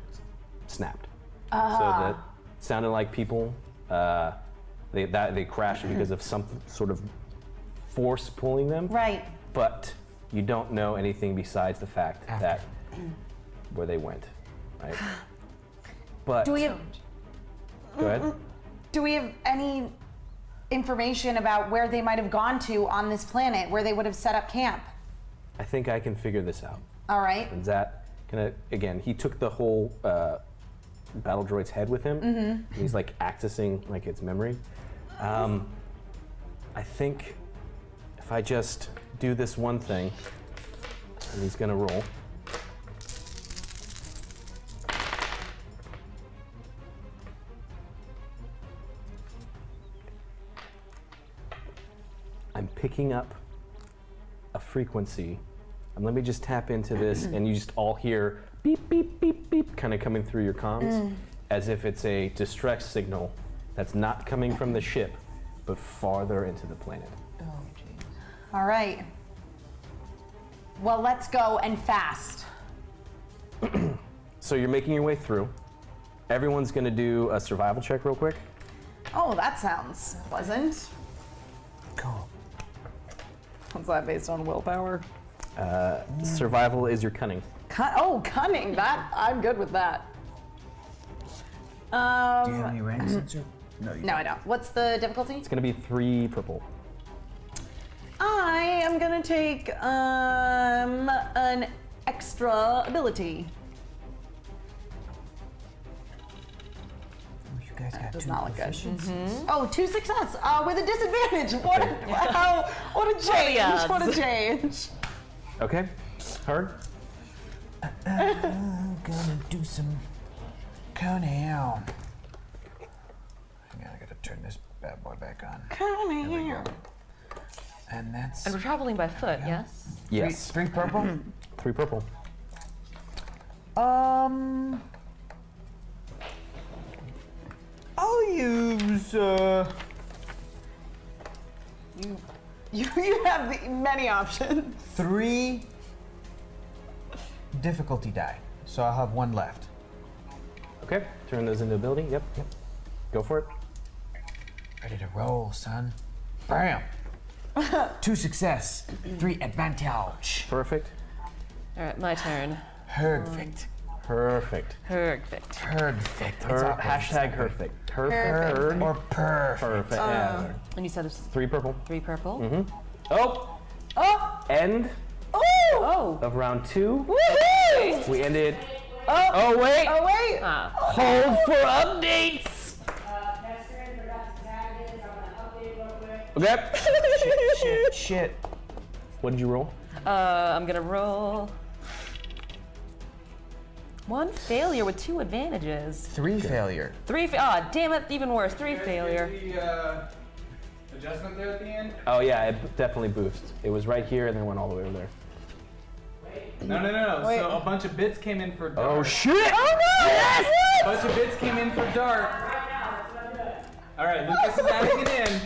snapped. So that sounded like people. They crashed because of some sort of force pulling them. Right. But you don't know anything besides the fact that where they went, right? But Do we have Go ahead. Do we have any information about where they might have gone to on this planet, where they would have set up camp? I think I can figure this out. All right. And that again, he took the whole battle droid's head with him. And he's like accessing like its memory. I think if I just do this one thing, and he's gonna roll. I'm picking up a frequency. And let me just tap into this, and you just all hear beep, beep, beep, beep, kind of coming through your comms, as if it's a distress signal that's not coming from the ship, but farther into the planet. All right. Well, let's go and fast. So you're making your way through. Everyone's gonna do a survival check real quick. Oh, that sounds pleasant. Cool. Was that based on willpower? Survival is your cunning. Cunning. That I'm good with that. Do you have any rank sensor? No, you No, I don't. What's the difficulty? It's gonna be 3 purple. I am gonna take an extra ability. You guys got Does two not look good. proficiencies. Oh, 2 success with a disadvantage. What a change! odds? What a change! Okay, Hard. I'm gonna do some counting. Hang on, I gotta turn this bad boy back on. Come There we here. go. And that's And we're traveling by foot, yes? Yes. three purple. 3 purple. I'll use. You have many options. 3 difficulty die, so I'll have 1 left. Okay, turn those into ability. Yep. Go for it. Ready to roll, son. Bam! 2 success, 3 advantage. Perfect. All right, my turn. Perfect. Perfect. Perfect. Perfect. It's awkward. Hashtag perfect. Perfect. Or perfect. Perfect. Yeah. And you said it's 3 purple. 3 purple? Oh! End Oh! of round 2. Woohoo! We ended. Oh wait! Oh wait! Ah. Hold for updates! Okay. Shit. What did you roll? I'm gonna roll 1 failure with 2 advantages. 3 failure. 3 damn it, even worse. 3 failure. The adjustment there at the end? Oh yeah, it definitely boosts. It was right here and then went all the way over there. No. Wait. So a bunch of bits came in for dark. Oh shit! Oh no! Yes! A bunch of bits came in for dark. All right, Lucas is adding it in.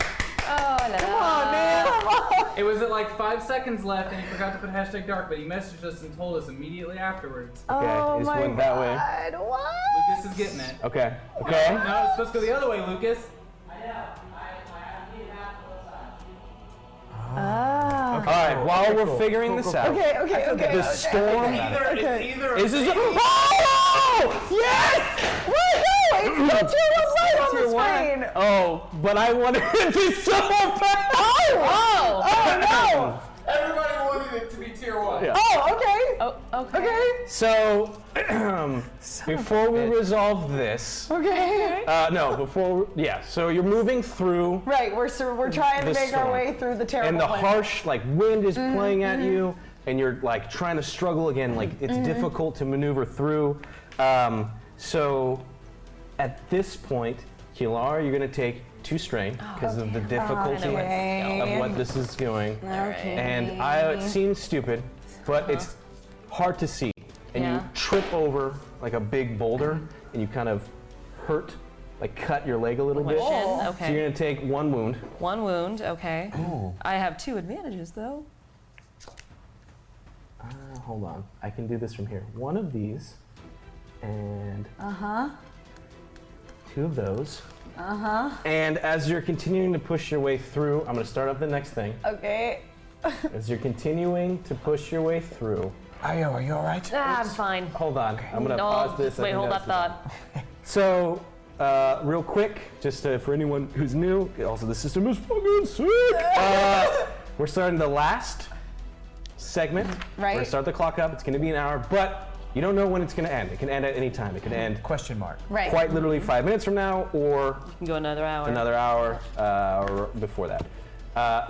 Oh, no. It was at like 5 seconds left, and he forgot to put hashtag dark, but he messaged us and told us immediately afterwards. Okay, Oh just my went that way. God, what? Lucas is getting it. Okay. Okay. No, it's supposed to go the other way, Lucas. All right. While we're figuring this out, Okay. the storm It's either is this. Oh! Yes! Woohoo! It's still 2 light on the screen. Oh, but I wanted it to so bad. Oh! Oh everybody wanted it to be tier 1. Yeah. no! Oh, okay. Oh, okay. Okay. So, before we resolve this, Okay. so you're moving through, Right, we're trying to The make our storm. way through the terrible and the wind. harsh like wind is playing at you, and you're like trying to struggle again. Like it's difficult to maneuver through. So, at this point, Kilar, you're gonna take 2 strain because of the difficulty of what this is going. Okay. And it seems stupid, but it's hard to see. And Yeah. you trip over like a big boulder, and you kind of hurt, like cut your leg a little bit. Shin, So okay. you're gonna take 1 wound. 1 wound, okay. Ooh. I have 2 advantages, though. Hold on, I can do this from here. 1 of these, and 2 of those. And as you're continuing to push your way through, I'm gonna start up the next thing. Okay. As you're continuing to push your way through, Ayo, are you alright? I'm fine. hold on, I'm gonna No, pause this. I wait, think hold that's that the- thought. So, real quick, just for anyone who's new, also the system is fucking sick. We're starting the last segment. Right. We're gonna start the clock up. It's gonna be an hour, but you don't know when it's gonna end. It can end at any time. It can end Question mark. Right. quite literally 5 minutes from now, or You can go another hour. another hour, or before that.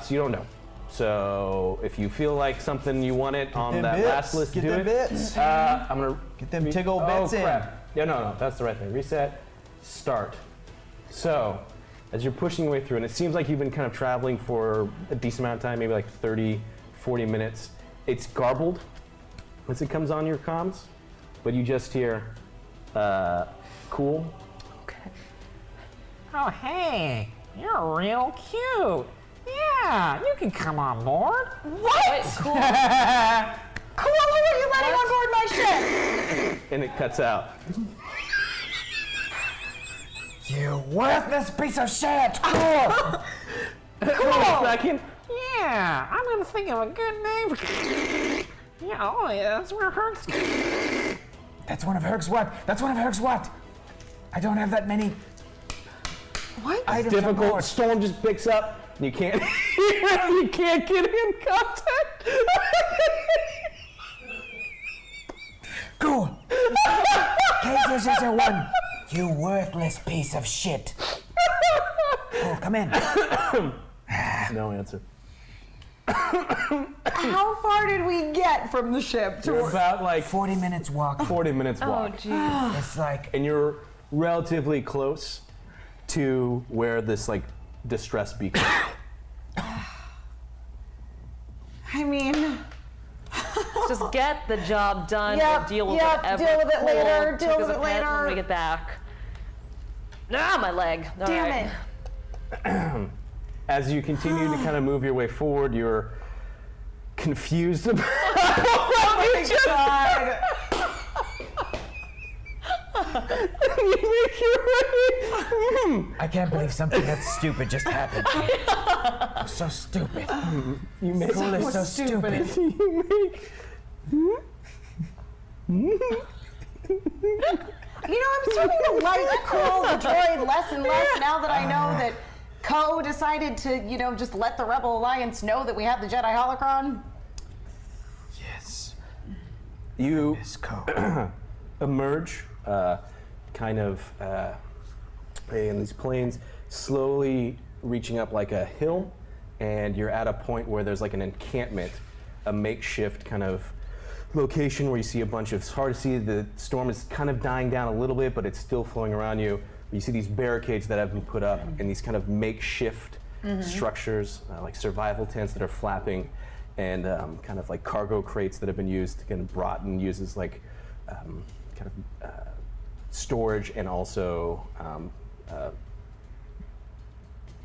So you don't know. So if you feel like something you want it on them that bits. last list, Get do them it. bits. I'm gonna Get them tiggle bits in. crap. Yeah, no, that's the right thing. Reset, start. So, as you're pushing your way through, and it seems like you've been kind of traveling for a decent amount of time, maybe like 30, 40 minutes. It's garbled once it comes on your comms, but you just hear, cool. Oh, hey, you're real cute. Yeah, you can come on board. Wait, cool. Cool, who are you letting on board my ship? And it cuts out. You worthless piece of shit! Cool. Second. Yeah, I'm gonna think of a good name for. Yeah, oh yeah, that's where it hurts. That's one of Herc's what? That's one of Herc's what? I don't have that many What? items on Difficult. board. Storm just picks up. And you can't. You can't get in contact. Cool. K001, you worthless piece of shit. Oh, come in. No answer. How far did we get from the ship to You're about like 40 minutes walk. 40 minutes Oh, walk. jeez. It's like, And you're relatively close to where this like distress beacon. I mean, Just get the job done. Yep, We'll deal with yep, whatever. deal with it later, Cool. deal Took with us it a pet later. When we get back. Ah, my leg. All damn right. it. As you continue to kind of move your way forward, you're confused about God. you make your way. I can't believe something that stupid just happened. So stupid. You make Cool is so stupid. You know, I'm starting to like Cool the droid less and less now that I know that Ko decided to, you know, just let the Rebel Alliance know that we have the Jedi Holocron. Yes. You Miss Co. emerge, kind of in these plains, slowly reaching up like a hill, and you're at a point where there's like an encampment, a makeshift kind of location where you see a bunch of, it's hard to see, the storm is kind of dying down a little bit, but it's still flowing around you. You see these barricades that have been put up and these kind of makeshift structures, like survival tents that are flapping, and kind of like cargo crates that have been used, kind of brought and used as like kind of storage and also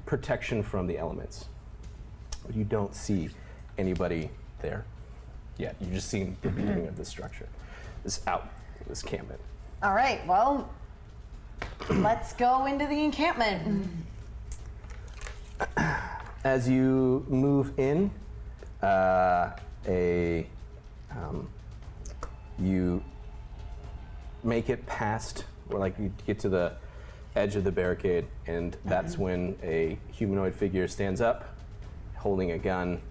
protection from the elements. But you don't see anybody there yet. You've just seen the beginning of this structure, this encampment. All right, well, let's go into the encampment. As you move in, you make it past, or like you get to the edge of the barricade, and that's when a humanoid figure stands up, holding a gun,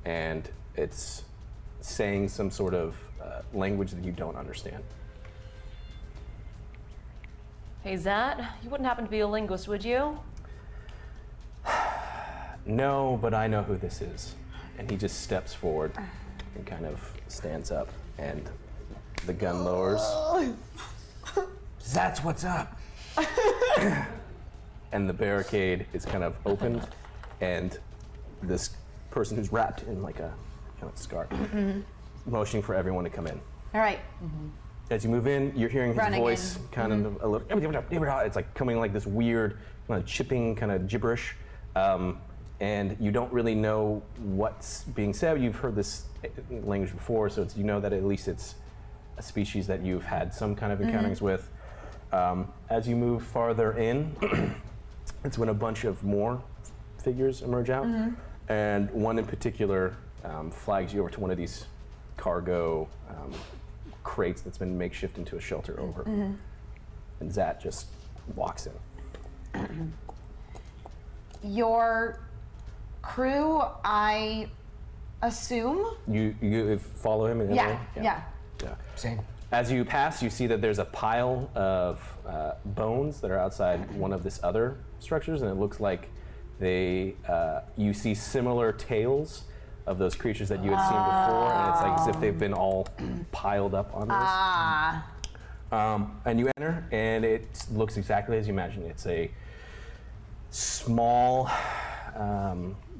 and it's saying some sort of language that you don't understand. Hey, Zat, you wouldn't happen to be a linguist, would you? No, but I know who this is. And he just steps forward and kind of stands up, and the gun lowers, That's what's up. and the barricade is kind of opened, and this person who's wrapped in like a kind of scarf, motioning for everyone to come in. All right. As you move in, you're hearing his Running voice in. kind of a little, it's like coming like this weird, kind of chipping, kind of gibberish. And you don't really know what's being said. You've heard this language before, so you know that at least it's a species that you've had some kind of encounters with. As you move farther in, it's when a bunch of more figures emerge out, and one in particular flags you over to one of these cargo crates that's been makeshift into a shelter over. And Zat just walks in. Your crew, I assume? You follow him? Yeah. Yeah. Same. As you pass, you see that there's a pile of bones that are outside one of this other structures, and it looks like you see similar tails of those creatures that you had seen before, and it's like as if they've been all piled up on this. And you enter, and it looks exactly as you imagined. It's a small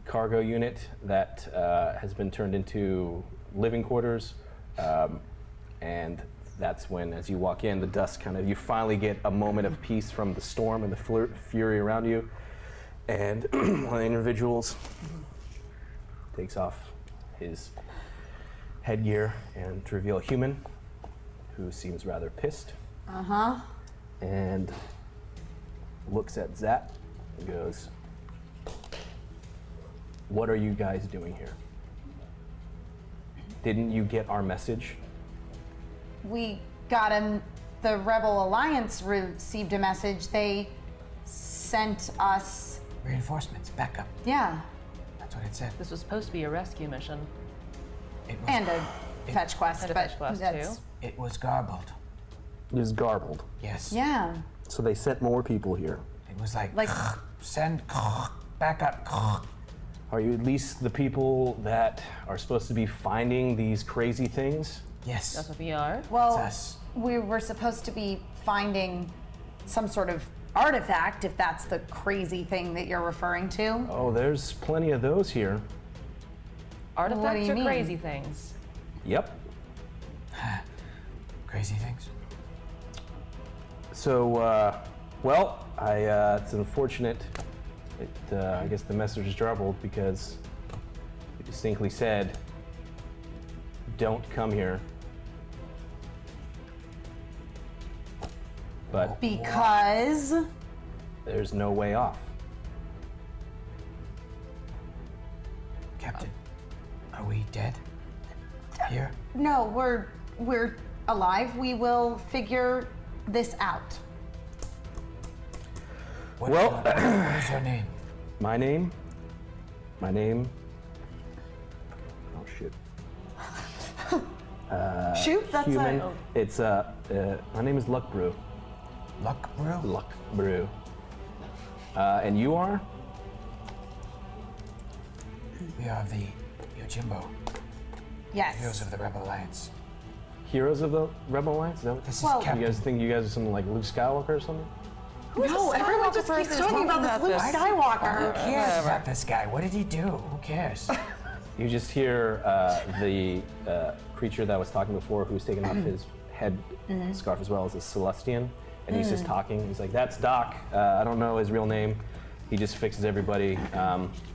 cargo unit that has been turned into living quarters, and that's when, as you walk in, the dust you finally get a moment of peace from the storm and the fury around you. And one of the individuals takes off his headgear and to reveal a human who seems rather pissed. And looks at Zap and goes, "What are you guys doing here? Didn't you get our message?" We got him. The Rebel Alliance received a message. They sent us. Reinforcements, backup. Yeah. That's what it said. This was supposed to be a rescue mission. It was, And a fetch quest. And a but fetch quest, that's- too. it was garbled. It was garbled. Yes. Yeah. So they sent more people here. It was like, Like- send backup. Are you at least the people that are supposed to be finding these crazy things? Yes. That's what we are. Well, us. we were supposed to be finding some sort of artifact, if that's the crazy thing that you're referring to. Oh, there's plenty of those here. Artifacts you or mean? crazy things? Yep. Crazy things. So, it's unfortunate. I guess the message is garbled because it distinctly said, "Don't come here." But Because there's no way off. Captain, are we dead? Here? no, we're alive. We will figure this out. What is your name? My name? Oh shit. Shoot, that's Human. a. It's my name is Luck Brew. Luck Brew? Luck Brew. And you are? We are the Yojimbo, Yes. heroes of the Rebel Alliance. Heroes of the Rebel Alliance? Is that what- This Well- is You Captain. guys think you guys are something like Luke Skywalker or something? No, everyone just keeps talking about this Luke Who Skywalker. cares about this guy? What did he do? Who cares? You just hear the creature that was talking before, who's taken off his head scarf as well as a Celestian, and he's just talking. He's like, "That's Doc. I don't know his real name. He just fixes everybody.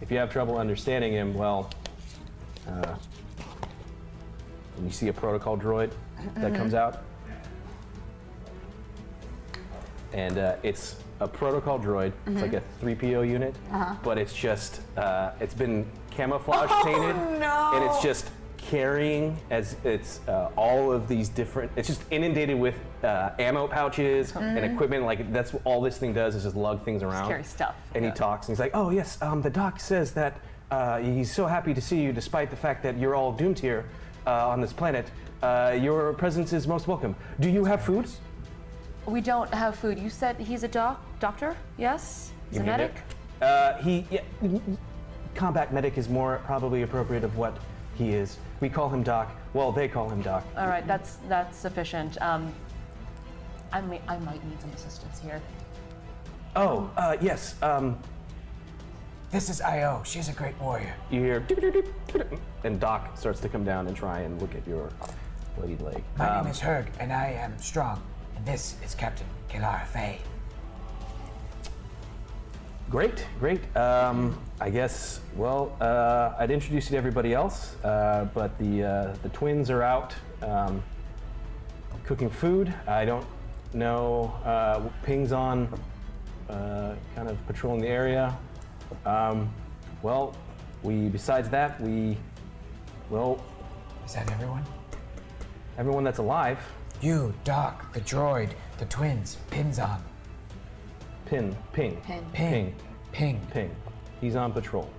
If you have trouble understanding him, well," and you see a protocol droid that comes out, and it's a protocol droid. It's like a 3PO unit, but it's just it's been camouflage painted, and it's just carrying as it's all of these different. It's just inundated with ammo pouches and equipment. Like that's all this thing does is just lug things around. carry stuff, And yeah. he talks, and he's like, "Oh yes, the doc says that he's so happy to see you, despite the fact that you're all doomed here on this planet. Your presence is most welcome. Do you have food?" We don't have food. You said he's a doctor? Yes? He's a Give me medic? Combat medic is more probably appropriate of what he is. We call him Doc. Well, they call him Doc. All right, that's sufficient. I might need some assistance here. Oh, yes. This is Io. She's a great warrior. You hear, "Doop, doop, doop, doop, doop," and Doc starts to come down and try and look at your bloodied leg. My name is Herg, and I am strong. And this is Captain Kilara Fey. Great. I guess, I'd introduce you to everybody else, but the twins are out cooking food. I don't know, Ping's on kind of patrolling the area. Besides that, Is that everyone? everyone that's alive. You, Doc, the droid, the twins, Pin's on. Ping. Ping. He's on patrol.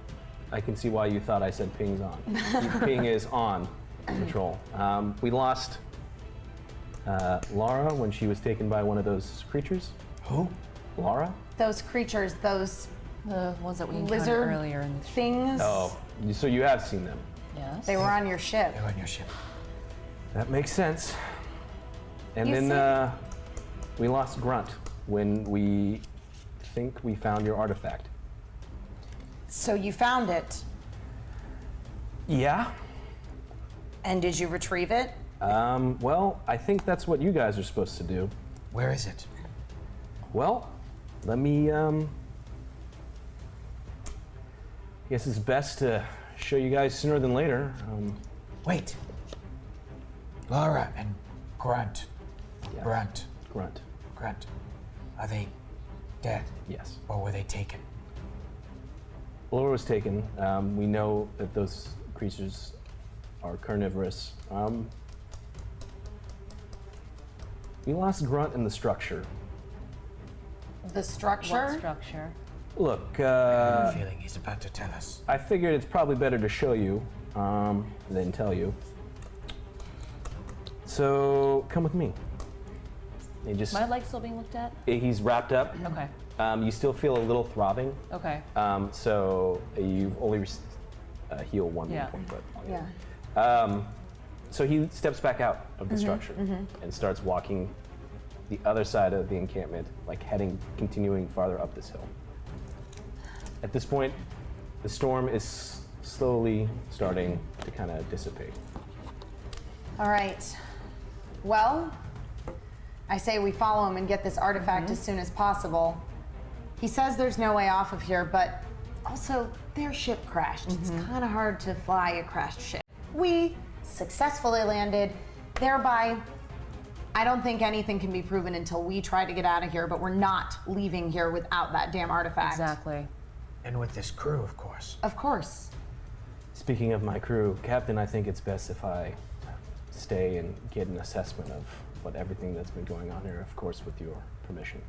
I can see why you thought I said ping's on. Ping is on patrol. We lost Laura when she was taken by one of those creatures. Who? Laura? Those creatures, those The ones that we encountered lizard earlier in the things, Oh, so you have seen them. Yes. they were on your ship. They're on your ship. That makes sense. And You then we lost Grunt when we think we found your artifact. So you found it, Yeah. and did you retrieve it? Well, I think that's what you guys are supposed to do. Where is it? Well, let me, I guess it's best to show you guys sooner than later. Wait. Laura and Grunt. Yes. Grunt. Grunt. Are they dead? Yes. Or were they taken? Laura was taken. We know that those creatures are carnivorous. We lost Grunt in the structure. The structure? What structure? Look, I have a feeling he's about to tell us. I figured it's probably better to show you than tell you. So come with me. He just, My leg still being looked at? he's wrapped up. Okay. You still feel a little throbbing. Okay. So you've only healed one Yeah. point, but Yeah. so he steps back out of the structure and starts walking the other side of the encampment, like continuing farther up this hill. At this point, the storm is slowly starting to kind of dissipate. All right. Well, I say we follow him and get this artifact as soon as possible. He says there's no way off of here, but also their ship crashed. It's kind of hard to fly a crashed ship. We successfully landed, thereby I don't think anything can be proven until we try to get out of here, but we're not leaving here without that damn artifact. Exactly. And with this crew, of course. Of course. Speaking of my crew, Captain, I think it's best if I stay and get an assessment of what everything that's been going on here, of course, with your permission.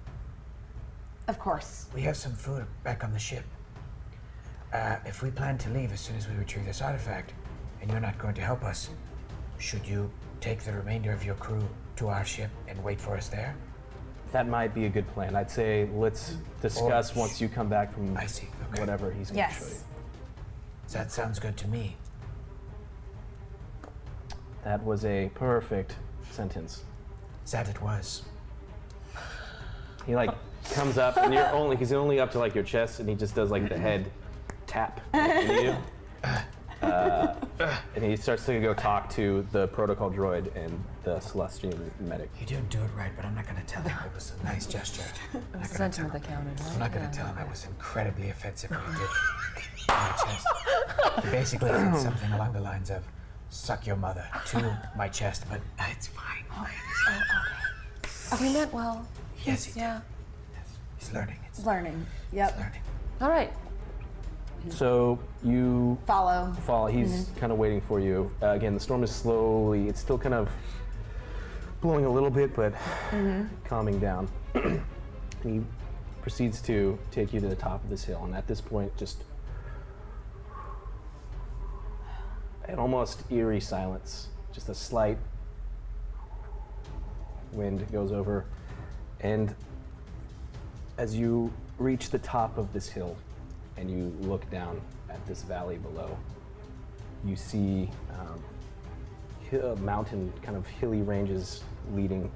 Of course. We have some food back on the ship. If we plan to leave as soon as we retrieve this artifact, and you're not going to help us, should you take the remainder of your crew to our ship and wait for us there? That might be a good plan. I'd say let's discuss Or- once you come back from I see. Okay. whatever he's going to show you. Yes. That sounds good to me. That was a perfect sentence. That it was. He like comes up and he's only up to like your chest, and he just does like the head tap into you. And he starts to go talk to the protocol droid and the celestial medic. You didn't do it right, but I'm not going to tell him it was a nice gesture. I'm not gonna tell Sentiment him. that counted, right? I'm not going to tell him it was incredibly offensive what he did on my chest. He basically said something along the lines of, suck your mother to my chest, but it's fine. We meant well. Yes, he did. Yeah. He's learning. It's Learning. Yep. learning. All right. So you Follow. He's kind of waiting for you. Again, the storm is slowly, it's still kind of blowing a little bit, but calming down. And he proceeds to take you to the top of this hill. And at this point, just an almost eerie silence. Just a slight wind goes over. And as you reach the top of this hill, and you look down at this valley below, you see mountain, kind of hilly ranges leading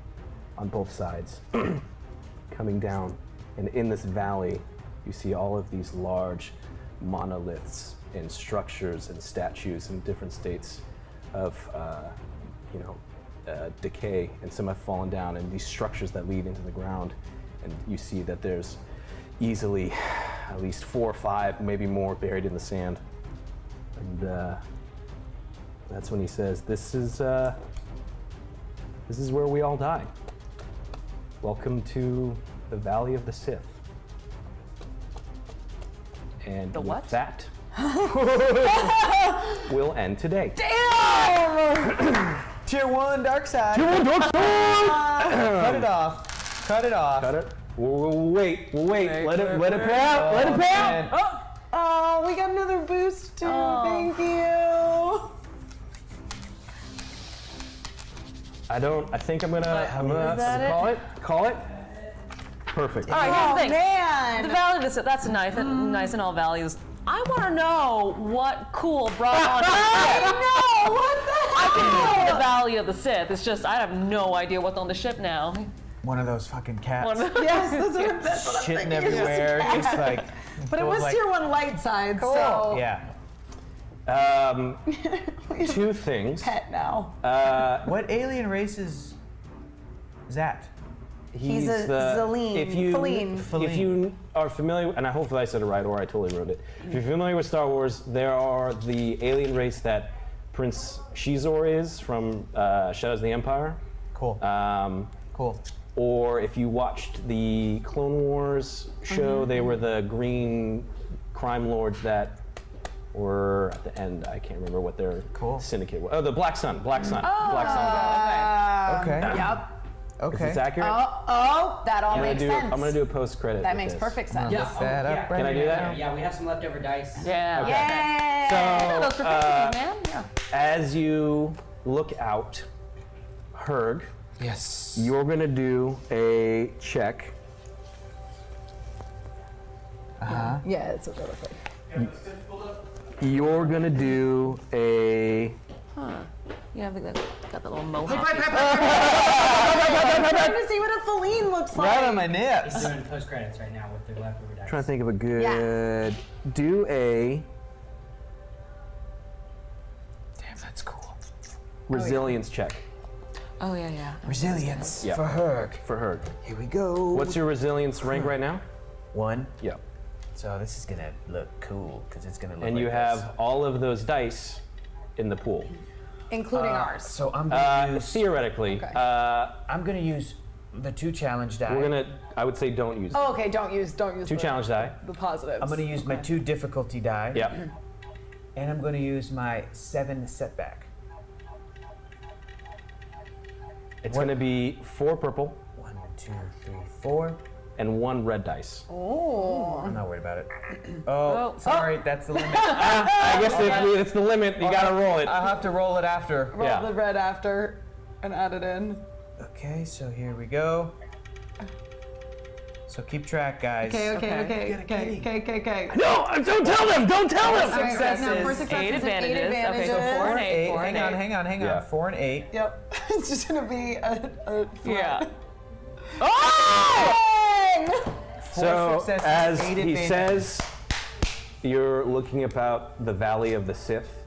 on both sides, coming down. And in this valley, you see all of these large monoliths and structures and statues in different states of, decay, and some have fallen down, and these structures that lead into the ground. And you see that there's easily at least 4 or 5, maybe more, buried in the sand. And that's when he says, "This is where we all die. Welcome to the Valley of the Sith." And The with what? that, we'll end today. Tier 1 dark side. Cut Cut it off. Cut it off. it. We'll wait. Let it pay out. Let it pay out. Oh, we got another boost too. Thank you. I think I'm gonna call it. Perfect. All right, here's the thing. Man. The value of this, that's nice and all values. I want to know what Cool brought on. I know. What the hell? I can know the value of the Sith. It's just I have no idea what's on the ship now. One of those fucking cats. Yes, that's what I'm Shitting thinking. everywhere, just like. But it was like, tier 1 light side, so Yeah. Two things. pet now. What alien race is that? He's a Zaleen. Feline. If you are familiar, and I hopefully I said it right, or I totally wrote it. If you're familiar with Star Wars, there are the alien race that Prince Shizor is from Shadows of the Empire. Cool. Cool. Or if you watched the Clone Wars show, they were the green crime lords that were at the end. I can't remember what their syndicate was. Oh, the Black Sun. Black Sun. Black Sun. Okay. Yep. Okay. Is this accurate? That all makes sense. I'm gonna do a post credit. That makes perfect sense. Look that up right Can I do that? Yeah, we have some leftover dice. Yeah. Yay! Those proficiencies, man. Yeah. As you look out, Herg, Yes. you're gonna do a check. Yeah, it's a really quick. You're gonna do a. You have got the little mohawk. I'm trying to see what a feline looks like. Right on my nips. He's doing post credits right now with the leftover dice. Trying to think of a good. Do a Damn, that's cool. resilience check Oh yeah. Resilience Yeah. for Herg. for Herg. Here we go. What's your resilience rank right now? 1? Yeah. So this is gonna look cool because it's gonna look. And like you this. have all of those dice in the pool. Including ours. So I'm gonna use. Theoretically, I'm gonna use the 2 challenge die. we're gonna. I would say don't use. Oh, okay. Don't use 2 the, challenge die. the positives. I'm gonna use my 2 difficulty die. Yep. And I'm gonna use my 7 setback. It's gonna be 4 purple 1, 2, 3, 4. and 1 red dice. I'm not worried about it. Oh, sorry, that's the limit. I guess if it's the limit, you gotta roll it. I'll have to roll it after. Roll Yeah. the red after and add it in. Okay, so here we go. So keep track, guys. Okay. No, don't tell them. Don't tell them. Successes. 4 successes 8 and 8 advantages. Okay, so advantages. 4 and 8. 4 and 8. Hang on. Yeah. 4 and 8. Yep. It's just gonna be a Yeah. Oh! So successes, as 8 he advantages. says, you're looking about the Valley of the Sith.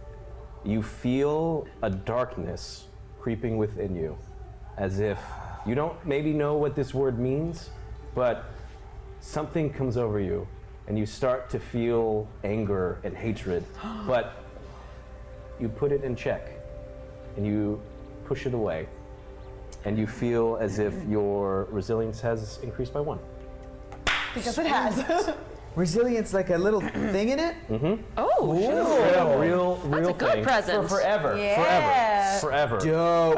You feel a darkness creeping within you, as if you don't maybe know what this word means, but something comes over you and you start to feel anger and hatred, but you put it in check and you push it away and you feel as if your resilience has increased by 1. Because it has. Resilience, like a little thing in it? Oh, Real that's a good thing. present. Forever. Yeah. Forever. Dope.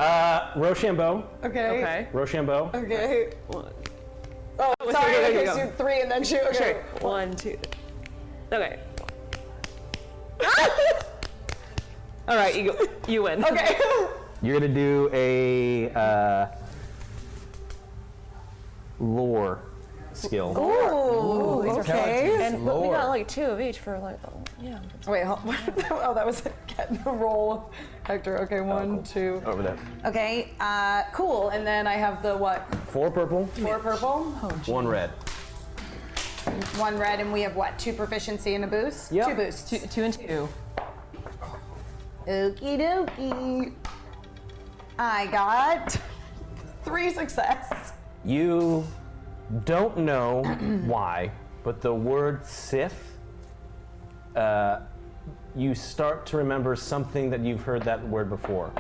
Rochambeau. Okay. Rochambeau. Okay. One. Oh, sorry. here you Okay, go. shoot 3 and then shoot. Okay. 1, 2. Okay. All right, you win. Okay. You're gonna do a lore skill. Ooh, okay. And but we got like 2 of each for like, yeah. Wait, oh, that was getting the roll. Hector, okay, 1, 2. Over there. Okay, cool. And then I have the what? 4 purple, 4 purple, 1 red. 1 red, and we have what? 2 proficiency and a boost? Yep. 2 boosts. 2 and 2. Okie dokie. I got 3 success. You don't know why, but the word Sith, you start to remember something that you've heard that word before.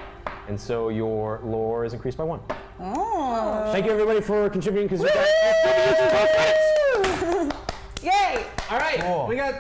And so your lore is increased by 1. Oh. Thank you everybody for contributing because Yay! All right, Cool. we got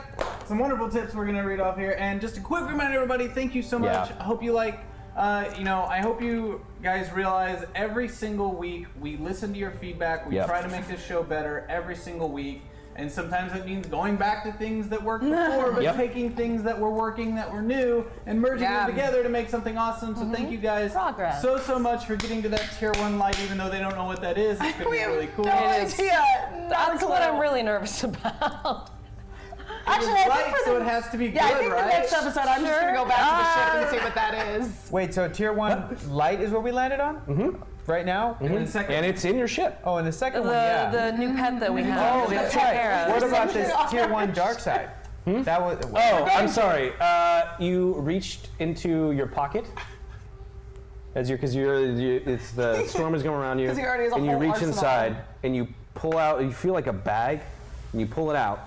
some wonderful tips we're gonna read off here, and just a quick reminder, everybody, thank you so much. Yeah. I hope you like I hope you guys realize every single week we listen to your feedback. We try to make this show better every single week. And sometimes it means going back to things that worked before, but taking things that were working that were new and merging them together to make something awesome. So thank you guys so much for getting to that tier 1 light, even though they don't know what that is. It's going to be really cool. That's what I'm really nervous about. Actually, light, so it has to be good, I think right? the next episode I'm just gonna go back to the ship and see what that is. Wait, so tier 1 light is what we landed on? Mm-hmm. Right now? Mm-hmm. And it's in your ship. Oh, and the second one, yeah. The new pet that we have. Oh, that's right. What about this tier 1 dark side? That was. Oh, I'm sorry. You reached into your pocket because it's the storm is going around you, 'Cause he already has a and you whole reach arsenal. inside and you pull out. You feel like a bag, and you pull it out,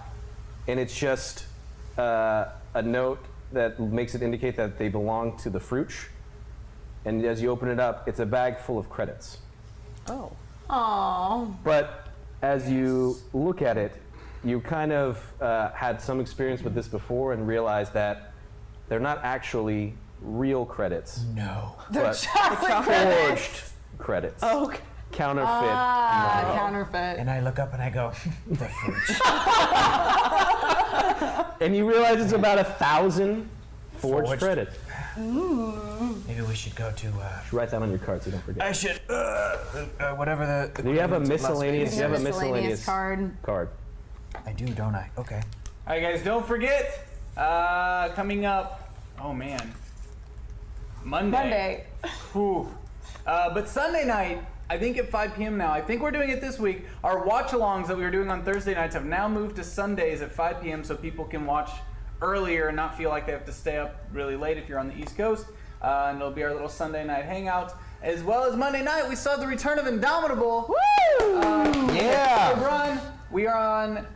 and it's just a note that makes it indicate that they belong to the Fruch. And as you open it up, it's a bag full of credits. Oh. Aww. But as you look at it, you kind of had some experience with this before and realized that they're not actually real credits. No. They're But chocolate forged credits. Okay. Counterfeit. Counterfeit. And I look up and I go, the fruit. And you realize it's about 1,000 forged credits. Maybe we should go to. Should write that on your card so you don't forget. I should. Whatever the. Do you have a equivalent to Las miscellaneous? Vegas You have a is. miscellaneous card. I do, don't I? Okay. All right, guys, don't forget, coming up, oh man, Monday. Whew. But Sunday night, I think at 5 p.m. now, I think we're doing it this week. Our watch-alongs that we were doing on Thursday nights have now moved to Sundays at 5 p.m. so people can watch earlier and not feel like they have to stay up really late if you're on the East Coast. And it'll be our little Sunday night hangout. As well as Monday night, we saw the return of Indomitable. Woo! Yeah! Run. We are on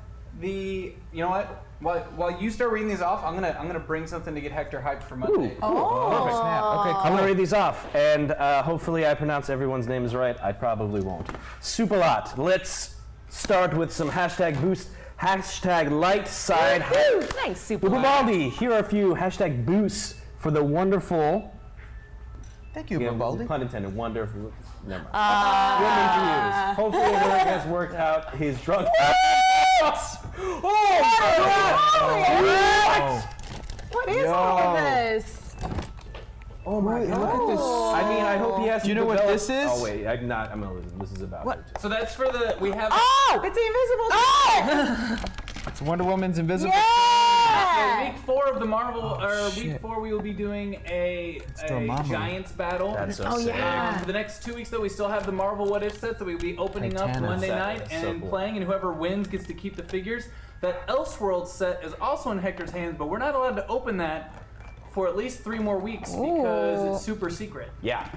the, you know what? While you start reading these off, I'm gonna bring something to get Hector hyped for Monday. Perfect snap. Okay, cool. I'm gonna read these off, and hopefully I pronounce everyone's names right. I probably won't. Super lot. Let's start with some hashtag boost, hashtag light side. Thanks, Super. Ubaldi, here are a few hashtag boosts for the wonderful. Thank you, Ubaldi. Pun intended. Wonderful. Never mind. Women to use. Hopefully Eric has worked out his drug habits. What is all of this? Oh my God! Look at this. I mean, I hope he has. Do you know what this is? Oh wait, I'm not. I'm gonna listen. This is about. What? So that's for the, we have. Oh! It's the invisible. It's Wonder Woman's invisible. Yeah, week 4 of the Marvel, week 4 we will be doing a Dormammu. Giants battle. That's so sick. For the next 2 weeks, though, we still have the Marvel What If set that we'll be opening up Titanic. Monday night That's so and cool. playing, and whoever wins gets to keep the figures. That Elseworld set is also in Hector's hands, but we're not allowed to open that for at least 3 more weeks because it's super secret. Yeah.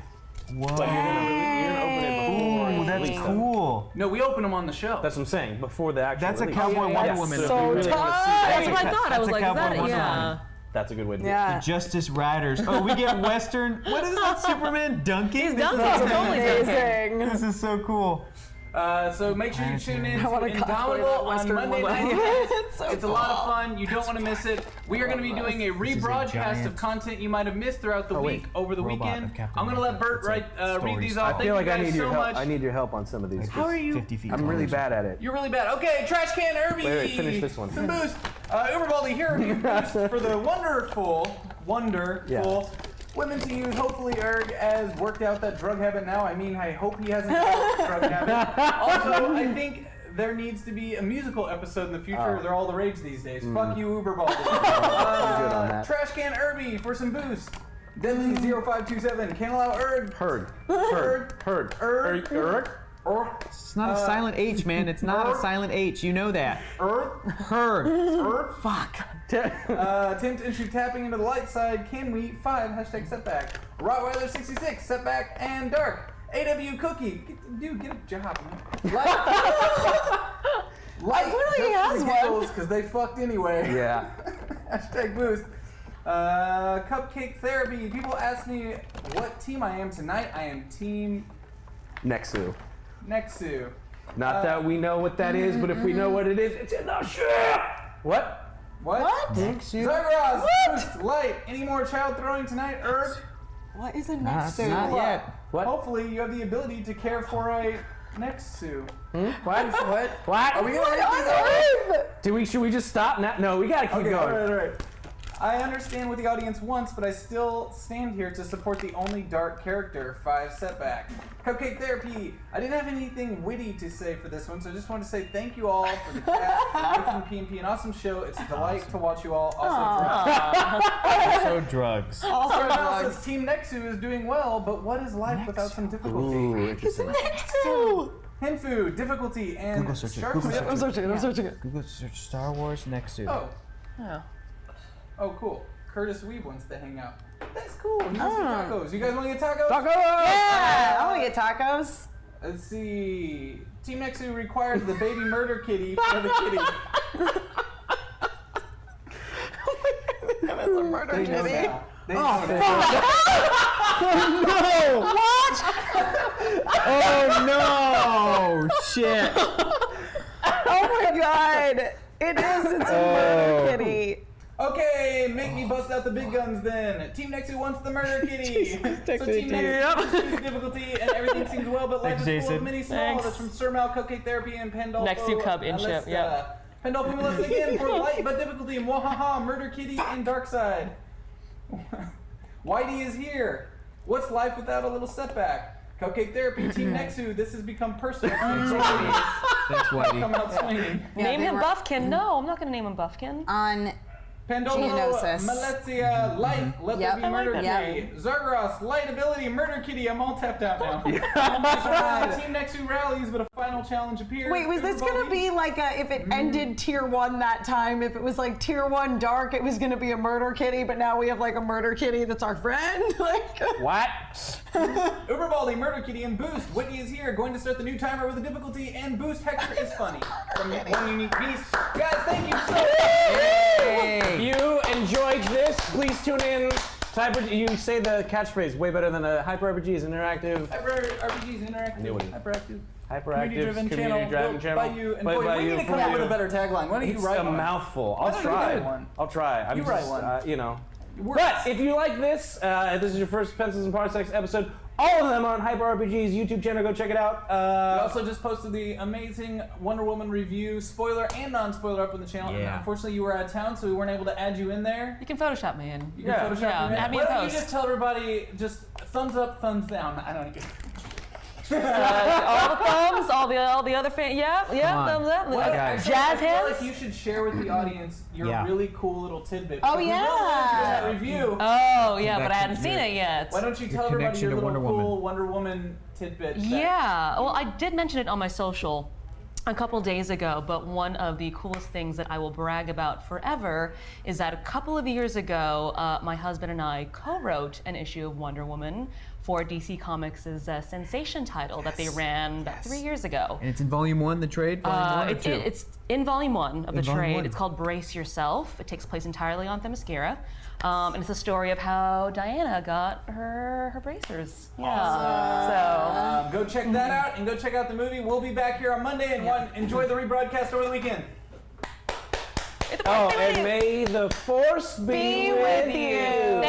Whoa. But you're gonna open it before. Ooh, you that's release them. cool. No, we open them on the show. That's what I'm saying. Before the actual. That's a release. Cowboy Wonder Yes. Woman. So if So you really wanna see tight. That's what I thought. I That's was a like, is Cowboy that? Wonder Yeah. Woman. That's a good way to do it. Yeah. Justice Riders. Oh, we get Western. What is that? Superman dunking? He's This dunking. is He's totally amazing. Amazing. This is so cool. So make sure you tune in I to wanna cosplay that Indomitable on Western Monday woman. night. It's so It's a lot of fun. You don't want to miss it. We are going to be doing a is a rebroadcast giant of content you might have missed throughout the wait. week over the Robot weekend. of Captain I'm going to let America. Bert It's like read stories. these off. I Thank feel like you I guys need your so help. much. I need your help on some of these. How are you? 50 feet. I'm really bad at it. You're really bad. Okay, Trash Can Irby. Wait, finish this one. Some boost. Uberbaldi, here are your boosts for the wonderful women to use. Hopefully Erg has worked out that drug habit now. I mean, I hope he hasn't got a drug habit. Also, I think there needs to be a musical episode in the future. They're all the rage these days. Fuck you, Uberbaldi. good on that. Trash Can Irby for some boost. Deadly 0527. Can't allow Erg. Heard. It's not a silent H, man. It's not a silent H. You know that. Heard. Fuck. Attempt to issue tapping into the light side. Can we? 5. Hashtag setback. Rottweiler 66. Setback and dark. AW Cookie. Dude, get a job, man. Light. Literally has one. Because they fucked anyway. Yeah. Hashtag boost. Cupcake therapy. People ask me what team I am tonight. I am team Nexu. Nexu. Not that we know what that is, but if we know what it is, it's in the ship. What? What? Nexu. Zagros. Boost. Light. Any more child throwing tonight, Erg? What is a Not Nexu? yet. What? Hopefully, you have the ability to care for a Nexu. What? What? Are we gonna Should we just stop now? No, we gotta keep Okay, going. all right. I understand what the audience wants, but I still stand here to support the only dark character, 5 Setback. Cupcake Therapy. I didn't have anything witty to say for this one, so I just want to say thank you all for the cast, for making PNP an awesome show. It's a delight to watch you all. Also drugs. Also Someone else drugs. says Team Nexu is doing well, but what is life without some difficulty? Ooh, interesting. Nexu! Hinfu, difficulty, and Google search it, shark Google Whip. search I'm searching it. Google search Star Wars Nexu. Oh, cool. Curtis Weeb wants to hang out. That's cool. He wants some tacos. You guys want to get tacos? Yeah, I want to get tacos. Let's see. Team Nexu requires the baby murder kitty for the kitty. That is a murder They know kitty. now. They know now. Oh no! Shit! Oh my god. It is. It's a murder kitty. Okay, make me bust out the big guns then. Team Nexu wants the murder kitty. So Team Nexu chooses difficulty and everything seems well, but life Thanks, is full Jason. of many small. Thanks. That's from Sir Mal, Cupcake Therapy, and Pendolfo. Nexu Cub in ship, yep. Pendolfo Melissa again for light but difficulty. Mwahaha, murder kitty, and dark side. Whitey is here. What's life without a little setback? Cupcake Therapy, Team Nexu. This has become personal. Thanks, Come Whitey. out swinging. Name they him were- Buffkin. No, I'm not gonna name him Buffkin. On Pendolo, Geonosis. Maletia, light, let Yep. there be I murder like that. kitty. Zargaros, light ability, murder kitty. I'm all tapped out now. Team Nexu rallies, but a final challenge appears. Wait, was this gonna be like a, if it ended tier 1 that time, if it was like tier 1 dark, it was gonna be a murder kitty, but now we have like a murder kitty that's our friend? Like, What? Uberbaldi, murder kitty, and boost. Whitney is here, going to start the new timer with a difficulty, and boost Hector is funny. From One Unique Beast. Guys, thank you so much. If you enjoyed this, please tune in. You say the catchphrase way better than a Hyper RPG is interactive. RPGs interactive, Knew it. hyperactive. Hyperactive, Community-driven channel, driven built by you, and Played boy, by we you, need to for come up you. with a better tagline. Why don't you It's write a one? mouthful. Why I'll don't you try. write one? I'll try. I'm You just, write one. you know. Works. But if you like this, if this is your first Pencils and Parsecs episode, all of them are on Hyper RPG's YouTube channel. Go check it out. We also just posted the amazing Wonder Woman review, spoiler and non-spoiler, up on the channel. And Yeah. unfortunately, you were out of town, so we weren't able to add you in there. You can Photoshop me in. You can Photoshop yeah, me in. add me Why in don't you post. just tell everybody, just thumbs up, thumbs down. I don't know. All the thumbs, all the other fans. Yeah, on. thumbs up. Well, guys. actually, I Jazz feel hands. like you should share with the audience your Yeah. really cool little tidbit. Oh, So we will yeah. link to that review. Oh yeah, but I Connection hadn't to seen your- it yet. Why don't you tell Your everybody your connection to little Wonder cool Wonder Woman tidbit? that- Yeah, well, I did mention it on my social a couple days ago, but one of the coolest things that I will brag about forever is that a couple of years ago, my husband and I co-wrote an issue of Wonder Woman for DC Comics' Sensation title that they ran about 3 years ago. And it's in volume 1, the trade? Volume 1 or 2? It's in volume 1 of the In volume trade. 1. It's called Brace Yourself. It takes place entirely on Themyscira. And it's a story of how Diana got her bracers. Yeah. Go check that out and go check out the movie. We'll be back here on Monday and enjoy the rebroadcast over the weekend. So. Oh, and may the Force be with you. Thanks